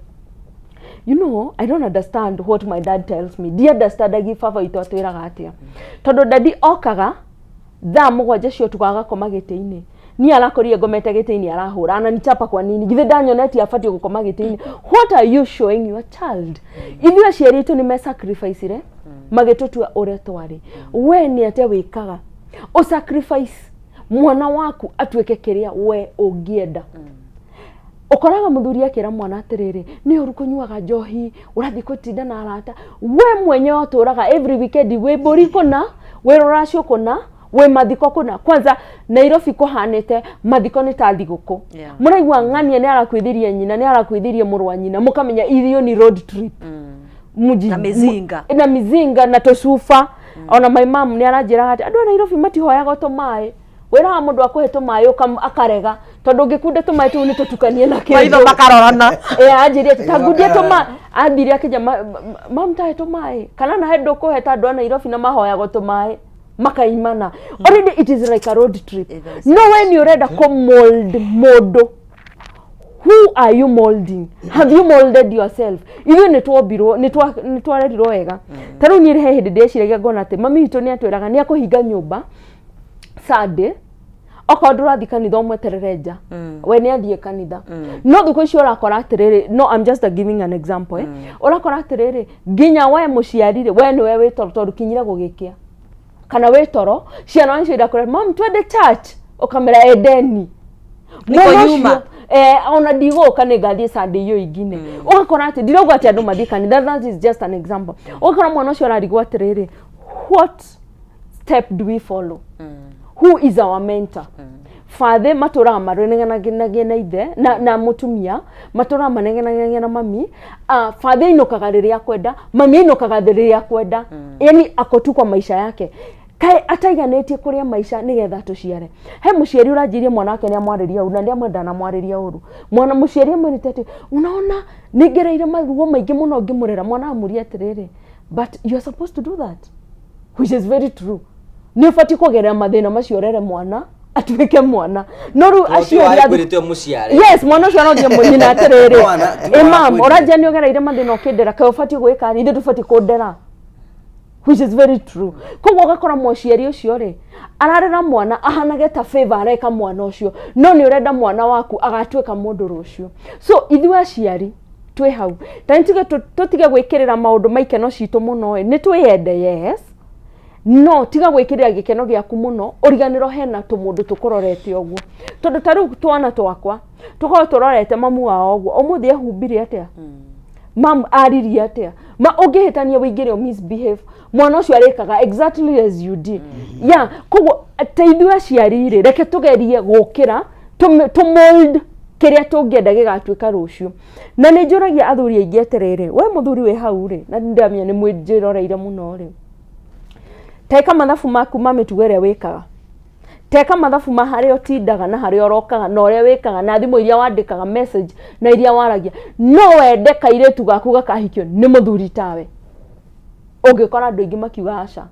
you know I don't understand what my dad tells me dia understand agi baba itu atwiraga atia tondu daddy okaga thaa 7 cio tukaga koma gite-ini ni arakorie ngomete gite-ini arahura ana nichapa kwa nini githe danyoneti afati gukoma gite-ini what are you showing your child ithu aciari itu ni me sacrifice re magitutua ure twari we ni ate wikaga o sacrifice mwana waku atweke kiria we ungienda ukoraga muthuri akira mwana atiriri ni uru kunyuaga njohi urathi kutinda na arata we mwenyewe aturaga every weekend we boriko na we ruracio kuna we mathiko kuna kwanza Nairobi kuhanite mathiko ni ta thiguku muraigwa ng'ania ni arakwithiria nyina ni arakwithiria murwa nyina mukamenya irio ni road trip muji na mizinga na tosufa ona my mom ni aranjira ati andu Nairobi matihoyaga to mai wera mundu akuhe tumayo akarega tondu ngikunda tumayo tu ni tutukanie na kindu maitho makarorana anjirie tangudie tuma ambire akija mamtahe tumayo kana na hendo kuhe andu a Nairobi na mahoyago tumayo makaimana already it is like a road trip no when you read a mold modo who are you molding have you molded yourself even nitwarerirwo wega taru ni he hindi ndeciragia ngona ati mami hitu ni atwiraga ni akuhinga nyumba Sunday okodura thikanitha mweterereja we ni athie kanitha no thuko icio urakora atiriri no I'm just giving an example urakora atiriri nginya we muciarire we ni we witoro kinyira gugikia kana witoro ciana wancio idakora mom twende church ukamera edeni niko nyuma ona digo kane gathie Sunday iyo ingine ugakora ati ndirogo ati andu mathie kanitha that is just an example ugakora mwana ucio ararigwo atiriri what step do we follow who is our mentor father matura marenenganagia na ithe na mutumia matura manengenagia na mami father inokaga riria kwenda mami inokaga riria kwenda yani akotu kwa maisha yake kai ataiganetie kuria maisha nigetha tuciare he muciari uranjirie mwana wake ni amwariria uru na ndia mwenda na mwariria uru mwana muciari amwirite ati unaona ningereire maruo maingi muno ngimurera mwana amuria atiriri but you are supposed to do that which is very true ni ufati kugerera mathina macio rere mwana atuike mwana noru aciari akwirite muciari yes mwana ucio no munyina atiriri imam orajia ni ogereire mathina okindera kai ufati gwika ri ndufati kundera which is very true koguo gakora muciari ucio ri ararera mwana ahanage ta favor areka mwana ucio no ni urenda mwana waku agatuika mundu rucio so ithuĩ aciari twi hau tantige tutige gwikirira maundu maikeno citu muno ni twiyende yes no tiga gwikirira gikeno giaku muno uriganiro hena tumundu tukurorete oguo tondu taru twana twakwa tukoro turorete mamu wao oguo umuthi ehumbire atia mam aririe atia ma ungihitania wingire o misbehave mwana ucio arekaga exactly as you did yeah koguo teithua aciari reke tugerie gukira to mold kiria tungienda gigatuika rucio na ni njuragia athuri aingi atiriri we muthuri we hau ri na ndamenya ni mwijroreire muno ri teka mathabu maku mamitugo iria wikaga teka mathabu ma haria utindaga na haria orokaga na uria wikaga na thimu iria wandikaga message na iria waragia no wende kairetu gaku gakahikio ni muthuri tawe ungikora andu aingi makiuga aca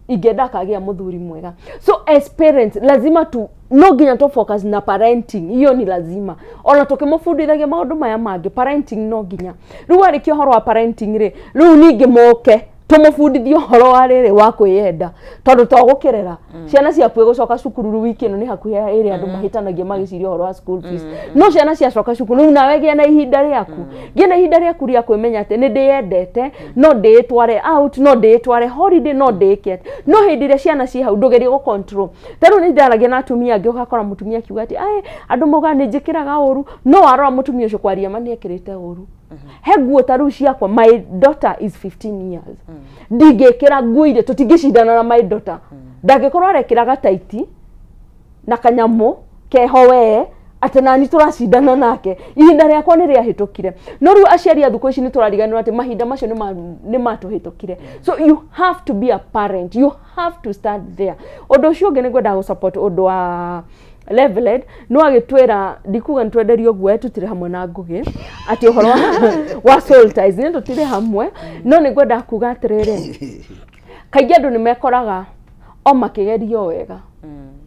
ingenda kagia muthuri mwega so as parents lazima tu no ginya to focus na parenting hiyo ni lazima ona tukimufundithagia maundu maya mangi parenting no ginya riu arikio horo wa parenting ri riu ningi moke tumufundithio horo wa riri wa kwiyenda tondu twagukirera ciana cia pwe gucoka cukuru wiki no ni hakuhe iri andu mahitanagia magiciria horo wa school fees no ciana cia coka cukuru nawe gia na ihinda riaku gia na ihinda riaku ria kwimenya ati ni ndiyendete no nditware out no nditware holiday no ndiket no hindire ciana cia hau ndugerie go control taru ni ndaragia na atumia angi ukakora mutumia kiuga ati ai andu moga ni njikiraga uru no arora mutumia ucio kwaria mani ekirite uru heguo taru ciakwa my daughter is 15 years ndigekira nguire tutingishindana na my daughter ndagikorwo arekiraga taiti na kanyamu keho we atanani turacindana nake ihinda riakwa ni riahitukire no riu aciari athuko ici ni turariganirwo ati mahinda macio ni matuhitukire so you have to be a parent you have to start there undu ucio ungi nigwenda gu support undu wa Leveled no agitwira ndikuga ntwenderio guo tutire hamwe na ngugi ati uhoro wa soul ties ni tutire hamwe no nigwenda kuga atiriri kaigi andu nimekoraga o makigerio wega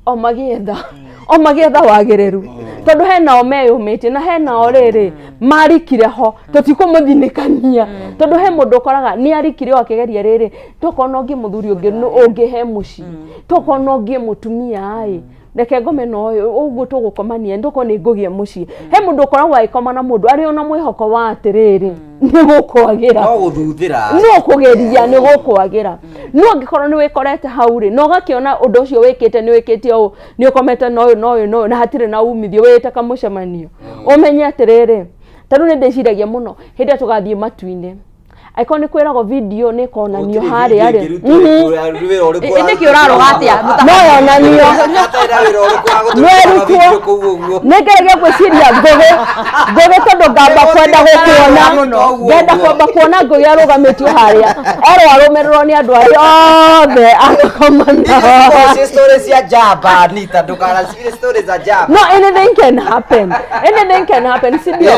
o magietha wagiriru tondu hena o meyumite na hena o riri marikire ho tutikumuthinikania tondu he mundu koraga ni arikire o akigeria riri tokona ngi muthuri ungi he muci tokona ngi mutumia ai reke ngome no uguo tugukomania nduko ni ngugie muci he mundu koragwo aikoma na mundu ari ona mwihoko wa atiriri ni gukwagira no guthuthira no kugeria ni gukwagira no ngikorwo ni wikorete hauri no gakiona undu ucio wikite ni wikite o ni ukomete no na hatire na umithio wite kamucemanio umenye atiriri taru ni ndiciragia muno hindi tugathie matuine aiko ni kwirago video ni konanio hari ari inde ki uraro gatia no yonanio negerege gwiciria ngoge tondu ngamba kwenda kuona ngoge arugamitio haria arumerirwo ni andu ari othe akomana stories ya jaba nita ndukana stories za jaba no anything can happen sindio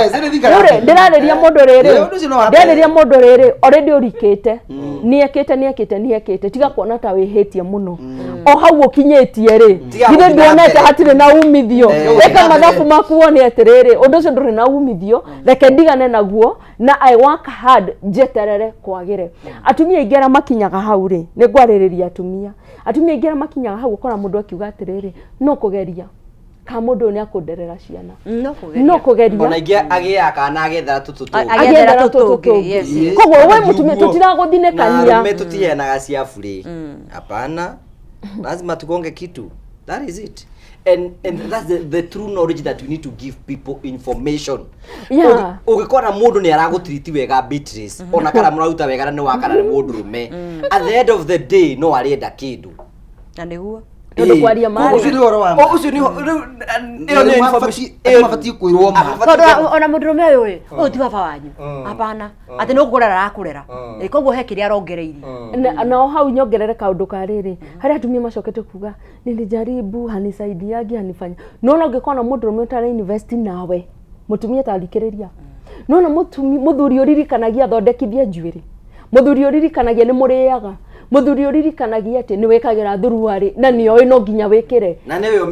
ndirareria mundu riri already urikite niekite tiga kuona ta wihĩtie muno o hau ukinyetie ri githe ndionete hatire na umithio eka mathabu makuone atiriri undu ucio nduri na umithio reke ndigane naguo na I work hard jeterere kwagire atumia ingera makinyaga hau ri ni ngwaririria atumia ingera makinyaga hau ukora mundu akiuga atiriri no kugeria ka mundu ni akunderera ciana no kugeria ona ingia agia kana agethera tututu yes koguo we mutumia tutiraguthinekania metutienaga cia bure hapana lazima tugonge kitu that is it and that's the true knowledge that we need to give people information ugikora mundu ni aragutreat wega Beatrice ona kana murauta wega ni wakana ni mundu rume at the end of the day no arienda kindu na niguo ndo kwaria mari ucio ni mafati kuirwo ona mundu rume uyu ti baba wanyu hapana ati no kurera akurera koguo he kiria arongereirie na hau nyongerere kaundu kariri hari atumia macokete kuga nilijaribu hanisaidiagi hanifanya no ngikona mundu rume utara invest nawe mutumia tarikiriria no muthuri uririkanagia thondekithia njuiri muthuri uririkanagia ni muriaga muthuri uririkanagia ati ni wekagira thuruari na niyo no nginya wikire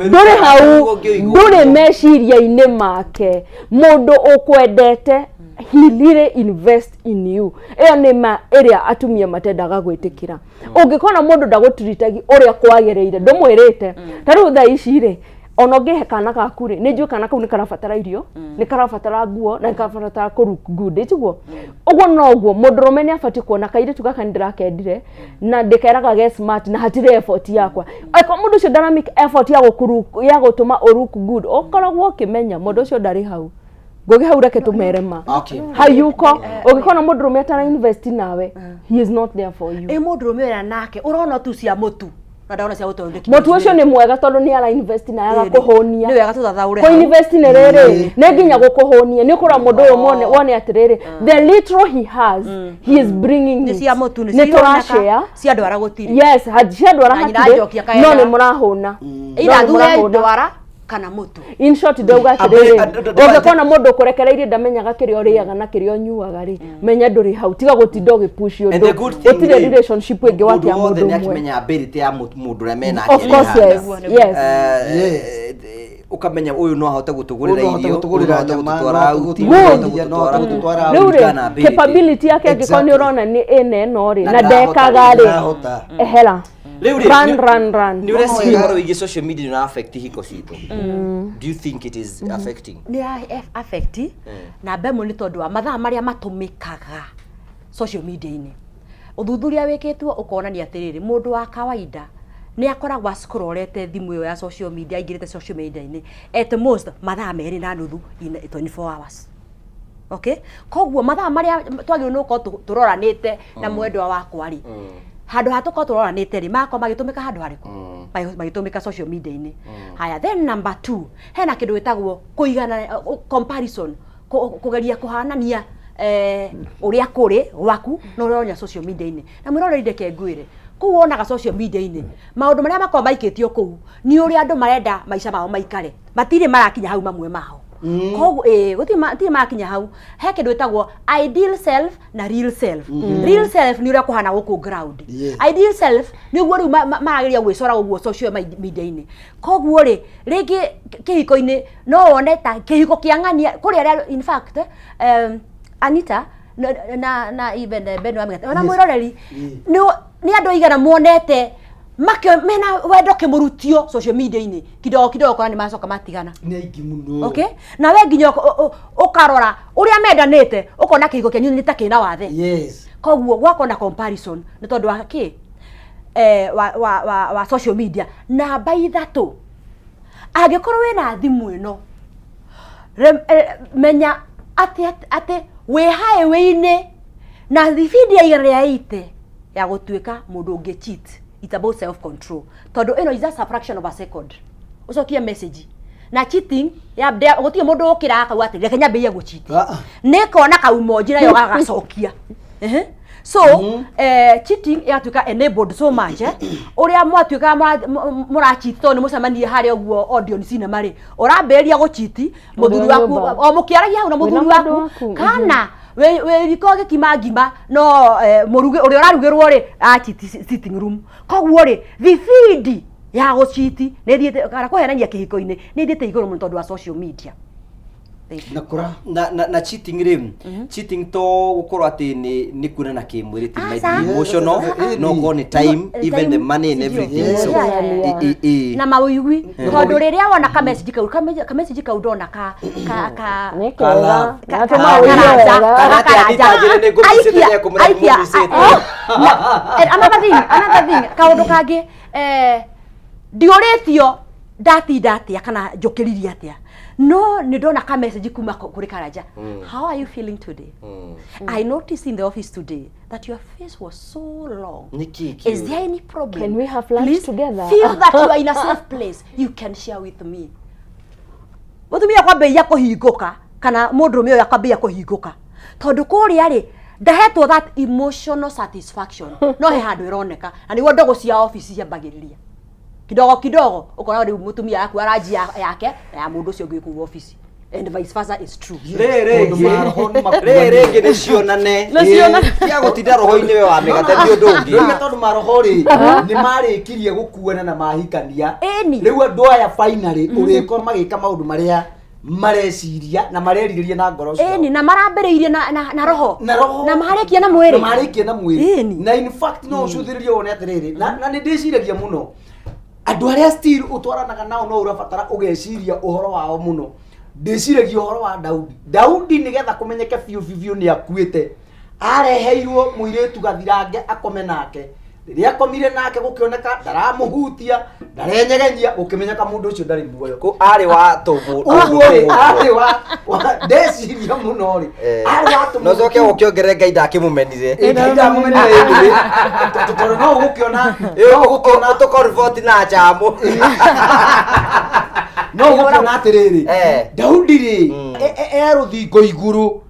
nduri hau nduri meciria-ini make mundu ukwendete he really invest in you iyo ni ma area atumia matendaga gwitikira ungikona mundu ndagutritagi uria kwagereire ndumwirite taru tha ici ri ono ngehe kana gaku ri ni kana kau ni karabatara irio ni karabatara nguo na karabatara ku good itugo ugo no guo mundurume ni afati kuona kaire tugaka ndirakendire na ndikeraga ge smart na hatire effort yakwa aiko mundu cio dynamic effort ya gutuma oruku good okoragwo kimenya mundu cio ndari hau ngoge hau reke tumerema hayuko ugikona mundurume atara invest nawe he is not there for you mundurume wera nake urona tu cia mutu na ndaona cia gutondeki mutu ucio ni mwega tondu ni ara invest na yaga kuhonia ni wega tuthathaure ko invest ni riri ne nginya gukuhonia ni kura mundu uyu wone atiriri the little he has he is bringing ni cia mutu ni turashare cia ndwara gutiri yes cia ndwara hatire no ni murahuna ira thuya ndwara kana mutu in short ndauga atiriri ungikona mundu kurekereirie ndamenyaga kirio riaga na kirio nyuaga ri menya nduri hau tiga gutinda ugipush undu utire relationship ingi wake ya mundu mwe akimenya ability ya mundu remena of course yes ukamenya uyu no ahote gutugurira irio gututwara capability yake angikoni urona ni ene no ri na ndekaga ri ehera run ni ure si horo igi social media na affect hiko cito do you think it is affecting ni affect na bemo ni tondu wa mathaa maria matumikaga social media ini uthuthuria wikitwo ukona ni atiriri mundu wa kawaida ni akoragwa scrollete thimu yo ya social media ingirite social media ini at most mathaa meri na nuthu in 24 hours okay koguo mathaa maria twagire no ko turoranite na mwendwa wakwa ri handu hatuko turoranite ri mako magitumika handu hariku magitumika social media ini haya then number 2 hena kindu witagwo kuigana comparison kugeria kuhanania uria kuri waku no uronya social media ini na mwirorerinde kengwire ku wonaga social media ini maundu maria makwa maikitio ku ni uria andu marenda maisha mao maikare matire marakinya hau mamwe mao koguo guti makinya hau he kindu witagwo ideal self na real self real self ni uria kuhana guku ground ideal self ni guo riu marageria gwicora guo social media ini koguo ri ringi kihiko ini no wone ta kihiko kiangania kuri aria in fact Anita na even Beno amgata ona mwiroreri ni andu igana muonete makyo mena wendo kimurutio social media ini kidogo kwa ni macoka matigana ni aiki muno okay na we nginya ukarora uria mendanite ukona kihiko kyanyu ni takina wathe yes koguo gwako na comparison ni tondu wa ki wa social media na by that agikorwo wena thimu ino menya ate we highway-ini na thibidi ya igana rĩa 80 ya gũtuĩka mũndũ ũngĩ cheat. It's about self control. Todo eno is just a fraction of a second. Ucokia message. Na cheating ya gũtirĩ mũndũ ũkĩra akauga atĩ reke nyambie gũcheat. Nĩkona kaumoji nayo gagacokia. So cheating yatuĩka enabled so much ũrĩa mwatuĩka mũracheat to nĩ mũcemanie harĩa ũguo audience cinema rĩ ũrambĩrĩria gũcheat mũthuri waku o mũkĩaragia hau na mũthuri waku kana we riko gĩkima ngima no mũruge ũrĩa ũrarugĩrwo rĩ cheat sitting room koguo rĩ thibidi ya gũcheat nĩ thiĩte kana kũhenania kĩhiko-inĩ nĩ thiĩte igũrũ mũno tondũ wa social media. Na cheating rim cheating to gukorwo ati ni kuna na kimwiri ti emotional no go ni time even the money and everything so na mawigwi tondu riria wona ka message kau ndona ka another thing kaundu kangi ndiuritio ndatia kana njukiriria atia no ni ndona ka message kuma kuri Karanja. How are you feeling today? I noticed in the office today that your face was so long. Is there any problem? Can we have lunch together? Feel that you are in a safe place. You can share with me. Mutumia kwambia kuhinguka kana mundurume uyu akwambia kuhinguka tondu kuria ri ndahetwo that emotional satisfaction no he handu ironeka na niguo ndogo cia office ciambagiriria kidogo ukora riu mutumia yaku aranjia yake ya mundu ucio ngi ku office and vice versa is true. Rere ngene cionane ya gutinda roho-ini we wa megate thi undu ungi tondu maroho ri ni marikirie gukuana na mahikania riu andu aya finally uriko magika maundu maria mareciria na mareriria na ngoro cio na marambiriirie na roho na marekia na mwiri na in fact no ucuthiririe wone atiriri na ni ndiciragia muno andu aria still utwaranaga nao no urabatara ugeciria uhoro wao muno ndiciragia uhoro wa Daudi nigetha kumenyeke biu ni akuite areheirwo muiretu gathirange akome nake riria akomire nake gukioneka ndaramuhutia ndarenyegenyia gukimenyeka mundu ucio ndari muoyo ko ari wa tubu ari wa ndeciria muno ri ari wa tubu no zoke gukiongerera Ngai ndakimumenire tondu no gukiona to convert na jamu no gukiona atiriri Daudi ri ruthingo iguru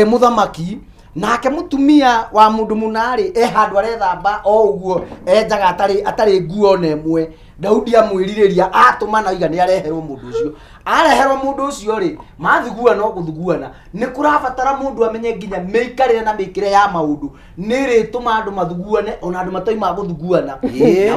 muthamaki nake mutumia wa mundu munari handu arethamba o uguo enjaga atari nguo nemwe Daudi amwiririria atuma na iga ni areherwo mundu ucio areherwo mundu ucio ri mathugua no guthuguana ni kurabatara mundu amenye nginya meikarire na meikire ya maundu ni rituma andu mathuguane ona andu matoima guthuguana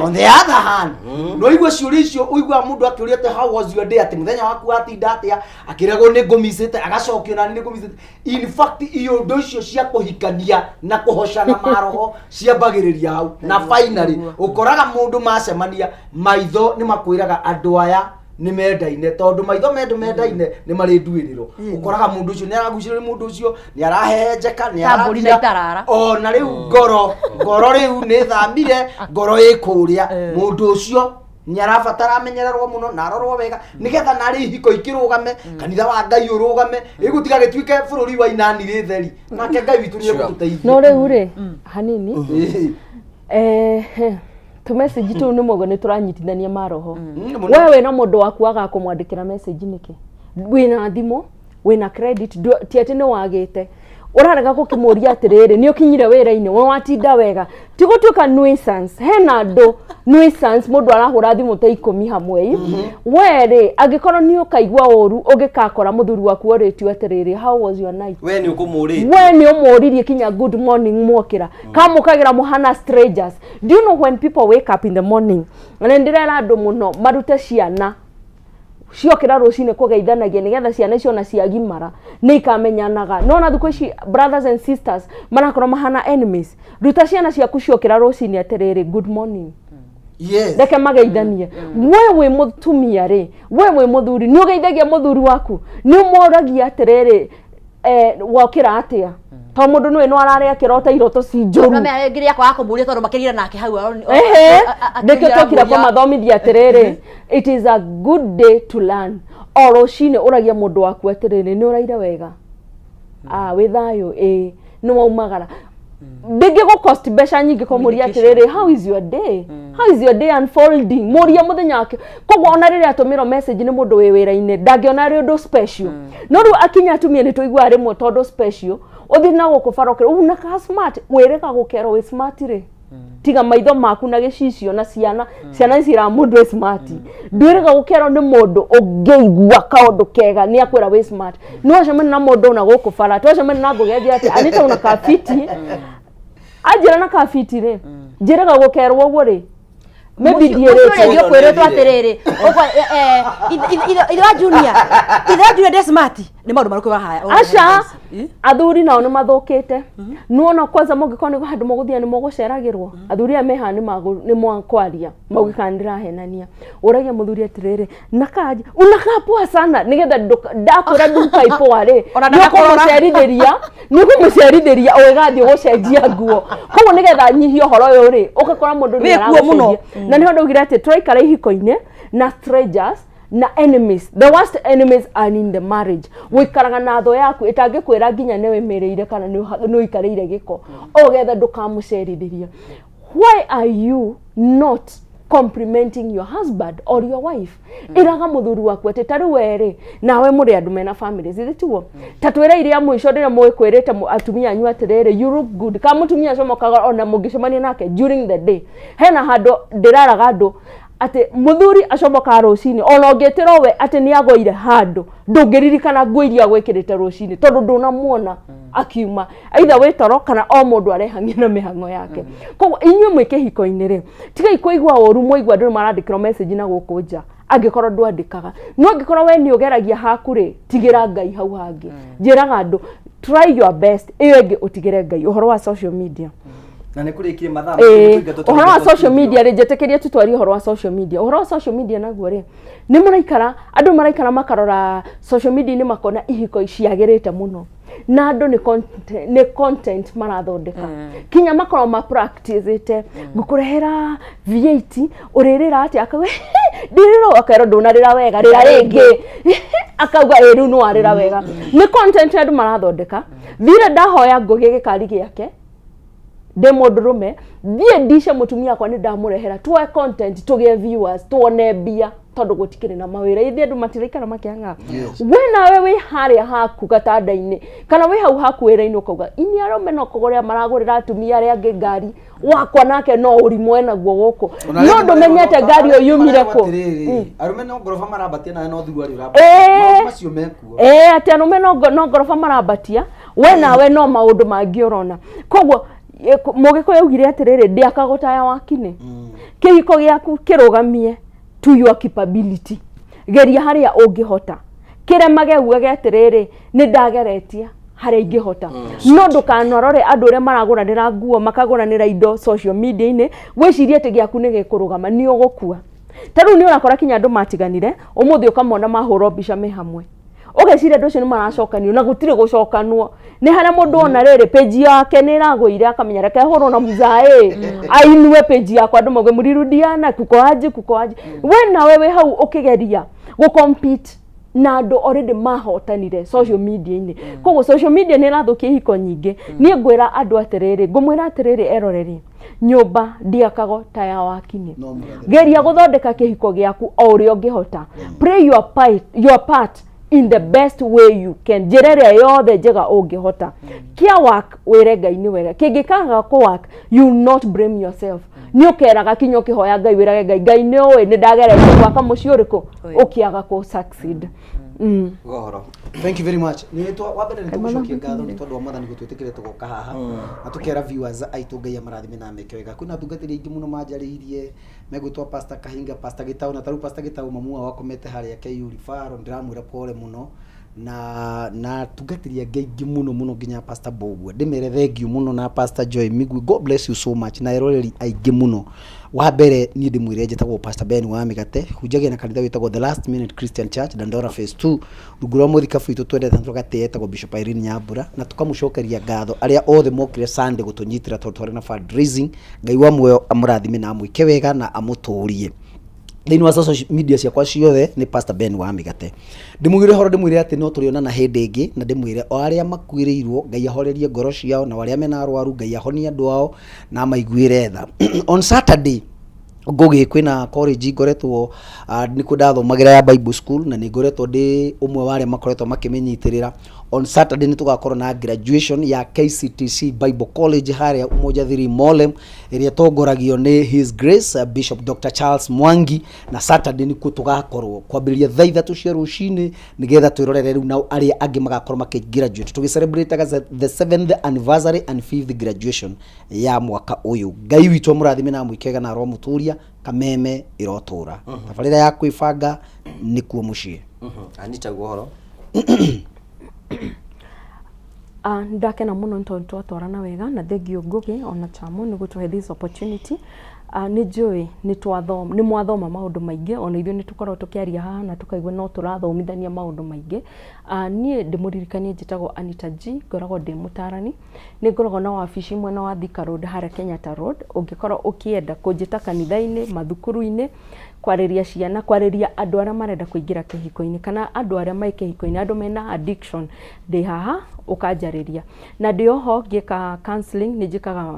on the other hand no igwa ciuri icio uigwa mundu akiuria te how was your day ati muthenya waku atinda atia akirego ni ngumicite agacokio na ni ngumicite in fact iyo ndo icio cia kuhikania na kuhoshana maroho ciambagiriria hau na finally ukoraga mundu macemania maitho ni makwiraga andu aya ni mendaine tondu maitho mendaine ni mari nduiriro ukoraga mundu ucio ni aragucirira mundu ucio ni arahenjeka ni arathira ona riu ngoro riu ni thamire ngoro ikuria mundu ucio ni arabatara amenyererwo muno na arorwo wega nigetha nari hiko ikirugame kanitha wa Ngai urugame igutiga gitwike bururi wa inani ri theri nake Ngai witu ni eguteithia no riu ri hanini tu message tu ni mogo ni turanyitithania maroho wewe na mundu waku agakumwandikira message niki wina thimo wina credit ti ati ni wagite urarega gukimuria atiriri ni ukinyire wira-ini we watinda wega ti gutuika nuisance hena ndo nuisance mundu arahura thimu ta 10 hamwe weri agikorwo ni ukaigwa oru ugikakora muthuri waku oritio atiriri how was your night we ni ukumuririe we ni umuririe kinya good morning mwokira kamukagira muhana strangers. Do you know when people wake up in the morning na ndirera andu muno marute ciana ciokira rucine kugeithanagia nigetha ciana icio na ciagimara ni ikamenyanaga nona thuko ici brothers and sisters marakorwo mahana enemies ruta ciana ciaku ciokira rucine atiriri good morning yes reke mageithanie wewe mutumia ri wewe muthuri ni ugeithagia muthuri waku ni umuragia atiriri wokira atia to mundu nwe no arare kirota iroto ci njuru no me ngiri yakwa akumuria tondu makirira nake hau ndeke tokira kwa mathomithia atiriri it is a good day to learn oro cine uragia mundu waku atiriri ni uraira wega wi thayo no maumagara ndingi go cost besha nyingi ko muria atiriri how is your day how is your day unfolding muria muthenya wake koguo ona riri atumiro message ni mundu wi wira-ine ndangiona ri undu special no ru akinya atumia ni tuigua rimwe tondu special uthi na gukubarokera una ka smart wireka gukero wi smart ri tiga maitho maku na gicicio na ciana icira mundu smart ndwirega gukero ni mundu ungeigua kaundu kega ni akwira wi smart no cemene na mundu na gukubara to cemene na ngugeithia ati anita una kafiti ajira na kafiti ri njirega gukerwo uguo ri maybe ndiere ndio kwiretwo atiriri ithwa junior de smart ni maundu mariko bahaya acha athuri nao ni mathukite nuona kwanza mugikoni go handu muguthia ni muguceragirwo athuri ameha ni mwakwaria mugikandira henania uragia muthuri atiriri nakaje unakapoa sana nigetha ndakura nduka ipoa ri nikumusherithiria ogathi gucenjia nguo koguo nigetha nyihio horo uyu ri ukakora mundu ni aragucenjia na niho ndugire ati turaikara ihiko-ine na strangers na enemies. The worst enemies are in the marriage. Wikaraga na tho yaku itangikwira nginya ni wemereire kana ni uikareire giko ogetha ndukamucerithiria. Why are you not complimenting your husband or your wife? Iraga muthuri waku ati tari were nawe muri andu mena families ithituo tatwira iria mwisho ndire mwikwirite atumia anyu atirere you look good ka mutumia comokaga ona mungicemania nake during the day hena hando ndiraraga andu ati muthuri acomoka rucini ona ungetiro we ati ni agoire handu ndungiririkana nguiria gwikirite rucini tondu ndunamuona akiuma either we toro kana o mundu arehangia na mihango yake koguo inyuĩ mwike hiko-ini ri tiga ikuigua oru muigua ndu marandikira message na gukunja angikorwo ndwandikaga no angikorwo we ni ugeragia haku ri tigira Ngai hau hangi njiraga andu try your best iyo ingi utigire Ngai uhoro wa social media na nä kå rä kire mathaa uhoro wa social media rä njetekeria tutwari uhoro wa social media uhoro wa social media naguo rĩ nĩ muraikara andũ maraikara makarora social media nĩ makona ihiko iciagĩrĩte mũno na andũ nĩ content marathondeka kinya makorwo ma practice ite ngũkũrehera V8 ũrĩrĩra atĩ akawe ndirĩro akaero ndũnarĩra wega rĩra rĩngĩ akauga rĩu no arĩra wega nĩ content andũ marathondeka thire ndahoya ngũgĩ gĩkari gĩake demo drume thie ndisha mutumia kwa ni ndamurehera tuwe content tuge viewers tuone mbia tondu gutikire na mawira ithi andu matiraikara makianga wena wewe haria haku gatanda-ini kana we hau haku wira-ini ukauga ini arome no kugoria maragurira atumia aria angi ngari wakwa nake no urimwe naguo guku no ndumenyete ngari o yumire ku arume no ngorofa marabatia na no thuru ari urabatia macio mekuo ati arume no ngorofa marabatia we nawe no maundu mangi urona koguo mugiko yaugire atiriri ndiakagotaya wakine kihiko giaku kirugamie to your capability geria haria ungihota kiremage uge atiriri ni ndageretia haria ingihota no ndukanorore andu ria maraguranira nguo makaguranira indo social media-ini gwicirie ati giaku ni gikurugama ni ugukua taru ni urakora kinya andu matiganire umuthi ukamona mahuro mbica me hamwe ugecire ndu cio ni maracokanio na gutire gucokanwo ni haria mundu ona riri page yake ni ragwire akamenya reke horo na muzae ainue page yakwa andu mauge murirudiana kukoaje we na wewe hau ukigeria go compete na andu already mahotanire social media-ini koguo social media ni rathukia hiko nyingi ni ngwira andu atiriri ngumwira atiriri eroreri nyumba ndiakago ta ya wakini geria guthondeka kihiko giaku o uria ungihota play your part in the best way you can jerere yothe njega ungihota kia work wire Ngai-ini wega kingikaga ku work you not blame yourself ni ukeraga kinyo kihoya Ngai wirage Ngai ni owe ni ndagerete gwaka muci uriku ukiaga ku succeed gohoro thank you very much ni twa wabere ni tumushokia ngatho ni tondu amathani gutwitikire tugoka haha na tukera viewers aitu Ngai amarathime na meke wega kwina thungatiri ingi muno manjariirie megutwa Pastor Kahinga Pastor Gitau na taru Pastor Gitau mamua wakomete haria KU Rifaro ndiramwira pole muno na tugatiria Ngai muno nginya Pastor Bogu ndimere thank you muno na Pastor Joy Migwi God bless you so much na eroreri aingi muno wa mbere ni ndimwire njetagwo Pastor Ben wa Migate hujagia na kanitha witagwo The Last Minute Christian Church Dandora Phase 2 ruguro muthika fitu twendete tugate yetagwo Bishop Irene Nyambura na tukamucokeria ngatho aria othe mokire Sunday gutunyitira twari na fundraising Ngai wa muoyo amurathime na amwike wega na amuturie thini wa social media ciakwa ciothe ni Pastor Ben wa Migate. Ndimugire horo ndimwire ati no turionana hindi ingi na ndimwire o aria makuirirwo Ngai ahorerie ngoro ciao na aria mena arwaru Ngai ahonie andu ao na maiguire tha. On Saturday Ngogi kwina college ngoretwo niko ndathomagira ya Bible school na ni ngoretwo ndi umwe wa aria makoretwo makimenyitirira. On Saturday ni tugakorwo na graduation ya KCTC Bible College haria Umoja Thiri Molem iria tongoragio ni His Grace Bishop Dr. Charles Mwangi, na Saturday ni ku tugakorwo kwambĩrĩria thaa 3 cia rũcinĩ nigetha twirorere riu na aria angi magakorwo makigraduate tugicelebrate the 7th anniversary and 5th graduation ya mwaka uyu. Ngai witũ mũrathime na mwikega na roho muturia kameme irotura tabarĩra ya kwĩbanga nĩ kuo mũciĩ. Anita guhoro ndakena muno ntondu twatwarana wega na thengio Ngugi ona Chamu ni gutuhe this opportunity. Ni njui ni mwathoma maundu maingi ona ithuĩ ni tukorwo tukiaria haha na tukaigua no turathomithania maundu maingi. Nie ndimuririkanie njitagwo Anita G, ngoragwo ndi mutarani, ni ngoragwo na wabici mwena wa Thika Road haria Kenyatta Road. Ungikorwo ukienda kunjita kanitha-ini, mathukuru-ini, kwariria ciana, kwariria andu aria marenda kuingira kihiko-ini kana andu aria mai kihiko-ini, andu mena addiction, ndi haha ukanjariria. Na ndi oho ngika counseling, ni njikaga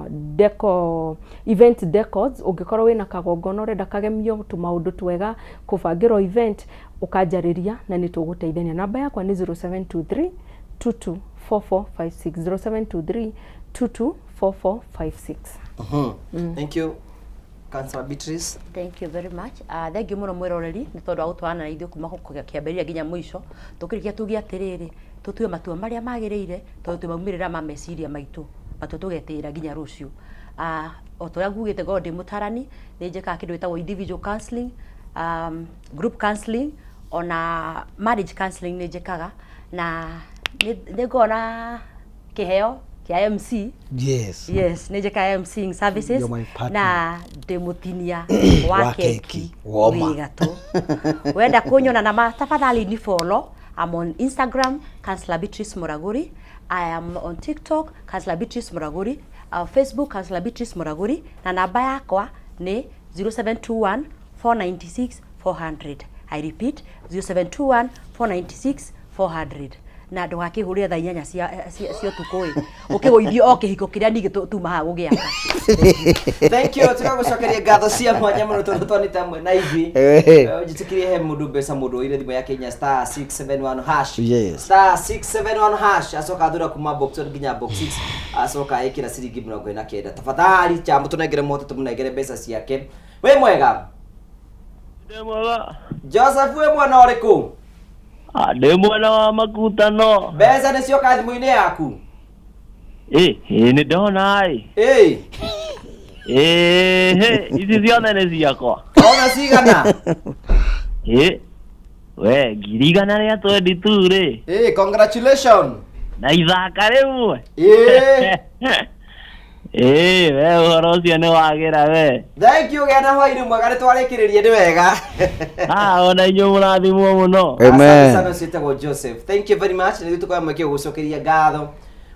event decors. Ungikorwo wina kagongona urenda kagemio tu maundu twega kubangirwo event ukanjariria na ni tuguteithania. Namba yakwa ni 0723 224456 0723 224456. Thank you Councillor Beatrice. Thank you very much. Thank you muno mwiroreri ni tondu agutwana na ithuĩ kuma kiamberia nginya mwisho tukirikia tugia atiriri tutue matua maria magiriire tondu tumaumirira ma meciria maitu matua tugetira nginya rucio. O toria ngugite ngo ndi mutarani ni njikaga kindu gitagwo individual counselling, group counselling ona marriage counselling ni njikaga na ni ngona kiheo kia MC. Yes, ni njikaga MCing services na ndimutinia wa keki wigatu. Wenda kunyona na tafadhali ni follow. I'm on Instagram, Councillor Beatrice Muraguri. I am on TikTok, Councillor Beatrice Muraguri. Facebook, Councillor Beatrice Muraguri. Na namba yakwa ni 0721 496 400. I repeat, 0721 496 400. Na ndugakihurire thaa 8 cia tukui ukigũithio o kihiko kiria ni gituma ha gugiaka. Thank you. Tukagucokeria ngatho cia mwanya muno tondu twanita mwe na ivi njitikirie he mundu mbeca mundu ire thimu yake nya *671 hash *671 hash acoka thura kuma box 1 nginya box 6 acoka ikira ciringi 49. Tafadhali Chamu tunengere moto tumunengere mbeca ciake. We mwega? Ndi mwega. Joseph we mwana uriku? Ndi mwana wa makutano. Mbeca ni cio kathimu-ini yaku? Ni ndona ai. Ici ciothe ni ciakwa. Ona cigana? We ngiri igana ria 22 ri. Congratulations. Na ithaka rimwe. We uhoro ucio ni wagira we. Thank you gena hwaini mwega ni twarikiririe ni wega. Ona inyu murathimwo muno. Amen. Sana sitagwo Joseph. Thank you very much. Ni tukoya mwekio gucokeria ngatho.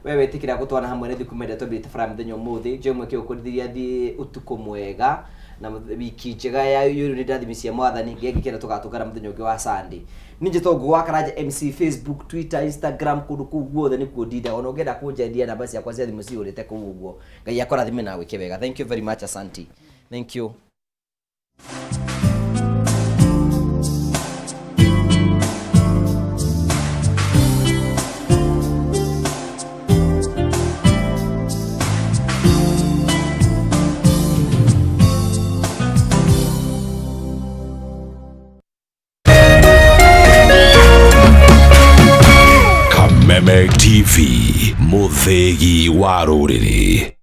Wewe tikira gutwana hamwe ni thikumenda tobite from the nyomuthi. Je mwekio kurithiria thi utuko mwega na wiki njega ya yuri ndathimi cia mwathani ngegikira tugatugara muthenya ungi wa Sunday. Ninje tongu wakaraja MC Facebook, Twitter, Instagram kundu kuu guothe ni kuo ndida ona ungenda kunjendia namba ciakwa cia thimu ciurite kuu guo. Ngai akorathime nawe kibega. Thank you very much asante. Thank you. Meme TV, muthegi wa ruriri.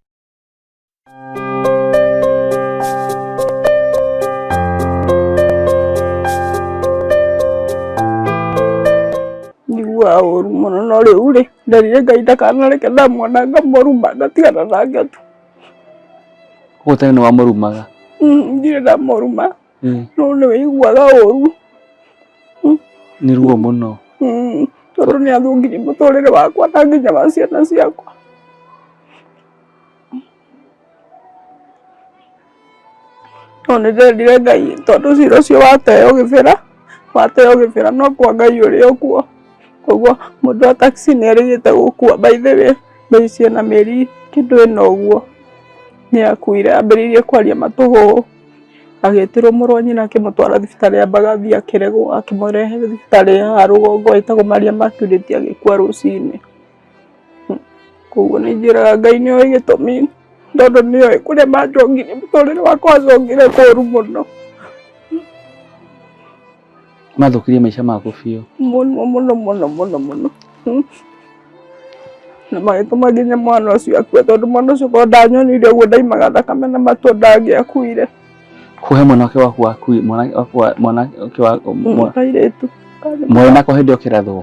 Ndigua ũru mũno no rĩu rĩ ndarire Ngai ndakanareke ndamwona ngamũruma ngatigana nake tu. Gũtarĩ nĩ wamũrumaga? Ndirĩ ndamũruma no nĩ wĩiguaga ũru. Nĩ ruo mũno. Tondũ nĩ athũkirie mũtũrĩre wakwa na nginya wa ciana ciakwa. no nä ndendire Ngai tondå cira å cio wateo gä bä ra no kwa Ngai å rä o kuo koguo må ndå wa taxi nä erä gä te gå kua by the way mbei ciena mä ri kä ndå ä no å guo nä akuire ambä rä irie kwaria matå hå agä tä rwo må rwa nyina akä må twara thibitarä ambaga thiä akä regwo akä må rehe thibitarä ya rå gongo ätagwo Maria Maculate agä kua rå cinä koguo nä njä raga Ngai nä oä gä tå mi tondå nä oä kå rä a manjongire må tå rä re wakwa acongire kå ru må no mathukirie maica maku biũ mũno na magĩtũma nginya mwana ũcio akue tondũ mwana ũcio korwo ndanyonire ũguo ndaimaga thakame na matũ ndangĩakuire kuhe mwanake waku wakui mwanake wa kairĩtu mwana nako hĩndĩ ũkĩrathwo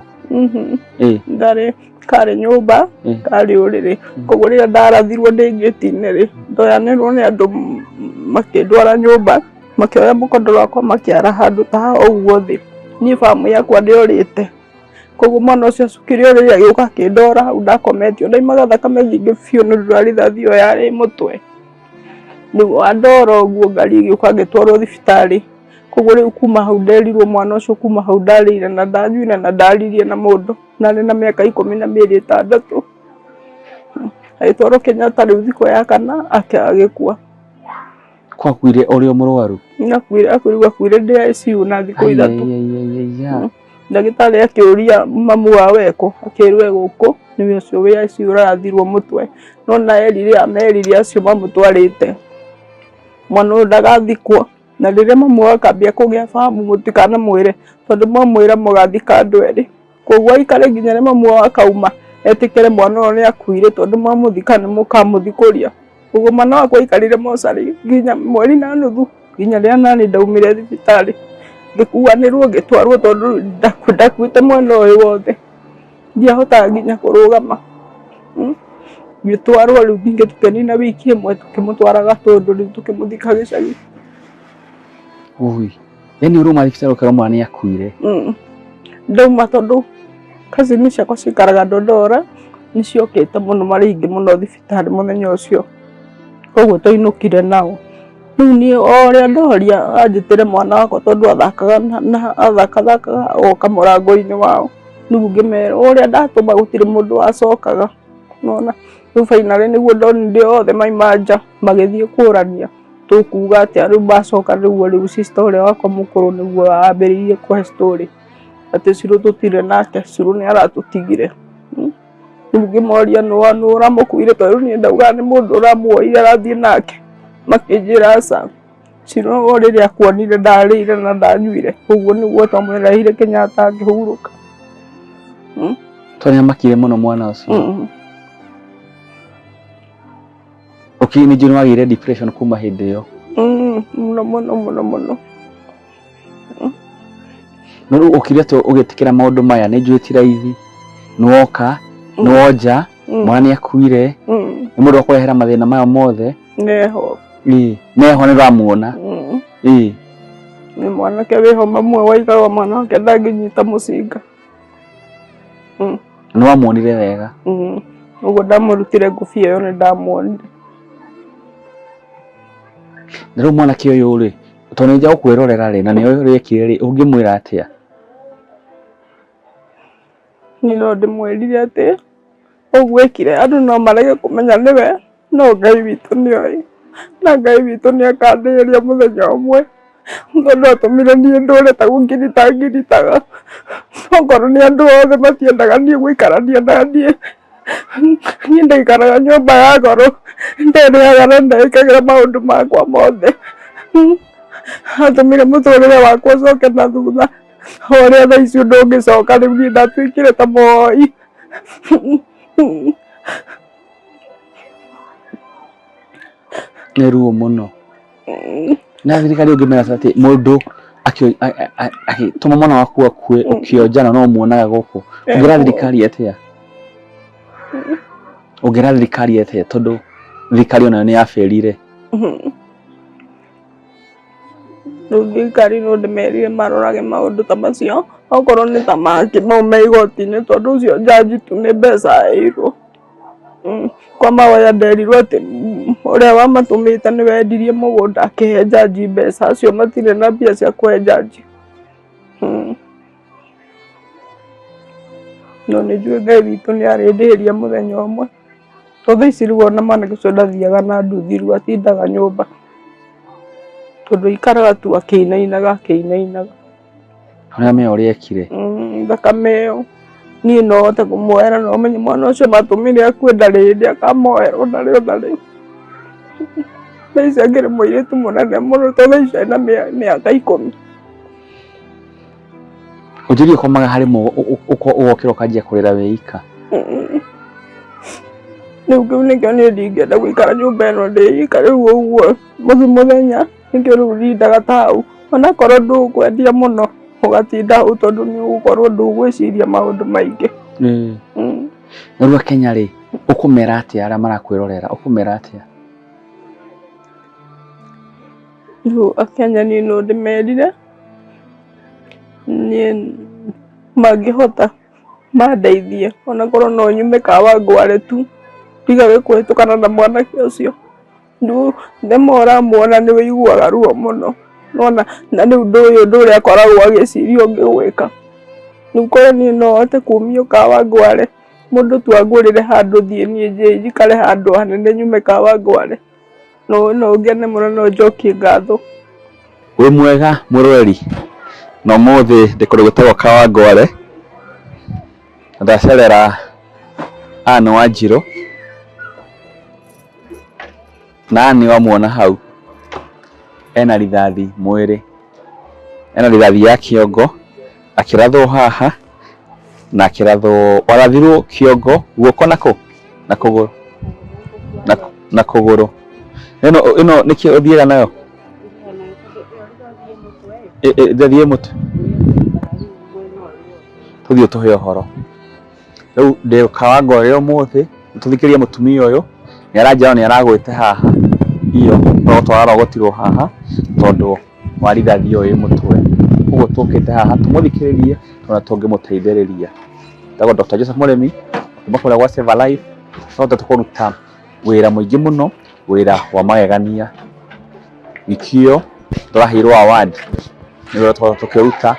ndarĩ karĩ nyũmba karĩ ũrĩrĩ koguo rĩrĩa ndarathirwo ndĩ ngĩti-inĩ rĩ ndoyanĩrwo nĩ andũ makĩndwara nyũmba makĩoya mũkondo wakwa makĩara handũ ta ũguo thĩ niĩ bamũ yakwa ndĩorĩte koguo mwana ũcio acukire ũrĩrĩ agĩũka akĩndora hau ndakometio ndaimaga thakame nyingĩ biũ nĩ ũndũ wa rithathi ĩyo yarĩ mũtwe nĩguo andora ũguo ngari ĩgĩũka ngĩtwarwo thibitarĩ koguo rĩu kuma hau nderirwo mwana ũcio kuma hau ndarĩire na ndanyuire na ndaririe na mũndũ narĩ na mĩaka 16 agĩtwarwo Kenyatta rĩu thikũ ya kana agĩkua kwakuire ũrĩ o mũrwaru akuire ndĩ ICU na thikũ 3 ndagĩtarĩ akĩũria mamu wa weko akĩrwo gũkũ nĩwe ũcio wĩ ICU ũrathirwo mũtwe no na amerire acio mamũtwarĩte mwana ũyũ ndagathikwo na rĩrĩa mamu akambia kũgĩa fahamu mũtikana mwĩre tondũ mamwĩra mũgathika andũ erĩ koguo aikare nginya rĩrĩa mamu akauma etĩkĩre mwana ũyũ nĩ akuire tondũ mamũthika nĩ mũkamũthikũria koguo mwana wakwa aikarire mocarĩ nginya mweri na nuthu nginya rĩrĩa nani ndaumire thibitarĩ ngĩkuanĩrwo ngĩtwarwo tondũ ndakuĩte mwena ũyũ wothe ndiahotaga nginya kũrũgama ngĩtwarwo rĩu ningĩ tũkĩnina wiki ĩmwe tũkĩmũtwara Gatũndũ rĩu tũkĩmũthika gĩcagi ui yani ũruma thibitarĩ ũkaga mwana nĩ akuire ndauma tondũ cousin ciakwa cikaraga Ndondora nĩciokĩte mũno marĩ aingĩ mũno thibitarĩ mũthenya ũcio koguo tũinũkire nao rĩu niĩ o ũrĩa ndoria anjĩtĩre mwana wakwa tondũ athakathakaga oka mũrango-inĩ wao rĩu ngĩmera ũrĩa ndatũma gũtirĩ mũndũ wacokaga nona rĩu finally nĩguo ndonire othe maima nja magĩthiĩ kũrania tũkuga atĩa rĩu macoka rĩu sister ũrĩa wakwa mũkũrũ nĩguo ambĩrĩirie kũhe story atĩ Cirũ tũtirĩ nake Cirũ nĩ aratũtigire rĩu ngĩmoria nũ ũramũkuire tondũ niĩ ndauga nĩ mũndũ ũramuoire arathiĩ nake makĩnjĩra aca Cirũ rĩrĩa akuonire ndarĩire na ndanyuire ũguo nĩguo twamũrehire Kenyatta ngĩhurũka tondũ nĩamakire mũno mwana ũcio nĩ njũĩ nĩwagĩire depression kuma hĩndĩ ĩyo mũno no rĩu ũkire ũgĩtĩkĩra maũndũ maya nĩ njũĩ ti raithi nĩwoka nĩwonja mwana nĩ akuire nĩ mũndũ wakũrehera mathĩna maya mothe neho nĩũramuona nĩ mwanake wĩho mamwe waigaga mwana wake ndangĩnyita mũcinga nĩwamuonire wega ũguo ndamũrutire ngũbia ĩyo nĩ ndamuonire na rĩu mwanake ũyũ rĩ tondũ nĩ nja gũkwĩrorera rĩ na nĩwe ũrĩekire rĩ ũngĩmwĩra atĩa niĩ no ndĩmwĩrire atĩ ũguo ekire andũ no marege kũmenya nĩwe no Ngai witũ nĩoĩ na Ngai witũ nĩ akandĩrĩria mũthenya ũmwe tondũ atũmire niĩ ndũre ta ngiritaga okorwo nĩ andũ othe matiendaga niĩ gũikarania na niĩ ndaikaraga nyũmba ya goro nderĩaga na ndekagĩra maũndũ makwa mothe atũmire mũtũrĩre wakwa ũcoke na thutha ũrĩa thaa ici ũndũ ũngĩcoka rĩu niĩ ndatuĩkire ta moi nĩ ruo mũno na thirikari ũngĩmera atĩ mũndũ agĩtũma mwana waku akue ũkĩonja na no muonaga gũkũ ũngĩra thirikari atĩa tondũ thirikari onayo nĩ yabĩrire rĩu thirikari no ndĩmerire marorage maũndũ ta macio okorwo nĩ ta make maume igoti-inĩ tondũ ũcio jaji tu nĩ mbeca airwo kwa mahoya nderirwo atĩ ũrĩa wamatũmĩte nĩ wendirie mũgũnda akĩhe njanji mbeca acio matirĩ na mbia cia kũhe njanji. No nĩ njũĩ Ngai witũ nĩ arĩndĩhĩria mũthenya ũmwe. To thaa ici rĩu ona mwanake ũcio ndathiaga na nduthi rĩu atindaga nyũmba. Tondũ ikaraga tu akĩinainaga. Ũrĩa me ũrĩa ekire. Thakame ĩyo. Niĩ no hote kũmwoera no menye mwana ũcio matũmire akue ndarĩ hĩndĩ akamoera ndarĩ. Thaa ici angĩrĩ mũirĩtu mũnene mũno to thaa ici ena mĩaka 10. Ũnjĩrie ũkomaga harĩ ũgokĩra ũkanjia kũrĩra wĩ ika. Rĩu kĩu nĩkĩo niĩ ndingĩenda gũikara nyũmba ĩno ndĩ ika rĩu ũguo mũthenya nĩkĩo rĩu ndindaga ta hau. Onakorwo ndũkwendia mũno ũgatinda hau tondũ nĩ ũgũkorwo ndũgwĩciria maũndũ maingĩ. Na rĩu Akenya rĩ, ũkũmera atĩa arĩa marakwĩrorera, ũkũmera atĩa? Rĩu Akenya niĩ no ndĩmerire niĩ mangĩhota mandeithie onakorwo no nyume Kawangware tu tiga kũhĩtũkana na mwanake ũcio. Ndema ũramuona nĩ wĩiguaga ruo mũno. Nona na rĩu ndũĩ ũndũ ũrĩa akoragwo agĩciria ũngĩgwĩka. Rĩu korwo niĩ no hote kumio Kawangware mũndũ tu angũrĩre handũ thiĩ niĩ njikare handũ hanene nyume Kawangware. No ngene mũno no njokie ngatho. Wĩ mwega mũroreri, na ũmũthĩ ndĩkũrĩ gũtegwo Kawangware. Ndacerera Anne Wanjirũ. Na Anne wamuona hau ena rithathi mwĩrĩ, ena rithathi ya kĩongo, akĩrathwo haha na akĩrathwo, warathirwo kĩongo, guoko na kũgũrũ na kũgũrũ. Ĩno nĩkĩ ũthiĩra nayo? Ndathiĩ mũtwe. Tũthiĩ tũhe ũhoro. Rĩu ndĩ Kawangware ũmũthĩ tũthikĩrie mũtumia ũyũ nĩ aranjĩra nĩ aragwĩte haha iyo no twarogotiro haha tondũ wa rithathi ũyũ ĩ mũtwe. Ũguo tũkĩte haha tũmũthikĩrĩrie tondũ tũngĩmũteithĩrĩria. Ndagwo Dr. Joseph Mũrĩmi kuma kũrĩa gwa Save a Life no tũkũruta wĩra mũingĩ mũno, wĩra wa magegania. Wikio tũraheirwo award nĩguo tũkĩruta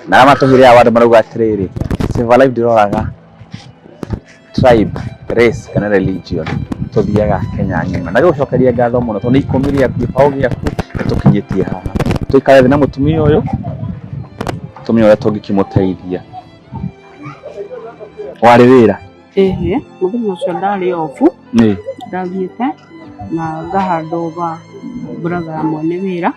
na arĩa matũheire award marauga atĩrĩrĩ, Save a Life ndĩroraga tribe, race kana religion, tuthiaga Kenya ng'ima. Na gũcokeria ngatho mũno tondũ ikũmi rĩaku gĩbaũ gĩaku tũkinyĩtie haha. Tũikare thĩ na mũtumia ũyũ tũmenye ũrĩa tũngĩkĩmũteithia. Warĩ wĩra? Ĩhĩ, mũthenya ũcio ndarĩ ofu. Ndathiĩte na ngahandwo brother ya mwene wĩra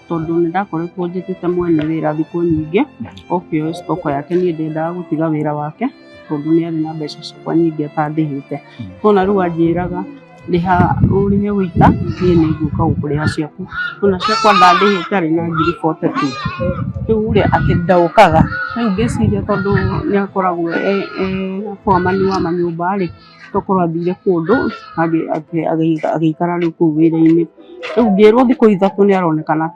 tondũ nĩ ndakoretwo njĩtĩte mwene wĩra thikũ nyingĩ okĩoe stock yake niĩ ndendaga gũtiga wĩra wake tondũ nĩ arĩ na mbeca ciakwa nyingĩ atandĩhĩte. Ona rĩu anjĩraga rĩha ũrĩhe wĩita niĩ nĩ ngũka gũkũrĩha ciaku. Ona ciakwa ndandĩhĩte arĩ na 42. Rĩu ũrĩa akĩndaũkaga rĩu ngĩciria tondũ nĩ akoragwo foreman wa manyũmba rĩ tokorwo athire kũndũ agĩikara rĩu kũu wĩra-inĩ. Rĩu ngĩrwo thikũ ithatũ nĩ aronekana